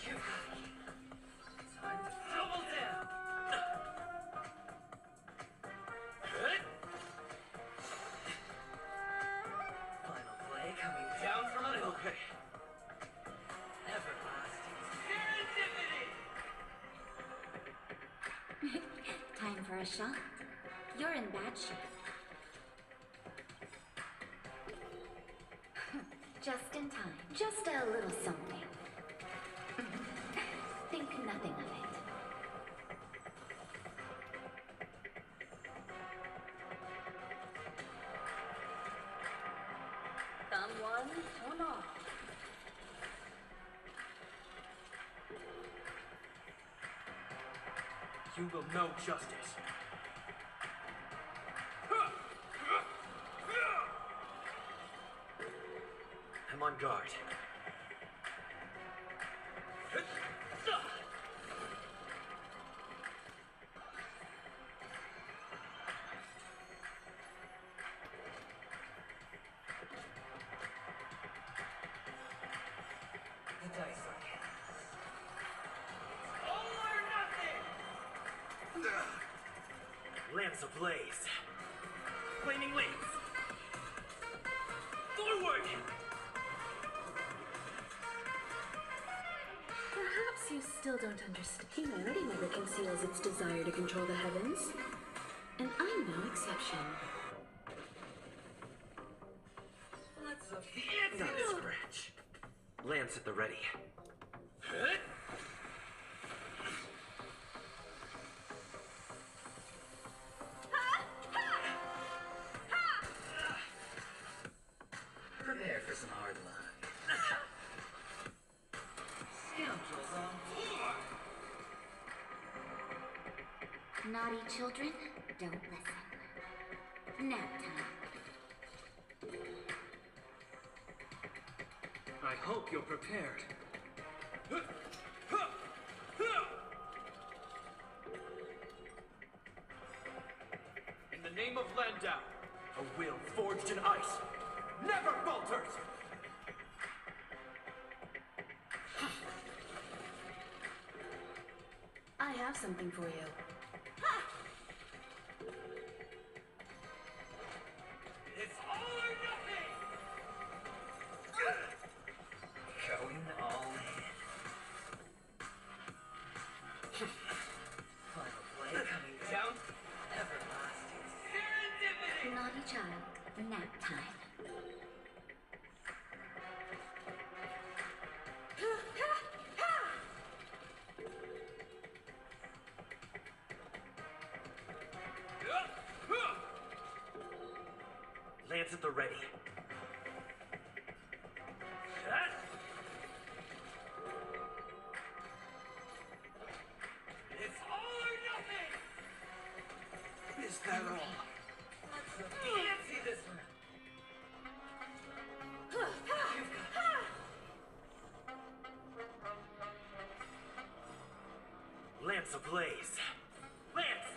You time to double down. Final play coming down from an okay. Everlasting serendipity. Time for a shot. You're in bad shape. Just in time. Just a little something. Think nothing of it. Come one, come all. You will know justice. I'm on guard. The dice are cast. All or nothing! Lance ablaze. Flaming lance. Forward! Perhaps you still don't understand. Humanity never conceals its desire to control the heavens. And I'm no exception. Let's up the Not a scratch. Lance at the ready. Prepare for some hard luck. Scoundrels on tour! Naughty children, don't listen. Nap time. I hope you're prepared. In the name of Landau, a will forged in ice never falters! I have something for you. It's all or nothing! Going all in. Final play coming down. Everlasting serendipity! Naughty child, nap time. Lance at the ready. It's all or nothing! Is that all? Fancy this one! Lance ablaze! Lance!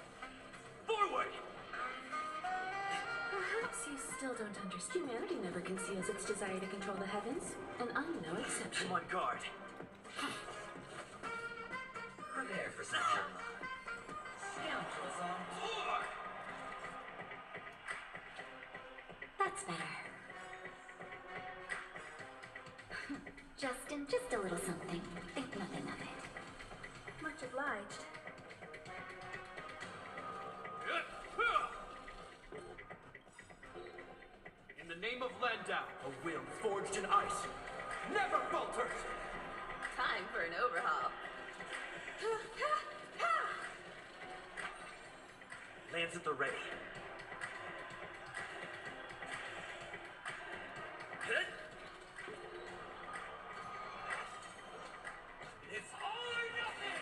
Forward! Perhaps you still don't understand. Humanity never conceals its desire to control the heavens, and I'm no exception. I'm on guard. Prepare for some drama. Scoundrels on board! That's better. Justin, just a little something. Think nothing of it. Much obliged. In the name of Landau, a will forged in ice never falters! Time for an overhaul. Lance at the ready. It's all or nothing!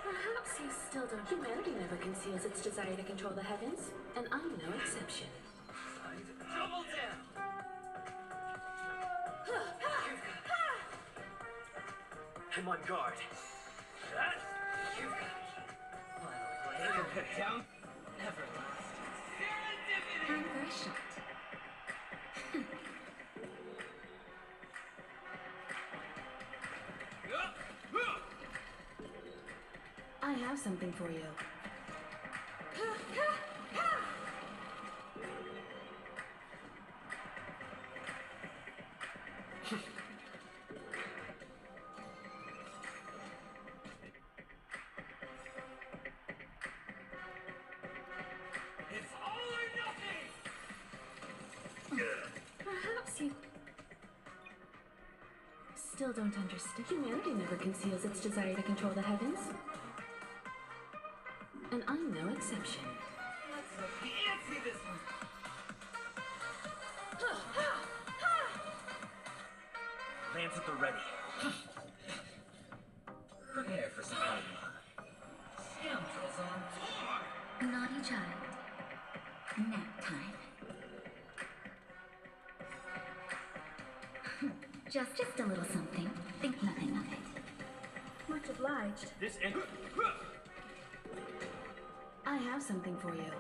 Perhaps you still don't. Humanity never conceals its desire to control the heavens, and I'm no exception. Double down! I'm on guard. Down. Everlasting. Progression. I have something for you. It's all or nothing! Perhaps you still don't understand. Humanity never conceals its desire to control the heavens, and I'm no exception. Fancy this one! Lance at the ready. Prepare for some drama. Scoundrels on board! Naughty child. Nap time. Just a little something. Think nothing of it. Much obliged. This end. I have something for you.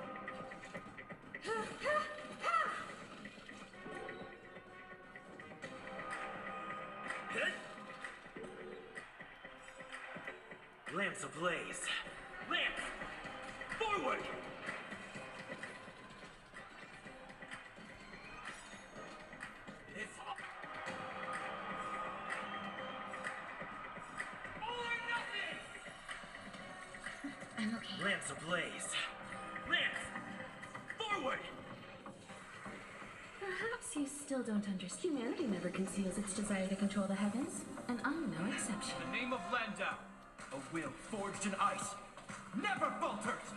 Lance ablaze. Lance! Forward! It's all or nothing! I'm okay. Lance ablaze. Lance! Forward! Perhaps you still don't understand. Humanity never conceals its desire to control the heavens, and I'm no exception. In the name of Landau, a will forged in ice never falters!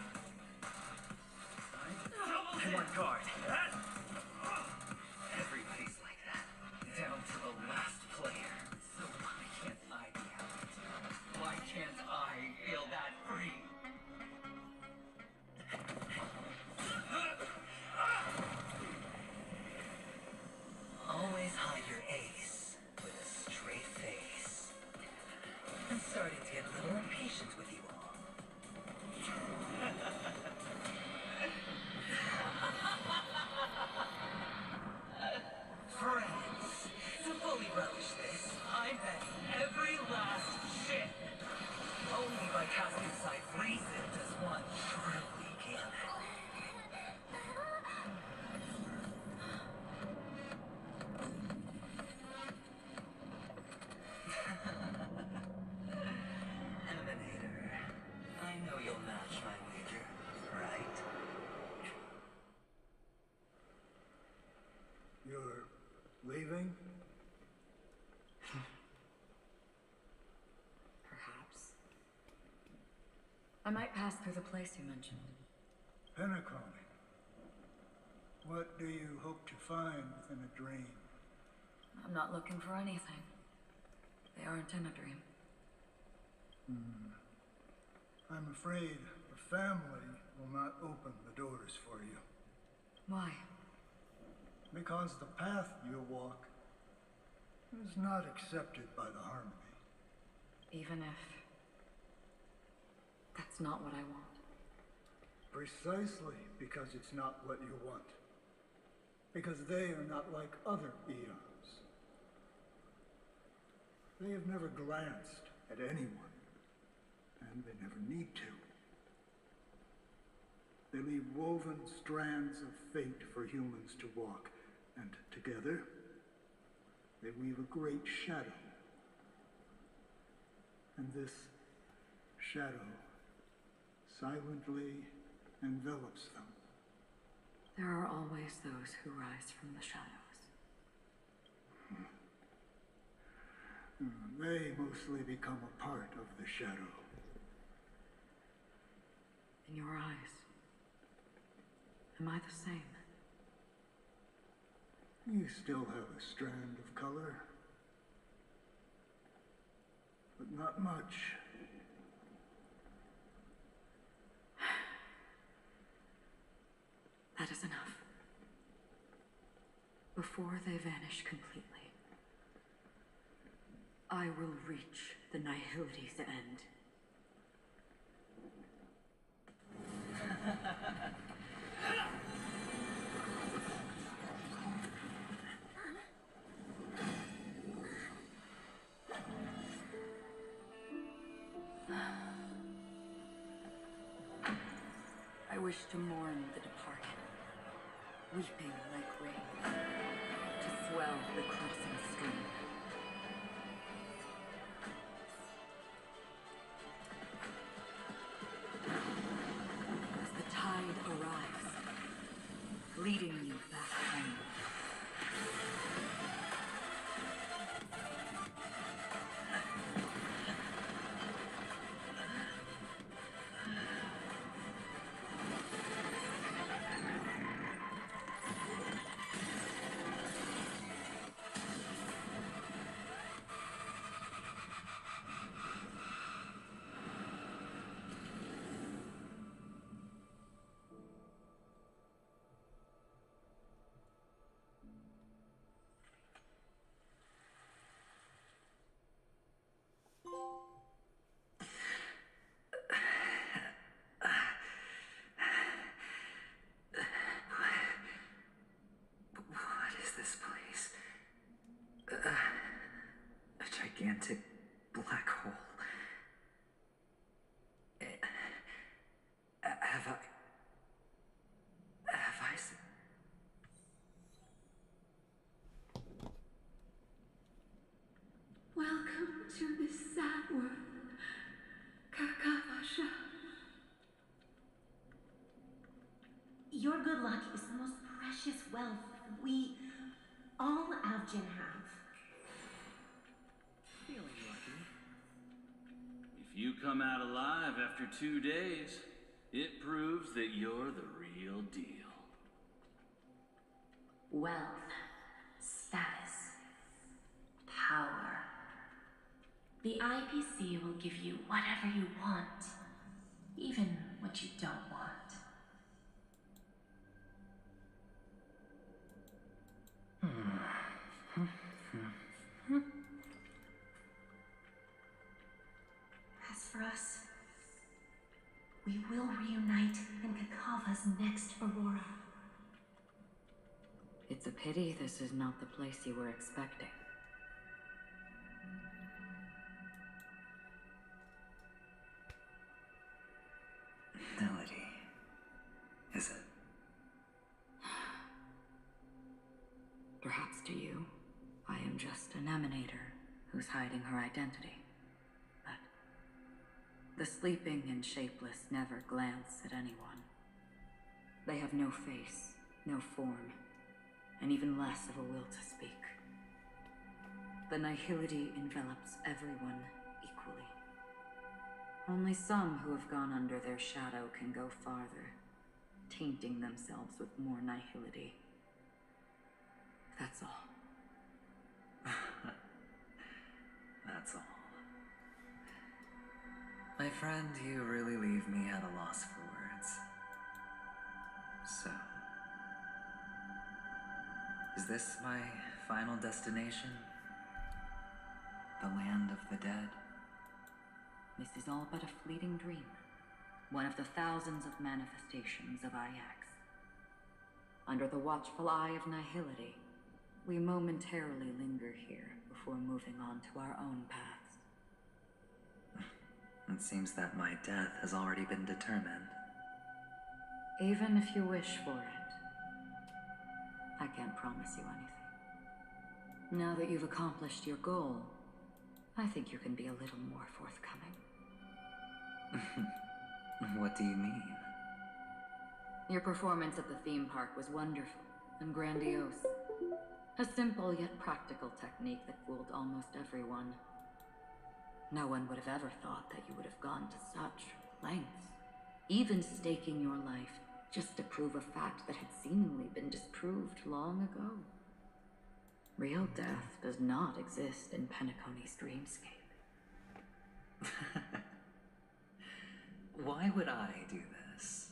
I'm on guard. Everybody's like that, down to the last player. So why can't I be out? Why can't I feel that free? Always hide your ace with a straight face. I'm starting to get a little impatient with you all. Friends, to fully relish this, I bet every last shit. Only by casting aside reason does one truly gamble. Emanator, I know you'll match my wager, right? You're leaving? Perhaps. I might pass through the place you mentioned. Penacony. What do you hope to find within a dream? I'm not looking for anything. They aren't in a dream. I'm afraid the family will not open the doors for you. Why? Because the path you walk is not accepted by the Harmony. Even if that's not what I want. Precisely because it's not what you want. Because they are not like other eons. They have never glanced at anyone, and they never need to. They leave woven strands of fate for humans to walk, and together, they weave a great shadow. And this shadow silently envelops them. There are always those who rise from the shadows. They mostly become a part of the shadow. In your eyes, am I the same? You still have a strand of color, but not much. That is enough. Before they vanish completely, I will reach the Nihility's end. I wish to mourn the departed, weeping like rain, to swell the crossing stream. As the tide arrives, leading you back home. Gigantic black hole. Have I Welcome to this sad world, Kakavasha. Your good luck is the most precious wealth we, all Avgin, have. Feeling lucky. If you come out alive after 2 days, it proves that you're the real deal. Wealth, status, power. The IPC will give you whatever you want, even what you don't want. As for us, we will reunite in Kakava's next Aurora. It's a pity this is not the place you were expecting. Melody, is it? Perhaps to you, I am just an emanator who's hiding her identity. But the sleeping and shapeless never glance at anyone. They have no face, no form, and even less of a will to speak. The nihility envelops everyone equally. Only some who have gone under their shadow can go farther, tainting themselves with more nihility. That's all. That's all. My friend, you really leave me at a loss for words. So, is this my final destination? The land of the dead? This is all but a fleeting dream. One of the thousands of manifestations of Ajax. Under the watchful eye of nihility, we momentarily linger here before moving on to our own paths. It seems that my death has already been determined. Even if you wish for it, I can't promise you anything. Now that you've accomplished your goal, I think you can be a little more forthcoming. What do you mean? Your performance at the theme park was wonderful and grandiose. A simple yet practical technique that fooled almost everyone. No one would have ever thought that you would have gone to such lengths, even staking your life just to prove a fact that had seemingly been disproved long ago. Real death does not exist in Penacony's dreamscape. Why would I do this?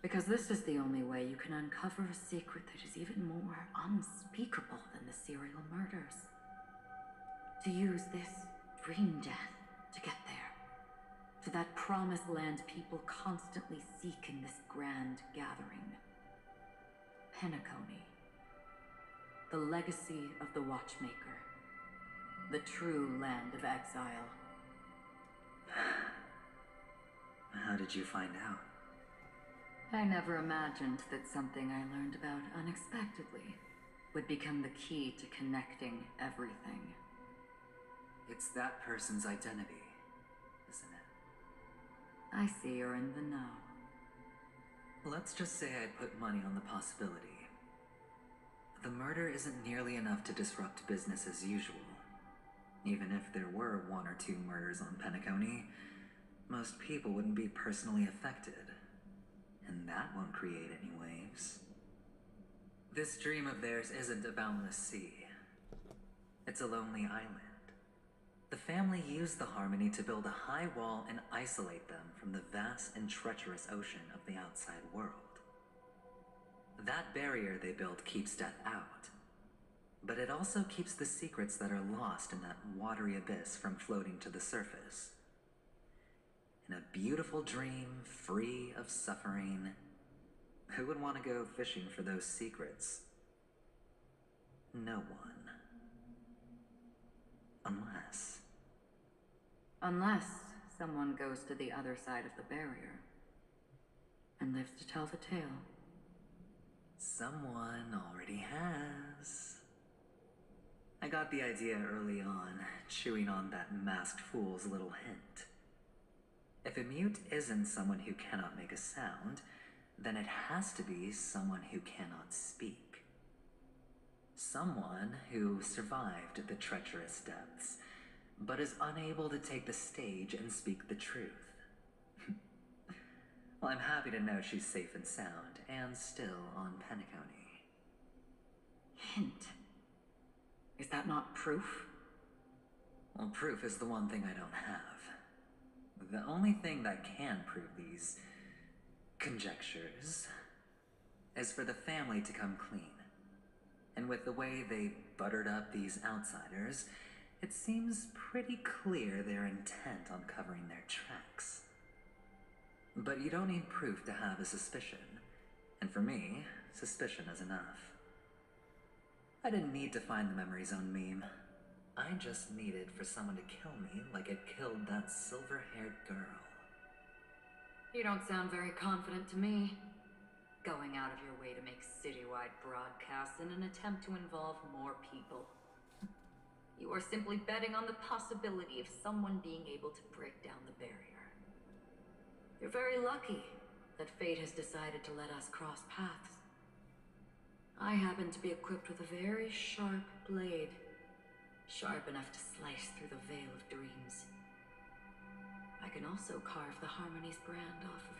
Because this is the only way you can uncover a secret that is even more unspeakable than the serial murders. To use this dream death to get there. To that promised land people constantly seek in this grand gathering. Penacony. The legacy of the Watchmaker. The true land of exile. How did you find out? I never imagined that something I learned about unexpectedly would become the key to connecting everything. It's that person's identity, isn't it? I see you're in the know. Let's just say I put money on the possibility. The murder isn't nearly enough to disrupt business as usual. Even if there were 1 or 2 murders on Penacony, most people wouldn't be personally affected. And that won't create any waves. This dream of theirs isn't a boundless sea. It's a lonely island. The family used the Harmony to build a high wall and isolate them from the vast and treacherous ocean of the outside world. That barrier they built keeps death out. But it also keeps the secrets that are lost in that watery abyss from floating to the surface. In a beautiful dream, free of suffering, who would want to go fishing for those secrets? No one. Unless someone goes to the other side of the barrier and lives to tell the tale. Someone already has. I got the idea early on, chewing on that masked fool's little hint. If a mute isn't someone who cannot make a sound, then it has to be someone who cannot speak. Someone who survived the treacherous depths, but is unable to take the stage and speak the truth. Well, I'm happy to know she's safe and sound, and still on Penacony. Hint? Is that not proof? Well, proof is the one thing I don't have. The only thing that can prove these conjectures is for the family to come clean. And with the way they buttered up these outsiders, it seems pretty clear their intent on covering their tracks. But you don't need proof to have a suspicion. And for me, suspicion is enough. I didn't need to find the Memory Zone meme. I just needed for someone to kill me like it killed that silver-haired girl. You don't sound very confident to me. Going out of your way to make citywide broadcasts in an attempt to involve more people. You are simply betting on the possibility of someone being able to break down the barrier. You're very lucky that fate has decided to let us cross paths. I happen to be equipped with a very sharp blade. Sharp enough to slice through the veil of dreams. I can also carve the Harmony's brand off of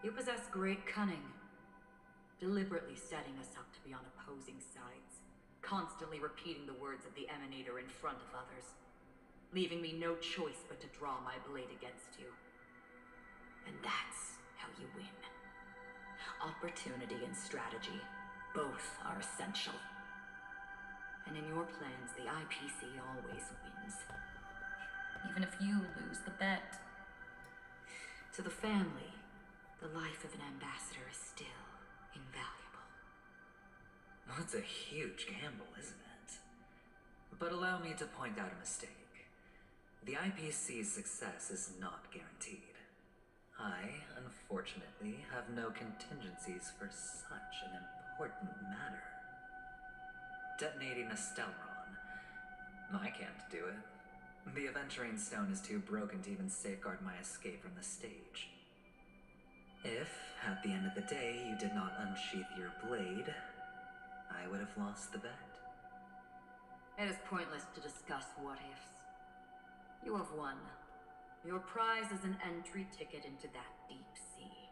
you. You possess great cunning, deliberately setting us up to be on opposing sides, constantly repeating the words of the Emanator in front of others, leaving me no choice but to draw my blade against you. And that's how you win. Opportunity and strategy, both are essential. And in your plans, the IPC always wins. Even if you lose the bet. To the family, the life of an ambassador is still invaluable. That's a huge gamble, isn't it? But allow me to point out a mistake. The IPC's success is not guaranteed. I, unfortunately, have no contingencies for such an important matter. Detonating a Stelron. I can't do it. The Aventurine Stone is too broken to even safeguard my escape from the stage. If, at the end of the day, you did not unsheath your blade, I would have lost the bet. It is pointless to discuss what-ifs. You have won. Your prize is an entry ticket into that deep sea.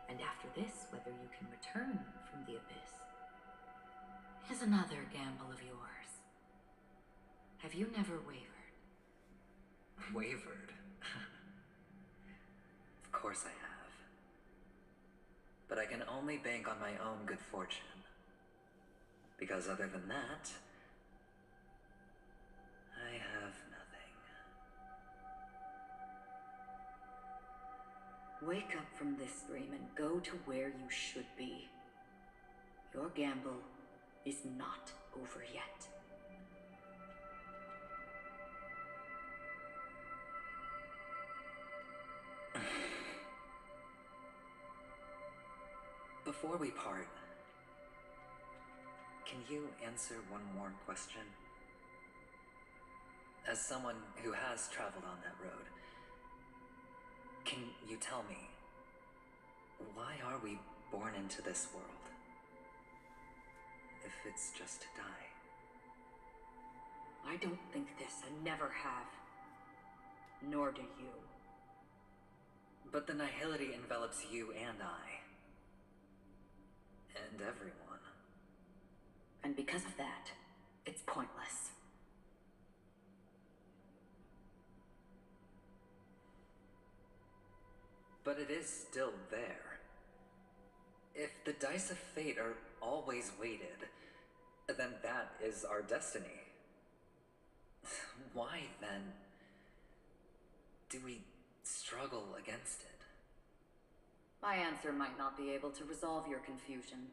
And after this, whether you can return from the abyss is another gamble of yours. Have you never wavered? Wavered? Of course I have. But I can only bank on my own good fortune. Because other than that, I have nothing. Wake up from this dream and go to where you should be. Your gamble is not over yet. Before we part, can you answer one more question? As someone who has traveled on that road, can you tell me, why are we born into this world? If it's just to die. I don't think this, and never have. Nor do you. But the nihility envelops you and I. And everyone. And because of that, it's pointless. But it is still there. If the dice of fate are always weighted, then that is our destiny. Why, then, do we struggle against it? My answer might not be able to resolve your confusion,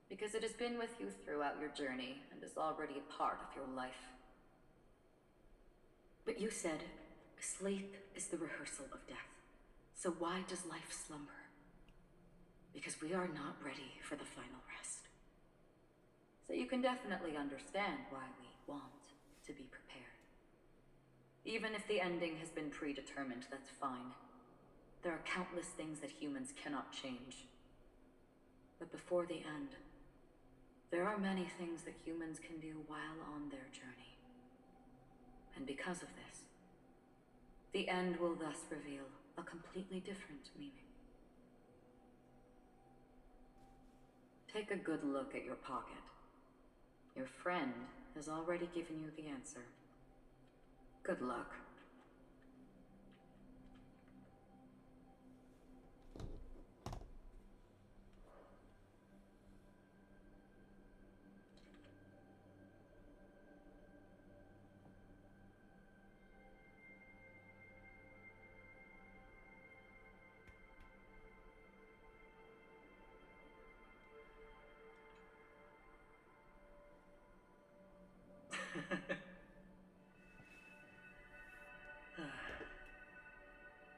because it has been with you throughout your journey and is already a part of your life. But you said, sleep is the rehearsal of death. So why does life slumber? Because we are not ready for the final rest. So you can definitely understand why we want to be prepared. Even if the ending has been predetermined, that's fine. There are countless things that humans cannot change. But before the end, there are many things that humans can do while on their journey. And because of this, the end will thus reveal a completely different meaning. Take a good look at your pocket. Your friend has already given you the answer. Good luck.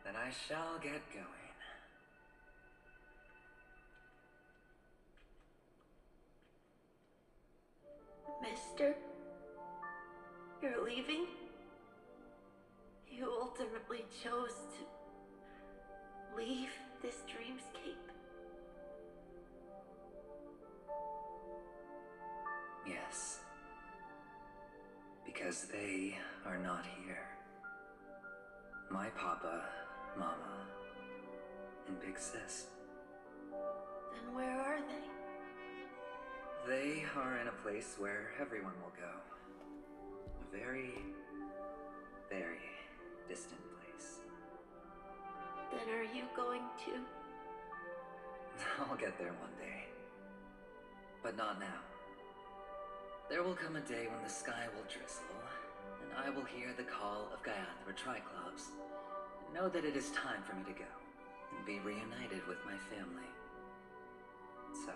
Then I shall get going. Mister, you're leaving? You ultimately chose to leave this dreamscape. Yes. Because they are not here. My papa, mama, and Big Sis. Then where are they? They are in a place where everyone will go. A very, very distant place. Then are you going to? I'll get there one day. But not now. There will come a day when the sky will drizzle, and I will hear the call of Gaiathra Triclops, and know that it is time for me to go, and be reunited with my family. So,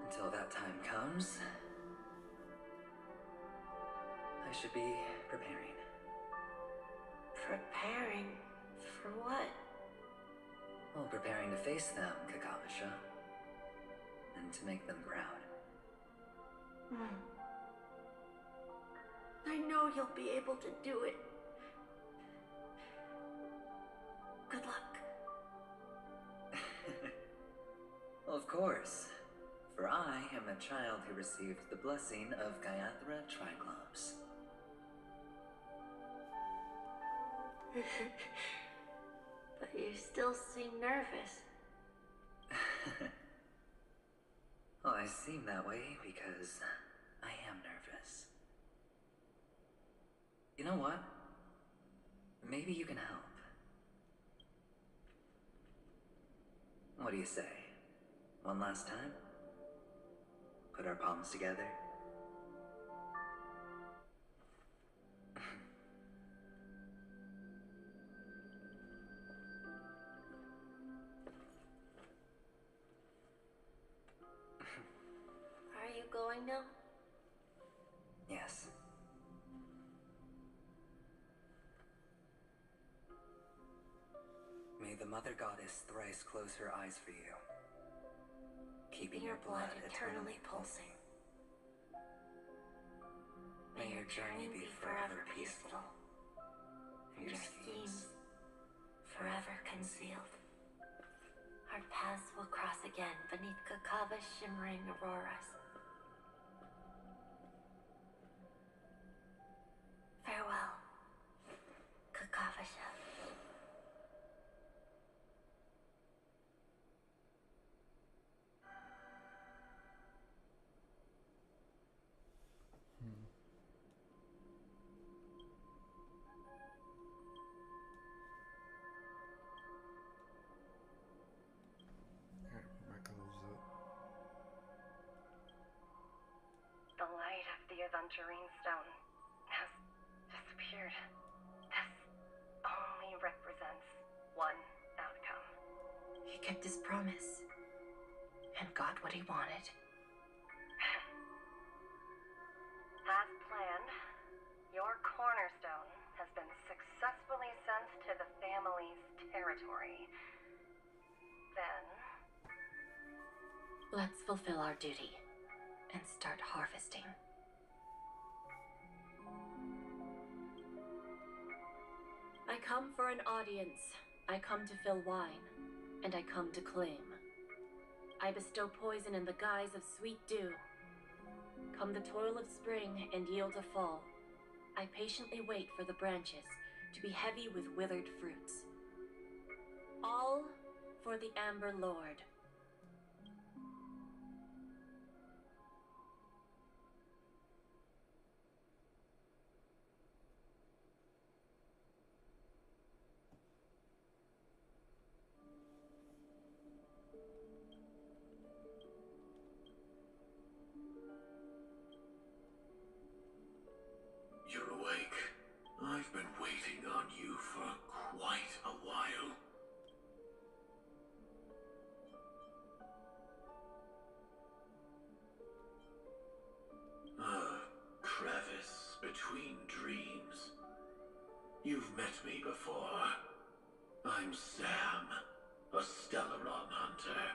until that time comes, I should be preparing. Preparing? For what? Well, preparing to face them, Kakavasha. And to make them proud. I know you'll be able to do it. Good luck. Of course. For I am the child who received the blessing of Gaiathra Triclops. But you still seem nervous. Well, I seem that way because I am nervous. You know what? Maybe you can help. What do you say? One last time? Put our palms together? Are you going now? Yes. May the Mother Goddess thrice close her eyes for you, keeping your blood eternally pulsing. May your journey be forever peaceful, and your schemes forever concealed. Our paths will cross again beneath Kakava's shimmering auroras. Farewell, Kakavasha. My clothes up. The light of the Aventurine Stone has disappeared. This only represents one outcome. He kept his promise and got what he wanted. As planned, your cornerstone has been successfully sent to the family's territory. Then, Let's fulfill our duty and start harvesting. I come for an audience. I come to fill wine, and I come to claim. I bestow poison in the guise of sweet dew. Come the toil of spring and yield a fall. I patiently wait for the branches to be heavy with withered fruits. All for the Amber Lord. You're awake. I've been waiting on you for quite a while. A crevice between dreams. You've met me before. I'm Sam, a Stellaron hunter.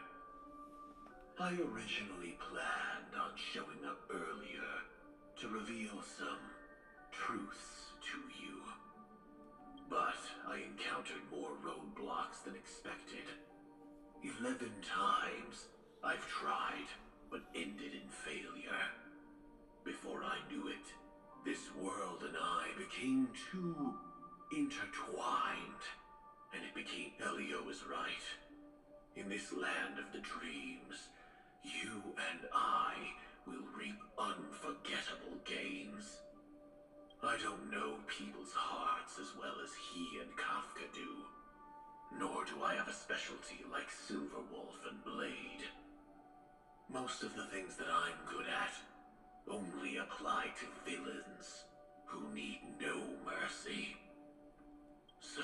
I originally planned on showing up earlier to reveal some truths to you. But I encountered more roadblocks than expected. 11 times I've tried, but ended in failure. Before I knew it, this world and I became too intertwined. And it became Elio was right. In this land of the dreams, you and I will reap unforgettable gains. I don't know people's hearts as well as he and Kafka do. Nor do I have a specialty like Silverwolf and Blade. Most of the things that I'm good at only apply to villains who need no mercy. So,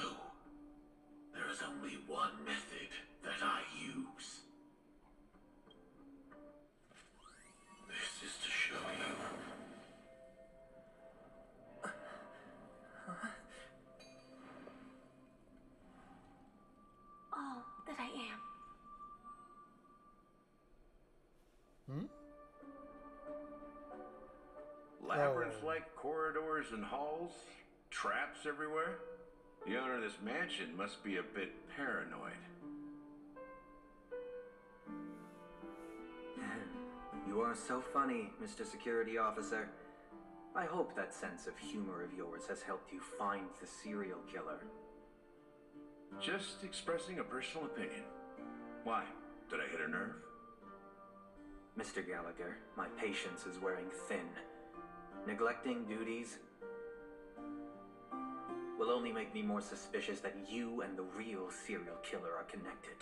there is only one method that I use. This is to show you. All that I am. Labyrinth-like corridors and halls? Traps everywhere? The owner of this mansion must be a bit paranoid. You are so funny, Mr. Security Officer. I hope that sense of humor of yours has helped you find the serial killer. Just expressing a personal opinion. Why? Did I hit a nerve? Mr. Gallagher, my patience is wearing thin. Neglecting duties will only make me more suspicious that you and the real serial killer are connected.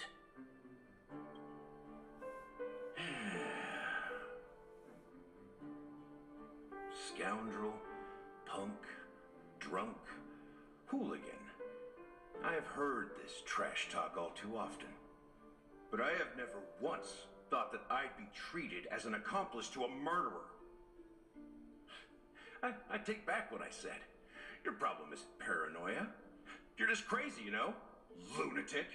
Scoundrel, punk, drunk, hooligan. I have heard this trash talk all too often. But I have never once thought that I'd be treated as an accomplice to a murderer. I take back what I said. Your problem isn't paranoia. You're just crazy, you know? Lunatic.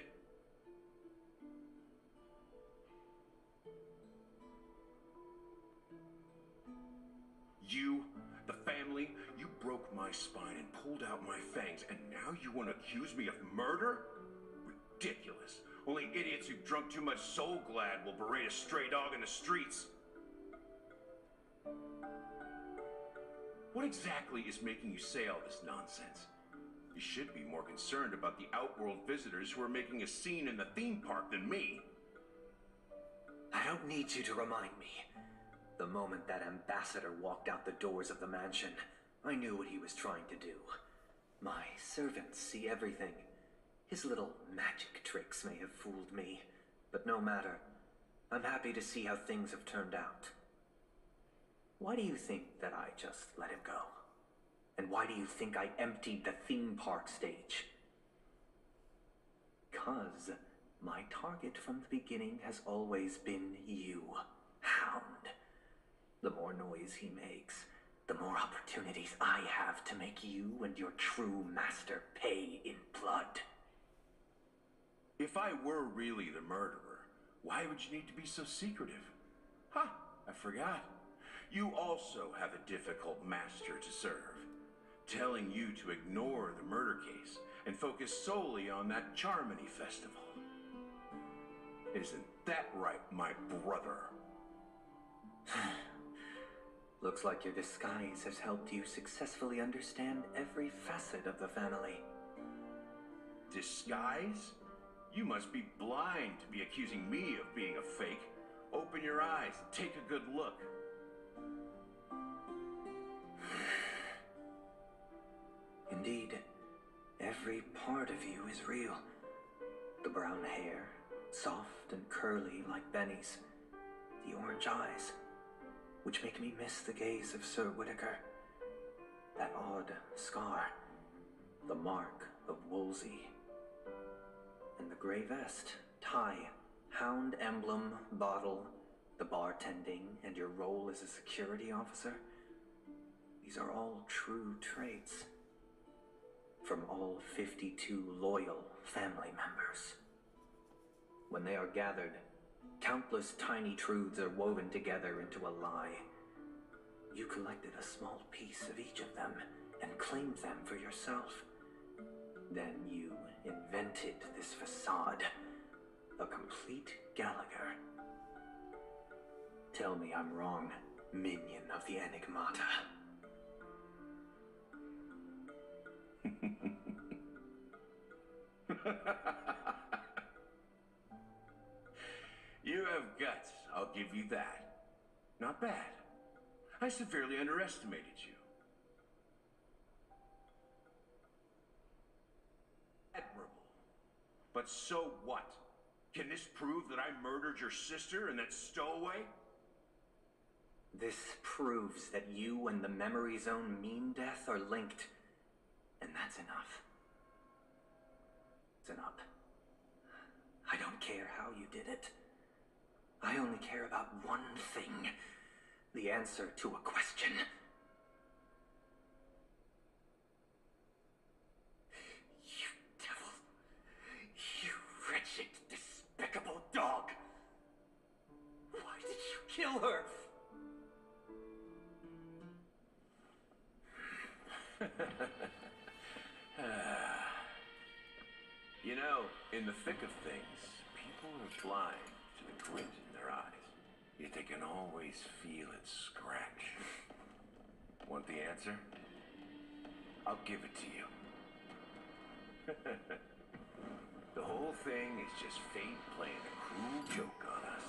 You, the family, you broke my spine and pulled out my fangs, and now you want to accuse me of murder? Ridiculous. Only idiots who've drunk too much Soul Glad will berate a stray dog in the streets. What exactly is making you say all this nonsense? You should be more concerned about the Outworld visitors who are making a scene in the theme park than me. I don't need you to remind me. The moment that ambassador walked out the doors of the mansion, I knew what he was trying to do. My servants see everything. His little magic tricks may have fooled me, but no matter. I'm happy to see how things have turned out. Why do you think that I just let him go? And why do you think I emptied the theme park stage? 'Cause my target from the beginning has always been you, Hound. The more noise he makes, the more opportunities I have to make you and your true master pay in blood. If I were really the murderer, why would you need to be so secretive? Huh, I forgot. You also have a difficult master to serve, telling you to ignore the murder case and focus solely on that Charmony festival. Isn't that right, my brother? Looks like your disguise has helped you successfully understand every facet of the family. Disguise? You must be blind to be accusing me of being a fake. Open your eyes and take a good look. Indeed, every part of you is real. The brown hair, soft and curly like Benny's. The orange eyes, which make me miss the gaze of Sir Whitaker. That odd scar, the mark of Wolsey. And the gray vest, tie, hound emblem, bottle, the bartending, and your role as a security officer. These are all true traits. From all 52 loyal family members. When they are gathered, countless tiny truths are woven together into a lie. You collected a small piece of each of them and claimed them for yourself. Then you invented this facade, a complete Gallagher. Tell me I'm wrong, minion of the Enigmata. You have guts, I'll give you that. Not bad. I severely underestimated you. Admirable. But so what? Can this prove that I murdered your sister and that stowaway? This proves that you and the Memory Zone Mean Death are linked. And that's enough. It's enough. I don't care how you did it. I only care about one thing. The answer to a question. You devil. You wretched, despicable dog. Why did you kill her? You know, in the thick of things, people are blind to the glint in their eyes. Yet they can always feel it scratch. Want the answer? I'll give it to you. The whole thing is just fate playing a cruel joke on us.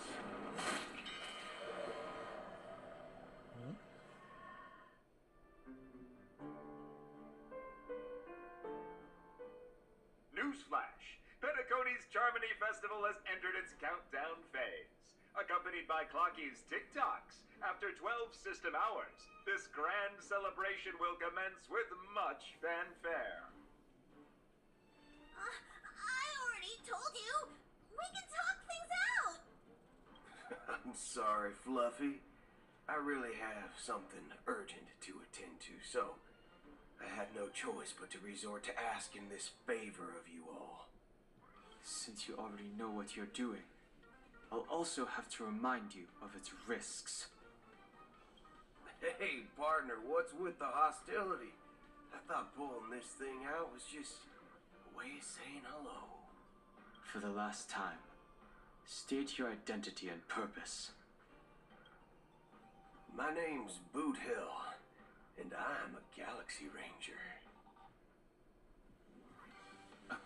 Newsflash! Penacony's Charmony Festival has entered its countdown phase. Accompanied by Clocky's TikToks, after 12 system hours, this grand celebration will commence with much fanfare. I already told you! We can talk things out! I'm sorry, Fluffy. I really have something urgent to attend to, so I had no choice but to resort to asking this favor of you all. Since you already know what you're doing, I'll also have to remind you of its risks. Hey, partner, what's with the hostility? I thought pulling this thing out was just a way of saying hello. For the last time, state your identity and purpose. My name's Boot Hill, and I'm a Galaxy Ranger. A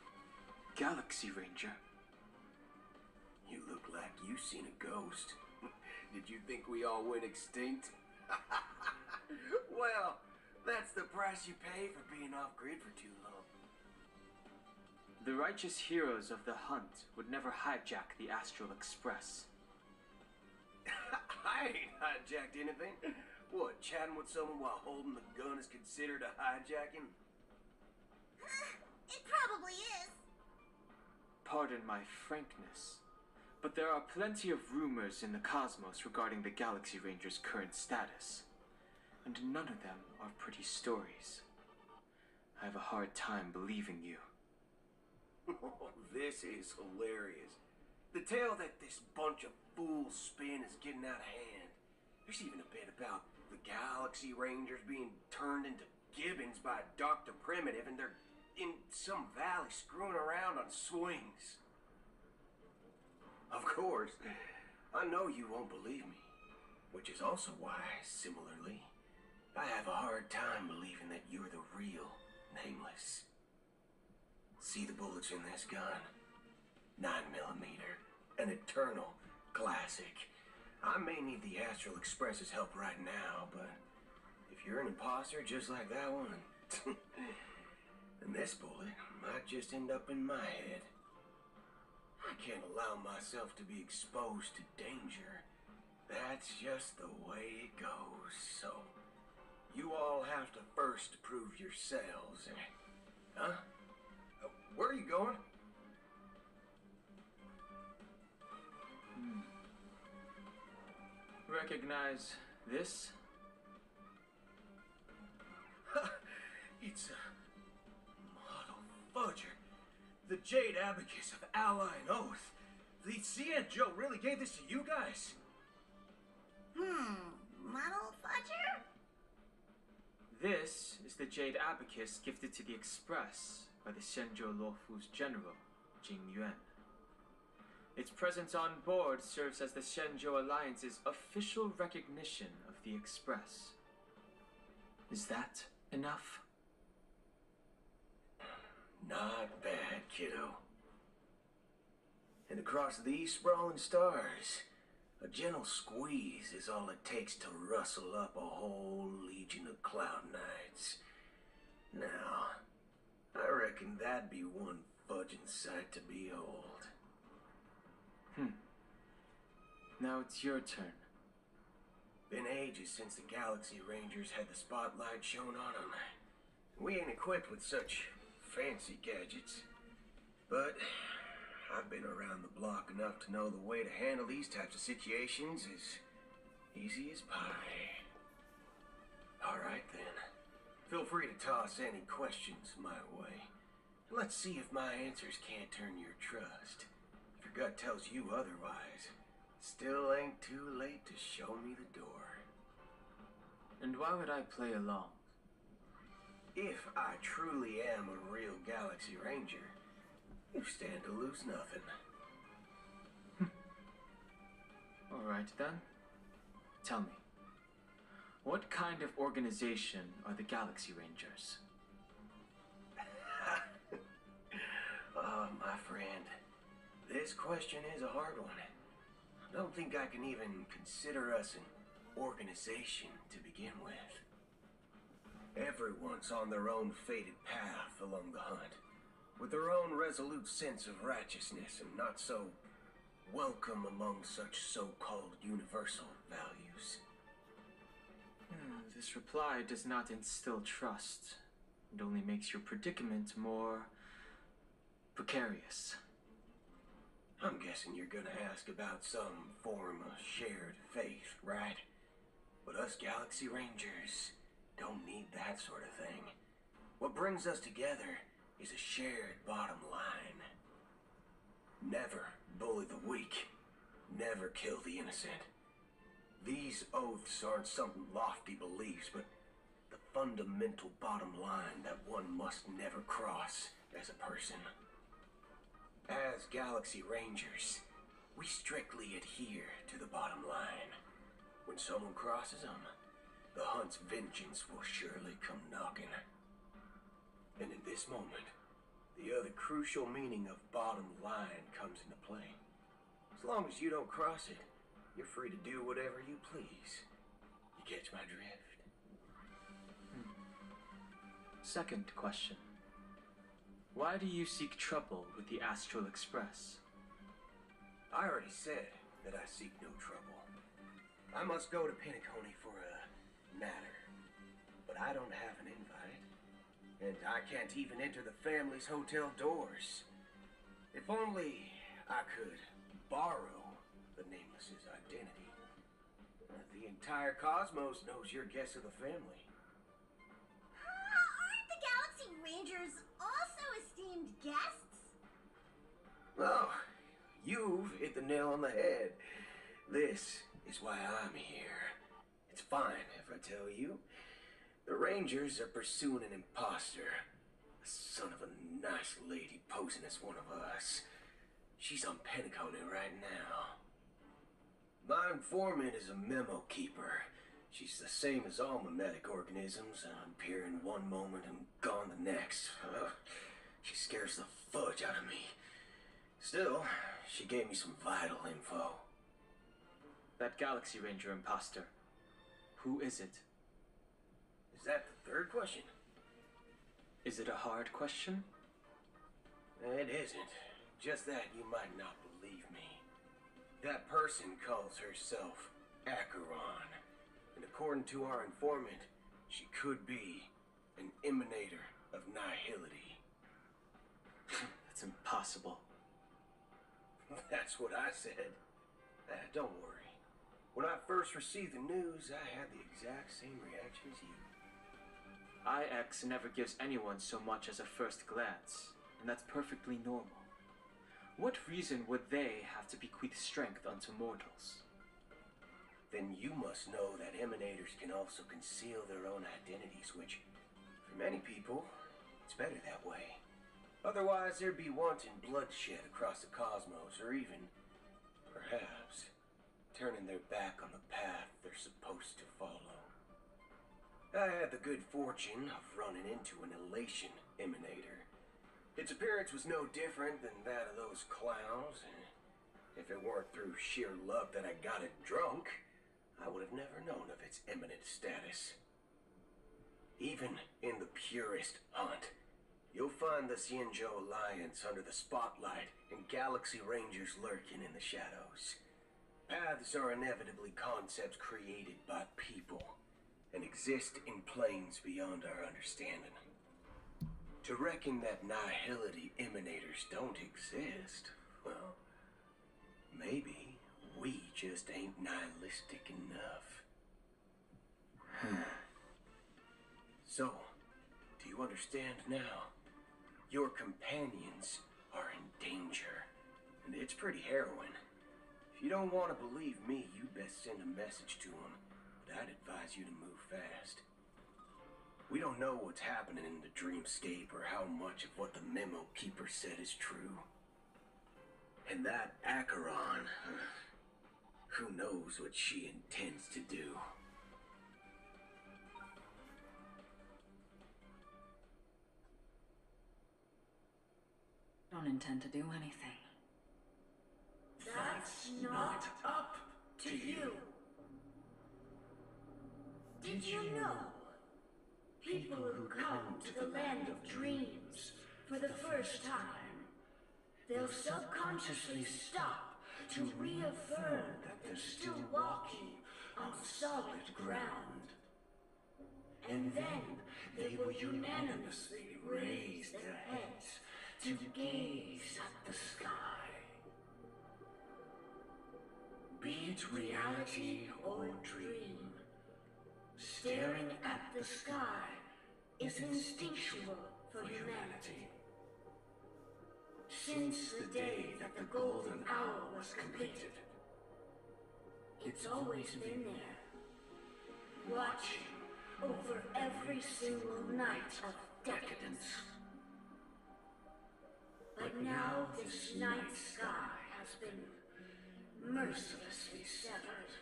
Galaxy Ranger? You look like you've seen a ghost. Did you think we all went extinct? Well, that's the price you pay for being off-grid for too long. The righteous heroes of the hunt would never hijack the Astral Express. I ain't hijacked anything. What, chatting with someone while holding the gun is considered a hijacking? It probably is. Pardon my frankness, but there are plenty of rumors in the cosmos regarding the Galaxy Ranger's current status, and none of them are pretty stories. I have a hard time believing you. This is hilarious. The tale that this bunch of fools spin is getting out of hand. There's even a bit about the Galaxy Rangers being turned into gibbons by Dr. Primitive, and they're in some valley screwing around on swings. Of course, I know you won't believe me, which is also why, similarly, I have a hard time believing that you're the real Nameless. See the bullets in this gun? 9mm, an eternal classic. I may need the Astral Express's help right now, but if you're an imposter just like that one, then this bullet might just end up in my head. I can't allow myself to be exposed to danger. That's just the way it goes, so you all have to first prove yourselves. Huh? Where are you going? Recognize this? It's a model fudger. The Jade Abacus of Ally and Oath. The CN Joe really gave this to you guys? Model fudger? This is the Jade Abacus gifted to the Express by the Shenzhou Luofu's general, Jing Yuan. Its presence on board serves as the Shenzhou Alliance's official recognition of the Express. Is that enough? Not bad, kiddo. And across these sprawling stars, a gentle squeeze is all it takes to rustle up a whole legion of cloud knights. Now, I reckon that'd be one fudging sight to behold. Now it's your turn. Been ages since the Galaxy Rangers had the spotlight shown on them. We ain't equipped with such fancy gadgets, but I've been around the block enough to know the way to handle these types of situations is easy as pie. Alright then. Feel free to toss any questions my way. Let's see if my answers can't turn your trust. If your gut tells you otherwise, still ain't too late to show me the door. And why would I play along? If I truly am a real Galaxy Ranger, you stand to lose nothing. Alright then. Tell me, what kind of organization are the Galaxy Rangers? Oh, my friend, this question is a hard one. I don't think I can even consider us an organization to begin with. Everyone's on their own fated path along the hunt, with their own resolute sense of righteousness and not so welcome among such so-called universal values. This reply does not instill trust. It only makes your predicament more precarious. I'm guessing you're gonna ask about some form of shared faith, right? But us Galaxy Rangers don't need that sort of thing. What brings us together is a shared bottom line. Never bully the weak. Never kill the innocent. These oaths aren't some lofty beliefs, but the fundamental bottom line that one must never cross as a person. As Galaxy Rangers, we strictly adhere to the bottom line. When someone crosses them, the hunt's vengeance will surely come knocking. And in this moment, the other crucial meaning of bottom line comes into play. As long as you don't cross it, you're free to do whatever you please. You catch my drift? Second question. Why do you seek trouble with the Astral Express? I already said that I seek no trouble. I must go to Penacony for a matter, but I don't have an invite, and I can't even enter the family's hotel doors. If only I could borrow the Nameless's identity. The entire cosmos knows you're guest of the family. Aren't the Galaxy Rangers also esteemed guests? Oh, you've hit the nail on the head. This is why I'm here. It's fine if I tell you. The Rangers are pursuing an imposter. A son of a nice lady posing as one of us. She's on Penacony right now. My informant is a memo keeper. She's the same as all mimetic organisms, appearing one moment and gone the next. She scares the fudge out of me. Still, she gave me some vital info. That Galaxy Ranger imposter. Who is it? Is that the third question? Is it a hard question? It isn't. Just that you might not believe me. That person calls herself Acheron. And according to our informant, she could be an emanator of nihility. That's impossible. That's what I said. Don't worry. When I first received the news, I had the exact same reaction as you. IX never gives anyone so much as a first glance, and that's perfectly normal. What reason would they have to bequeath strength unto mortals? Then you must know that emanators can also conceal their own identities, which, for many people, it's better that way. Otherwise, there'd be wanton bloodshed across the cosmos, or even, perhaps, turning their back on the path they're supposed to follow. I had the good fortune of running into an elation emanator. Its appearance was no different than that of those clowns. If it weren't through sheer luck that I got it drunk, I would have never known of its eminent status. Even in the purest hunt, you'll find the Xianzhou Alliance under the spotlight and Galaxy Rangers lurking in the shadows. Paths are inevitably concepts created by people and exist in planes beyond our understanding. To reckon that nihility emanators don't exist, well, maybe we just ain't nihilistic enough. So, do you understand now? Your companions are in danger, and it's pretty harrowing. If you don't want to believe me, you best send a message to them, but I'd advise you to move fast. We don't know what's happening in the dreamscape or how much of what the memo keeper said is true. And that Acheron, who knows what she intends to do. Don't intend to do anything. That's not up to you. Did you know? People who come to the land of dreams for the first time, they'll subconsciously stop to reaffirm that they're still walking on solid ground. And then they will unanimously raise their heads to gaze at the sky. Be it reality or dream, staring at the sky is instinctual for humanity. Since the day that the golden hour was completed, it's always been there, watching over every single night of decadence. But now this night sky has been mercilessly severed,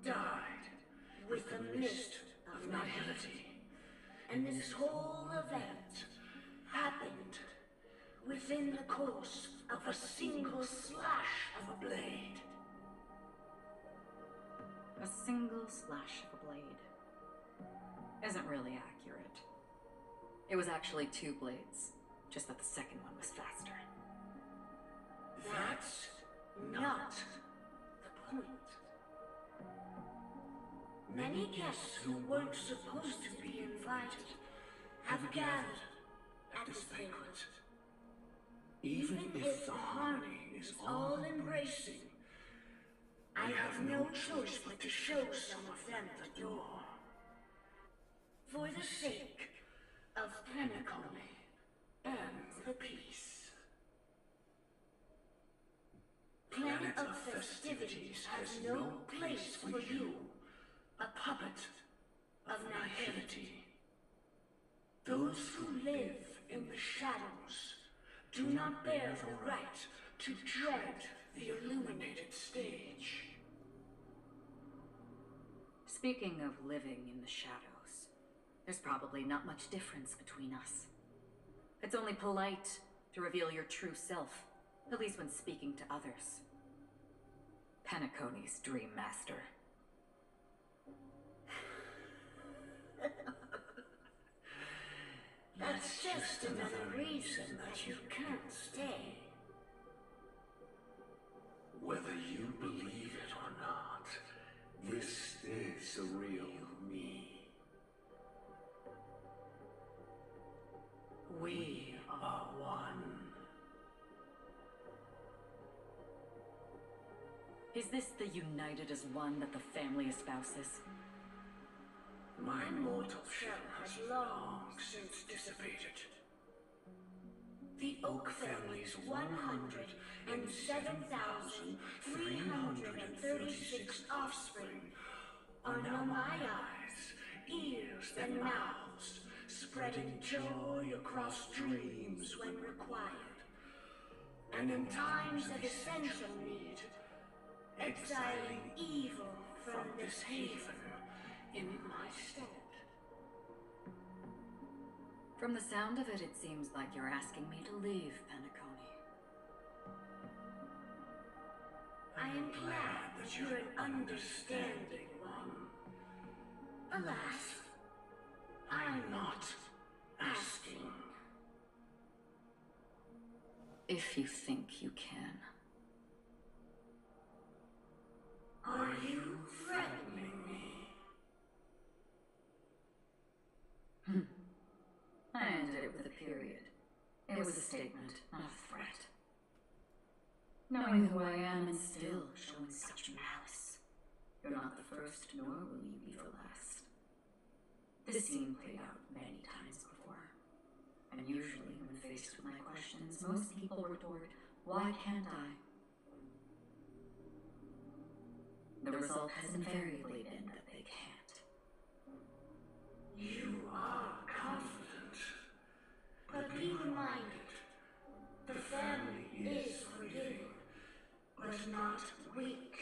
dyed with the mist of nihility. And this whole event happened within the course of a single slash of a blade. A single slash of a blade isn't really accurate. It was actually 2 blades, just that the second one was faster. That's not the point. Many guests who weren't supposed to be invited have gathered at this banquet. Even if the harmony is all embracing, I have no choice but to show some of them the door. For the sake of Penacony and the peace. Planet of Festivities has no place for you, a puppet of nihility. Those who live in the shadows do not bear the right to tread the illuminated stage. Speaking of living in the shadows, there's probably not much difference between us. It's only polite to reveal your true self, at least when speaking to others. Penacony's Dream Master. That's just another reason that you can't stay. Whether you believe it or not, this is the real me. We are one. Is this the united as one that the family espouses? My mortal shell has long since dissipated. The Oak family's 107,336 offspring are now my eyes, ears, and mouths, spreading joy across dreams when required, and in times of essential need, exiling evil from this haven in my stead. From the sound of it, it seems like you're asking me to leave, Penacony. I am glad that you're an understanding one. Alas, I'm not asking. If you think you can. Are you threatening me? I ended it with a period. It was a statement, not a threat. Knowing who I am and still showing such malice. You're not the first, nor will you be the last. This scene played out many times before. And usually, when faced with my questions, most people retort, why can't I? The result has invariably been that they can't. You are confident. But be reminded, the family is forgiving, but not weak.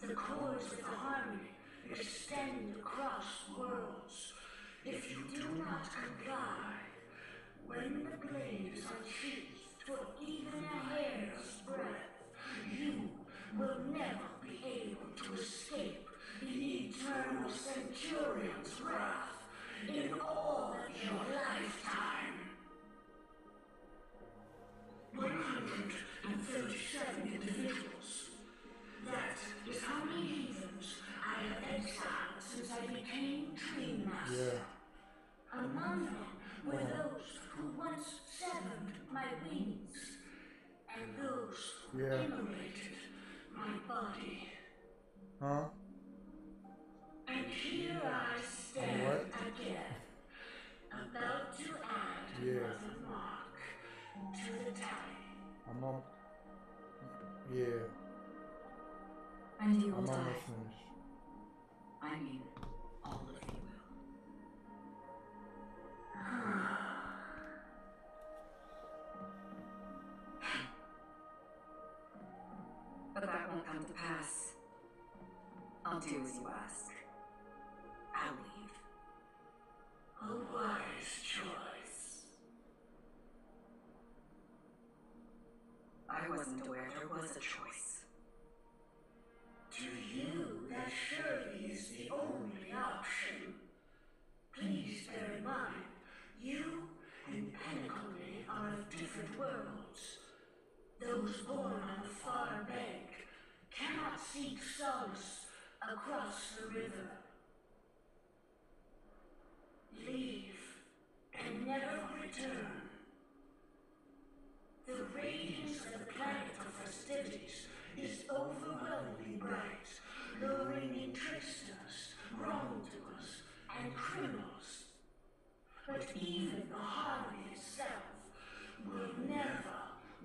The cords of the harmony extend across worlds. If you do not comply, when the blade is unsheathed for even a hair's breadth, you will never be able to escape the eternal Centurion's wrath in all of your lifetime. 137 individuals. That is how many heathens I have exiled since I became Dream Master. Among them were those who once severed my wings, and those who immolated my body. Huh? And here I stand again, about to add another mark to the tally. I'm on. Yeah. And you will I'm die. almost finished. I mean, all of you will. But that won't come to pass. I'll do as you ask. I'll leave. A wise choice. I wasn't aware there was a choice. To you, that surely is the only option. Please bear in mind, you and Penacony are of different worlds. Those born on the far bank cannot seek solace across the river. Leave and never return. The radiance of the planet of festivities is overwhelmingly bright, luring in tricksters, wrongdoers, and criminals. But even the harmony itself will never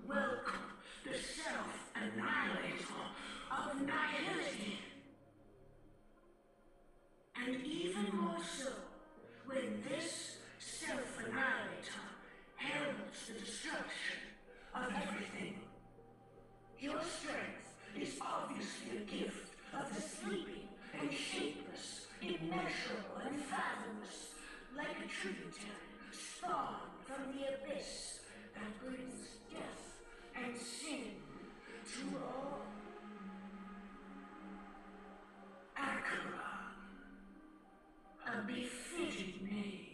welcome the self-annihilator of nihility. And even more so, when this self-annihilator heralds the destruction of everything. Your strength is obviously a gift of the sleeping and shapeless, immeasurable and fathomless, like a tributary spawned from the abyss that brings death and sin to all. Acheron, a befitting name.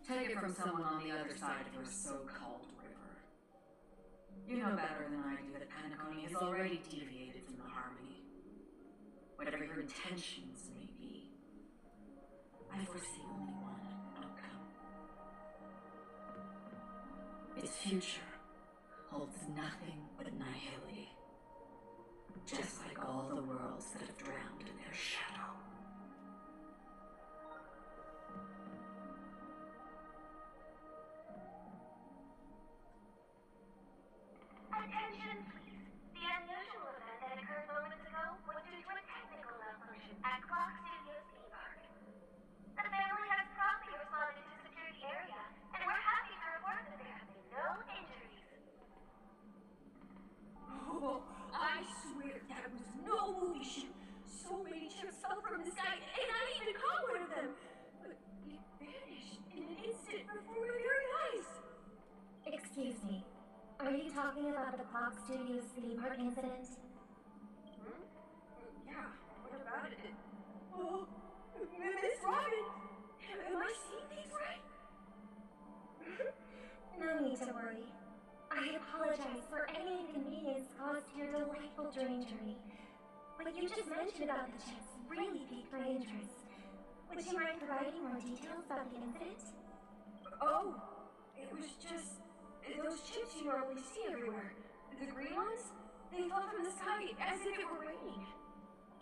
Take it from someone on the other side of your so-called river. You know better than I do that Penacony has already deviated from the harmony. Whatever your intentions may be, I foresee only one outcome. Its future holds nothing but nihility. Just like all the worlds that have drowned in their shadow. Attention, please. The unusual event that occurred moments ago was due to a technical malfunction at Clock Studios theme park. The family has promptly responded to secure the area, and we're happy to report that there have been no injuries. Oh, I swear that was no movie shoot. So many chips fell from the Are you talking about the Clock Studios theme park incident? Yeah, what about it? Oh, Miss Robin! Am I seeing things right? No need to worry. I apologize for any inconvenience caused to your delightful dream journey. What you just mentioned about the chips really piqued my interest. Would you mind providing more details about the incident? Oh, it was just those chips you normally see everywhere. The green ones? They fell from the sky as if it were raining.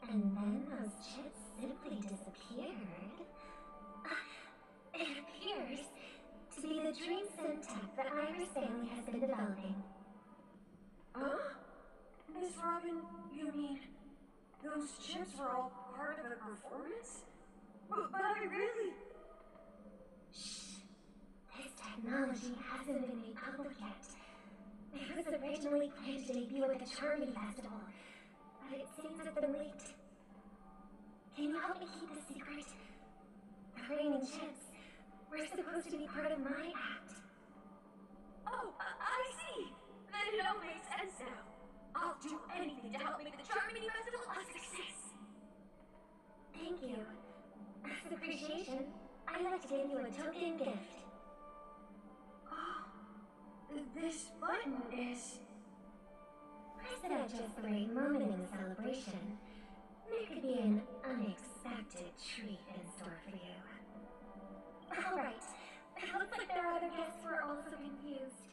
And then those chips simply disappeared. It appears to be the dream sim tech that Iris family has been developing. Huh? Miss Robin, you mean those chips were all part of a performance? But I really... Shh. This technology hasn't been made public yet. It was originally planned to debut at the Charmony Festival, but it seems to have been leaked. Can you help me keep the secret? The raining chips were supposed to be part of my act. Oh, I see! Then it all makes sense now. I'll do anything to help make the Charmony Festival a success. Thank you. As appreciation, I'd like to give you a token gift. Oh, this button is... Press it at just the right moment in the celebration. There could be an unexpected treat in store for you. Alright, it looks like there are other guests who are also confused.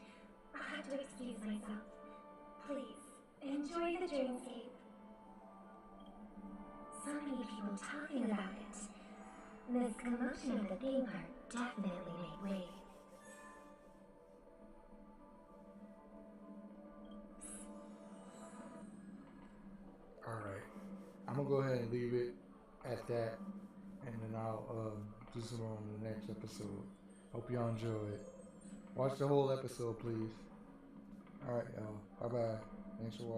I'll have to excuse myself. Please, enjoy the dreamscape. So many people talking about it. This commotion at the theme park definitely made waves. Alright. I'm gonna go ahead and leave it at that. And then I'll do some more on the next episode. Hope y'all enjoy it. Watch the whole episode, please. Alright, y'all. Bye bye. Thanks for watching.